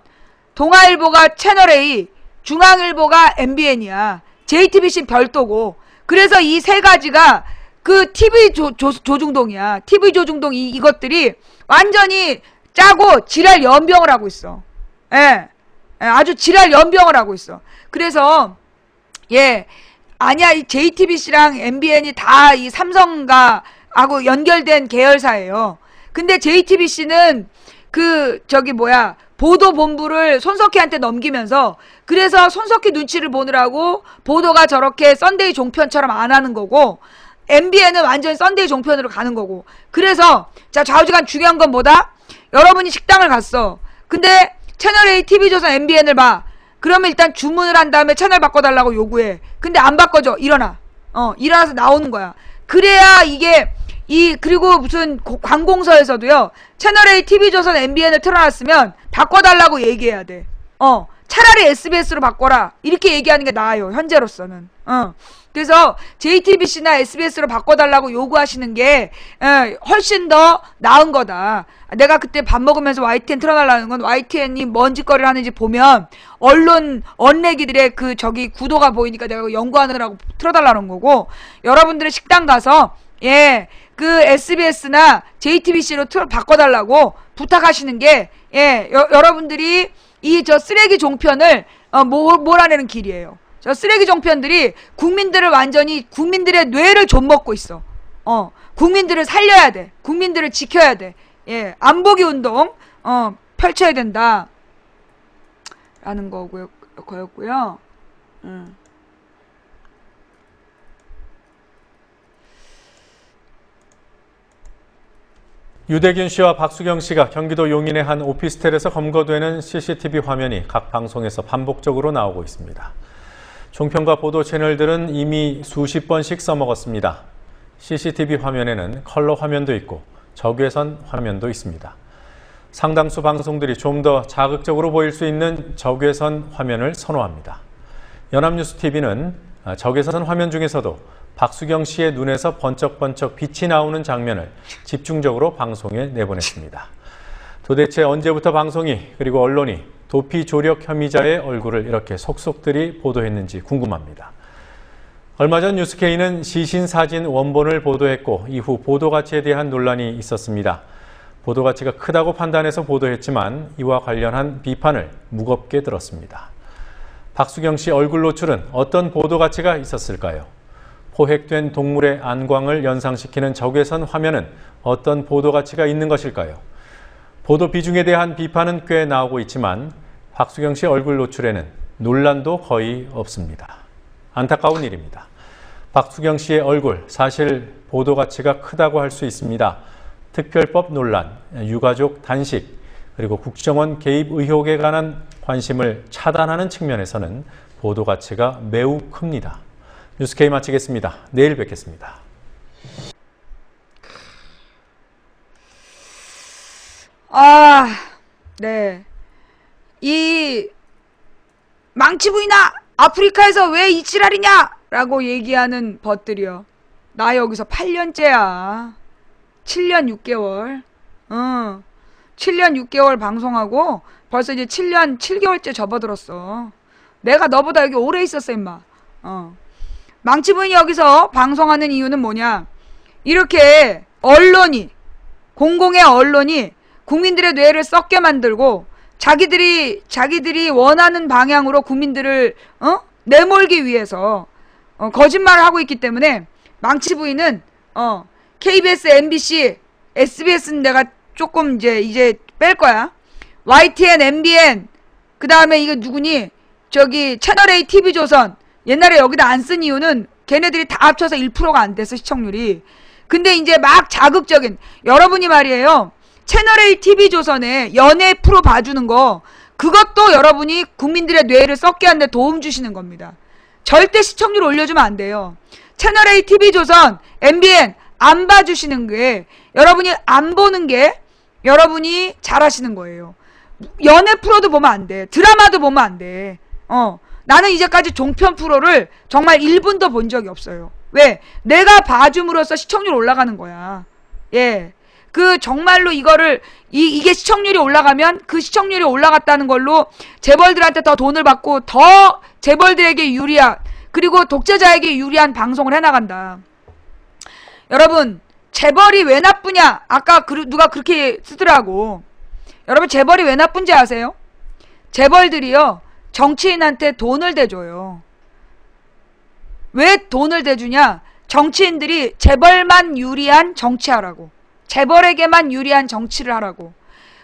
동아일보가 채널A, 중앙일보가 MBN이야. JTBC 별도고. 그래서 이 세 가지가 그 TV 조중동이야. TV 조중동 이것들이 완전히 짜고 지랄 연병을 하고 있어. 예. 아주 지랄 연병을 하고 있어. 그래서 아니야. 이 JTBC랑 MBN이 다 이 삼성가하고 연결된 계열사예요. 근데 JTBC는 보도본부를 손석희한테 넘기면서 그래서 손석희 눈치를 보느라고 보도가 저렇게 썬데이 종편처럼 안 하는 거고 MBN은 완전히 썬데이 종편으로 가는 거고. 그래서 자 좌우지간 중요한 건 뭐다? 여러분이 식당을 갔어. 근데 채널A, TV조선, MBN을 봐. 그러면 일단 주문을 한 다음에 채널 바꿔달라고 요구해. 근데 안 바꿔줘. 일어나. 일어나서 나오는 거야. 그래야 이게 그리고 무슨 관공서에서도요. 채널A, TV조선, MBN을 틀어놨으면 바꿔달라고 얘기해야 돼. 차라리 SBS로 바꿔라. 이렇게 얘기하는 게 나아요. 현재로서는. 그래서 JTBC나 SBS로 바꿔달라고 요구하시는 게 훨씬 더 나은 거다. 내가 그때 밥 먹으면서 YTN 틀어달라는 건 YTN이 뭔 짓거리를 하는지 보면 언내기들의 구도가 보이니까 내가 연구하느라고 틀어달라는 거고, 여러분들의 식당 가서 그 SBS나 JTBC로 바꿔달라고 부탁하시는 게 여러분들이 저 쓰레기 종편을 몰아내는 길이에요. 저 쓰레기 종편들이 국민들의 뇌를 좀먹고 있어. 국민들을 살려야 돼. 국민들을 지켜야 돼. 안보기 운동 펼쳐야 된다. 라는 거였고요. 유대균 씨와 박수경 씨가 경기도 용인의 한 오피스텔에서 검거되는 CCTV 화면이 각 방송에서 반복적으로 나오고 있습니다. 종편과 보도 채널들은 이미 수십 번씩 써먹었습니다. CCTV 화면에는 컬러 화면도 있고 적외선 화면도 있습니다. 상당수 방송들이 좀 더 자극적으로 보일 수 있는 적외선 화면을 선호합니다. 연합뉴스TV는 적외선 화면 중에서도 박수경 씨의 눈에서 번쩍번쩍 빛이 나오는 장면을 집중적으로 방송에 내보냈습니다. 도대체 언제부터 방송이 그리고 언론이 도피 조력 혐의자의 얼굴을 이렇게 속속들이 보도했는지 궁금합니다. 얼마 전 뉴스K는 시신사진 원본을 보도했고 이후 보도 가치에 대한 논란이 있었습니다. 보도 가치가 크다고 판단해서 보도했지만 이와 관련한 비판을 무겁게 들었습니다. 박수경 씨 얼굴 노출은 어떤 보도 가치가 있었을까요? 포획된 동물의 안광을 연상시키는 적외선 화면은 어떤 보도 가치가 있는 것일까요? 보도 비중에 대한 비판은 꽤 나오고 있지만 박수경 씨 얼굴 노출에는 논란도 거의 없습니다. 안타까운 일입니다. 박수경 씨의 얼굴, 사실 보도 가치가 크다고 할 수 있습니다. 특별법 논란, 유가족 단식, 그리고 국정원 개입 의혹에 관한 관심을 차단하는 측면에서는 보도 가치가 매우 큽니다. 뉴스K 마치겠습니다. 내일 뵙겠습니다. 네. 이 망치부인아, 아프리카에서 왜 이 지랄이냐? 라고 얘기하는 벗들이요. 나 여기서 8년째야. 7년 6개월. 7년 6개월 방송하고 벌써 이제 7년 7개월째 접어들었어. 내가 너보다 여기 오래 있었어, 임마. 망치부인이 여기서 방송하는 이유는 뭐냐? 이렇게 언론이, 공공의 언론이 국민들의 뇌를 썩게 만들고 자기들이 원하는 방향으로 국민들을 내몰기 위해서 거짓말을 하고 있기 때문에 망치부인은 KBS, MBC, SBS는 내가 조금 이제 뺄 거야. YTN, MBN, 그 다음에 이거 누구니? 저기 채널A, TV조선. 옛날에 여기다 안 쓴 이유는 걔네들이 다 합쳐서 1%가 안 됐어, 시청률이. 근데 이제 막 자극적인, 여러분이 말이에요. 채널A, TV조선에 연예 프로 봐주는 거, 그것도 여러분이 국민들의 뇌를 썩게 하는 데 도움 주시는 겁니다. 절대 시청률 올려주면 안 돼요. 채널A, TV조선, MBN 안 봐주시는 게, 여러분이 안 보는 게 여러분이 잘하시는 거예요. 연예 프로도 보면 안 돼. 드라마도 보면 안 돼. 나는 이제까지 종편 프로를 정말 1분도 본 적이 없어요. 왜? 내가 봐줌으로써 시청률 올라가는 거야. 예. 정말로 이거를, 이게 시청률이 올라가면 그 시청률이 올라갔다는 걸로 재벌들한테 더 돈을 받고 더 재벌들에게 유리한, 그리고 독재자에게 유리한 방송을 해나간다. 여러분, 재벌이 왜 나쁘냐? 아까 누가 그렇게 쓰더라고. 여러분, 재벌이 왜 나쁜지 아세요? 재벌들이요, 정치인한테 돈을 대줘요. 왜 돈을 대주냐? 정치인들이 재벌만 유리한 정치하라고. 재벌에게만 유리한 정치를 하라고.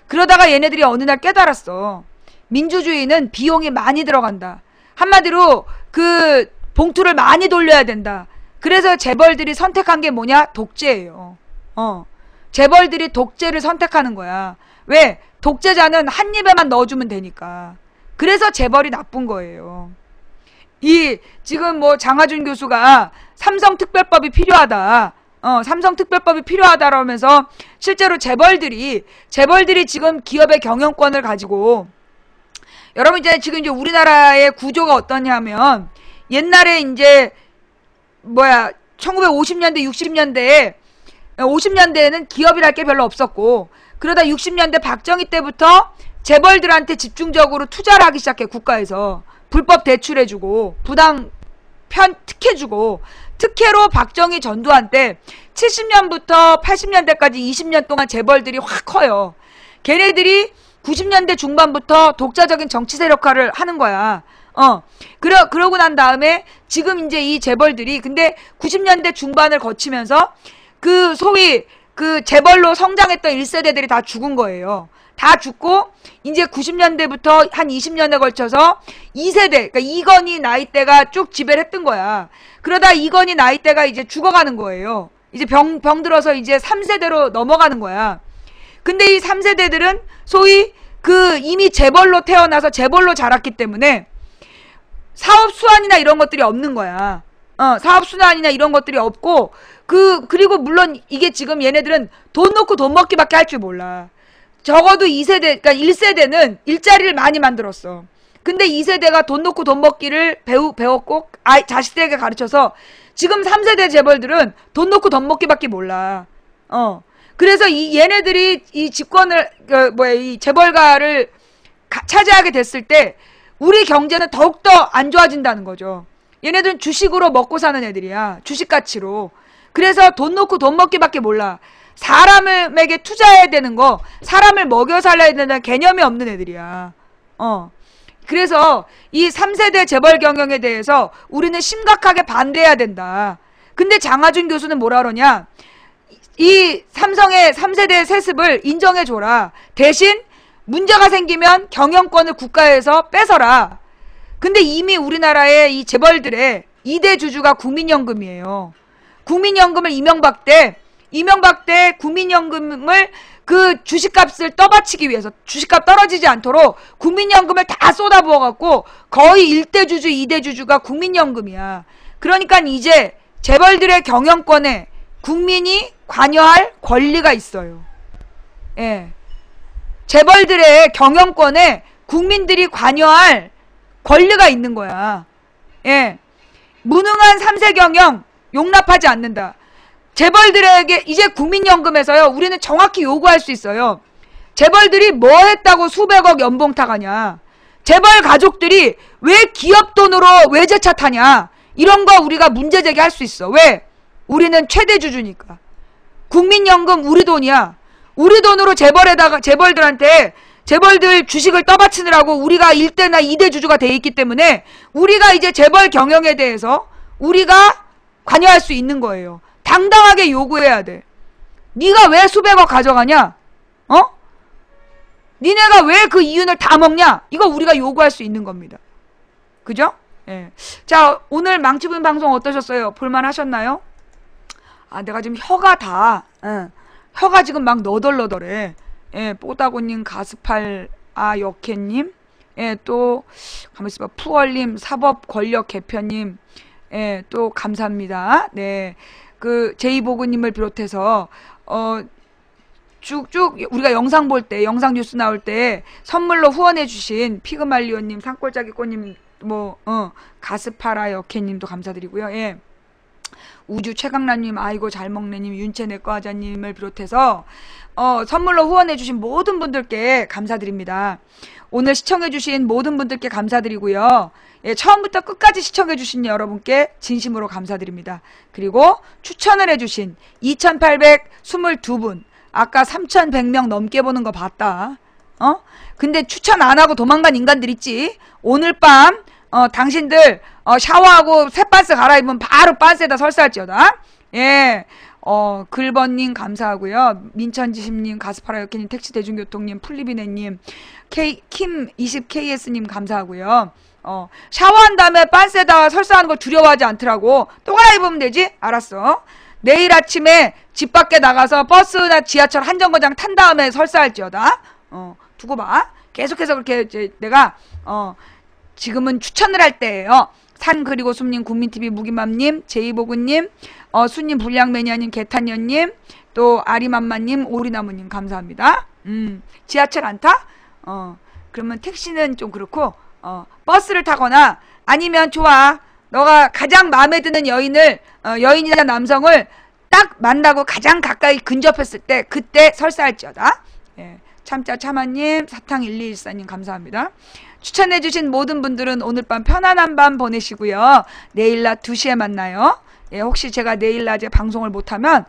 그러다가 얘네들이 어느 날 깨달았어. 민주주의는 비용이 많이 들어간다. 한마디로 봉투를 많이 돌려야 된다. 그래서 재벌들이 선택한 게 뭐냐? 독재예요. 재벌들이 독재를 선택하는 거야. 왜? 독재자는 한 입에만 넣어주면 되니까. 그래서 재벌이 나쁜 거예요. 지금 장하준 교수가 삼성특별법이 필요하다. 삼성특별법이 필요하다라면서 실제로 재벌들이 지금 기업의 경영권을 가지고, 여러분 지금 우리나라의 구조가 어떠냐면, 옛날에 1950년대, 60년대에 50년대에는 기업이랄 게 별로 없었고, 그러다 60년대 박정희 때부터 재벌들한테 집중적으로 투자를 하기 시작해. 국가에서 불법 대출해주고 부당 특혜주고, 특혜로 박정희 전두환 때 70년부터 80년대까지 20년 동안 재벌들이 확 커요. 걔네들이 90년대 중반부터 독자적인 정치 세력화를 하는 거야. 그러고 난 다음에 지금 이제 이 재벌들이, 근데 90년대 중반을 거치면서 소위 재벌로 성장했던 1세대들이 다 죽은 거예요. 다 죽고 이제 90년대부터 한 20년에 걸쳐서 2세대, 그러니까 이건희 나이대가 쭉 지배를 했던 거야. 그러다 이건희 나이대가 이제 죽어가는 거예요. 이제 병 들어서 이제 3세대로 넘어가는 거야. 근데 이 3세대들은 소위 이미 재벌로 태어나서 재벌로 자랐기 때문에 사업 수완이나 이런 것들이 없는 거야. 사업 수완이나 이런 것들이 없고, 그리고 물론 이게 지금 얘네들은 돈 놓고 돈 먹기밖에 할 줄 몰라. 적어도 2세대, 그러니까 1세대는 일자리를 많이 만들었어. 근데 2세대가 돈 놓고 돈 먹기를 배웠고, 자식들에게 가르쳐서, 지금 3세대 재벌들은 돈 놓고 돈 먹기밖에 몰라. 그래서 얘네들이 이 집권을, 이 재벌가를 차지하게 됐을 때, 우리 경제는 더욱더 안 좋아진다는 거죠. 얘네들은 주식으로 먹고 사는 애들이야. 주식 가치로. 그래서 돈 놓고 돈 먹기밖에 몰라. 사람에게 투자해야 되는 거, 사람을 먹여 살려야 된다는 개념이 없는 애들이야. 그래서 이 3세대 재벌 경영에 대해서 우리는 심각하게 반대해야 된다. 근데 장하준 교수는 뭐라 그러냐? 이 삼성의 3세대 세습을 인정해줘라. 대신 문제가 생기면 경영권을 국가에서 뺏어라. 근데 이미 우리나라의 이 재벌들의 2대 주주가 국민연금이에요. 국민연금을 이명박 때 국민연금을 그 주식값을 떠받치기 위해서, 주식값 떨어지지 않도록 국민연금을 다 쏟아부어갖고 거의 1대 주주, 2대 주주가 국민연금이야. 그러니까 이제 재벌들의 경영권에 국민이 관여할 권리가 있어요. 예. 재벌들의 경영권에 국민들이 관여할 권리가 있는 거야. 예. 무능한 3세 경영 용납하지 않는다. 재벌들에게 이제 국민연금에서요, 우리는 정확히 요구할 수 있어요. 재벌들이 뭐 했다고 수백억 연봉 타가냐. 재벌 가족들이 왜 기업 돈으로 외제차 타냐. 이런 거 우리가 문제 제기할 수 있어. 왜? 우리는 최대 주주니까. 국민연금 우리 돈이야. 우리 돈으로 재벌들한테 재벌들 주식을 떠받치느라고 우리가 1대나 2대 주주가 돼 있기 때문에 우리가 이제 재벌 경영에 대해서 우리가 관여할 수 있는 거예요. 당당하게 요구해야 돼. 네가 왜 수백억 가져가냐? 니네가 왜 그 이윤을 다 먹냐? 이거 우리가 요구할 수 있는 겁니다. 그죠? 예. 자, 오늘 망치부인 방송 어떠셨어요? 볼만하셨나요? 아, 내가 지금 혀가 다, 혀가 지금 막 너덜너덜해. 예, 뽀다고님, 가스팔, 역해님, 예, 또, 가만있어봐, 푸얼님, 사법권력 개편님, 예, 또, 감사합니다. 네. 그, 제이보그님을 비롯해서, 쭉쭉, 우리가 영상 볼 때, 영상 뉴스 나올 때, 선물로 후원해주신 피그말리오님, 산골짜기꽃님, 가스파라 역해님도 감사드리고요. 예. 우주 최강란님, 아이고 잘 먹네님, 윤채내과자님을 비롯해서 선물로 후원해주신 모든 분들께 감사드립니다. 오늘 시청해주신 모든 분들께 감사드리고요. 예, 처음부터 끝까지 시청해주신 여러분께 진심으로 감사드립니다. 그리고 추천을 해주신 2822분, 아까 3100명 넘게 보는 거 봤다. 근데 추천 안 하고 도망간 인간들 있지. 오늘 밤 당신들 샤워하고 새 빤스 갈아입으면 바로 빤스에다 설사할지어다. 예. 글번님 감사하고요. 민천지심님, 가스파라 역해님, 택시대중교통님, 풀리비네님, 킴20KS님 감사하고요. 샤워한 다음에 빤스에다가 설사하는 걸 두려워하지 않더라고. 또 갈아입으면 되지? 알았어. 내일 아침에 집 밖에 나가서 버스나 지하철 한 정거장 탄 다음에 설사할지어다. 두고 봐. 계속해서 그렇게 이제 내가 지금은 추천을 할 때예요. 산 그리고 숲님, 국민TV 무기맘님, 제이보그님, 수님 불량매니아님, 개탄년님, 또 아리맘마님, 오리나무님 감사합니다. 지하철 안 타? 그러면 택시는 좀 그렇고 버스를 타거나 아니면 좋아. 너가 가장 마음에 드는 여인이나 남성을 딱 만나고 가장 가까이 근접했을 때 그때 설사할지어다. 예. 참자 참아님, 사탕1214님 감사합니다. 추천해주신 모든 분들은 오늘 밤 편안한 밤 보내시고요. 내일 낮 2시에 만나요. 예, 혹시 제가 내일 낮에 방송을 못하면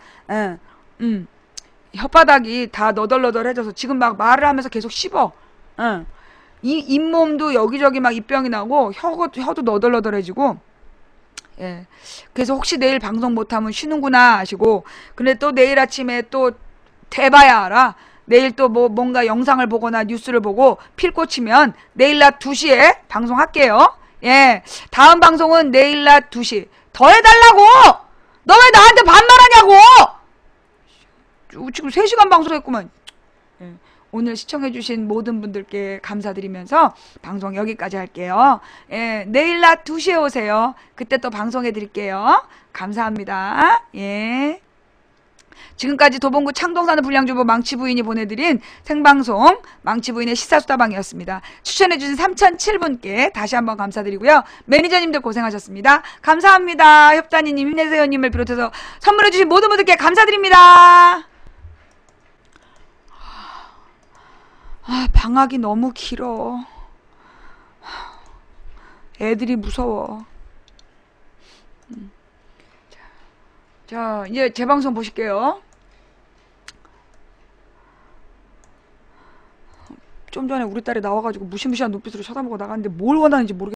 혓바닥이 다 너덜너덜해져서 지금 막 말을 하면서 계속 씹어. 이 잇몸도 여기저기 막 입병이 나고 혀도 너덜너덜해지고. 예. 그래서 혹시 내일 방송 못하면 쉬는구나 하시고, 근데 또 내일 아침에 또 대봐야 알아. 내일 또 뭔가 영상을 보거나 뉴스를 보고 필 꽂히면 내일 낮 2시에 방송할게요. 예. 다음 방송은 내일 낮 2시. 더 해달라고! 너 왜 나한테 반말하냐고! 지금 3시간 방송했구만. 예. 오늘 시청해주신 모든 분들께 감사드리면서 방송 여기까지 할게요. 예. 내일 낮 2시에 오세요. 그때 또 방송해드릴게요. 감사합니다. 예. 지금까지 도봉구 창동사는 불량주부 망치부인이 보내드린 생방송 망치부인의 시사수다방이었습니다. 추천해주신 3007분께 다시 한번 감사드리고요. 매니저님들 고생하셨습니다. 감사합니다. 협단이님, 힘내세요님을 비롯해서 선물해주신 모든 분들께 감사드립니다. 방학이 너무 길어. 애들이 무서워. 자, 이제 제 방송 보실게요. 좀 전에 우리 딸이 나와가지고 무시무시한 눈빛으로 쳐다보고 나갔는데 뭘 원하는지 모르겠어.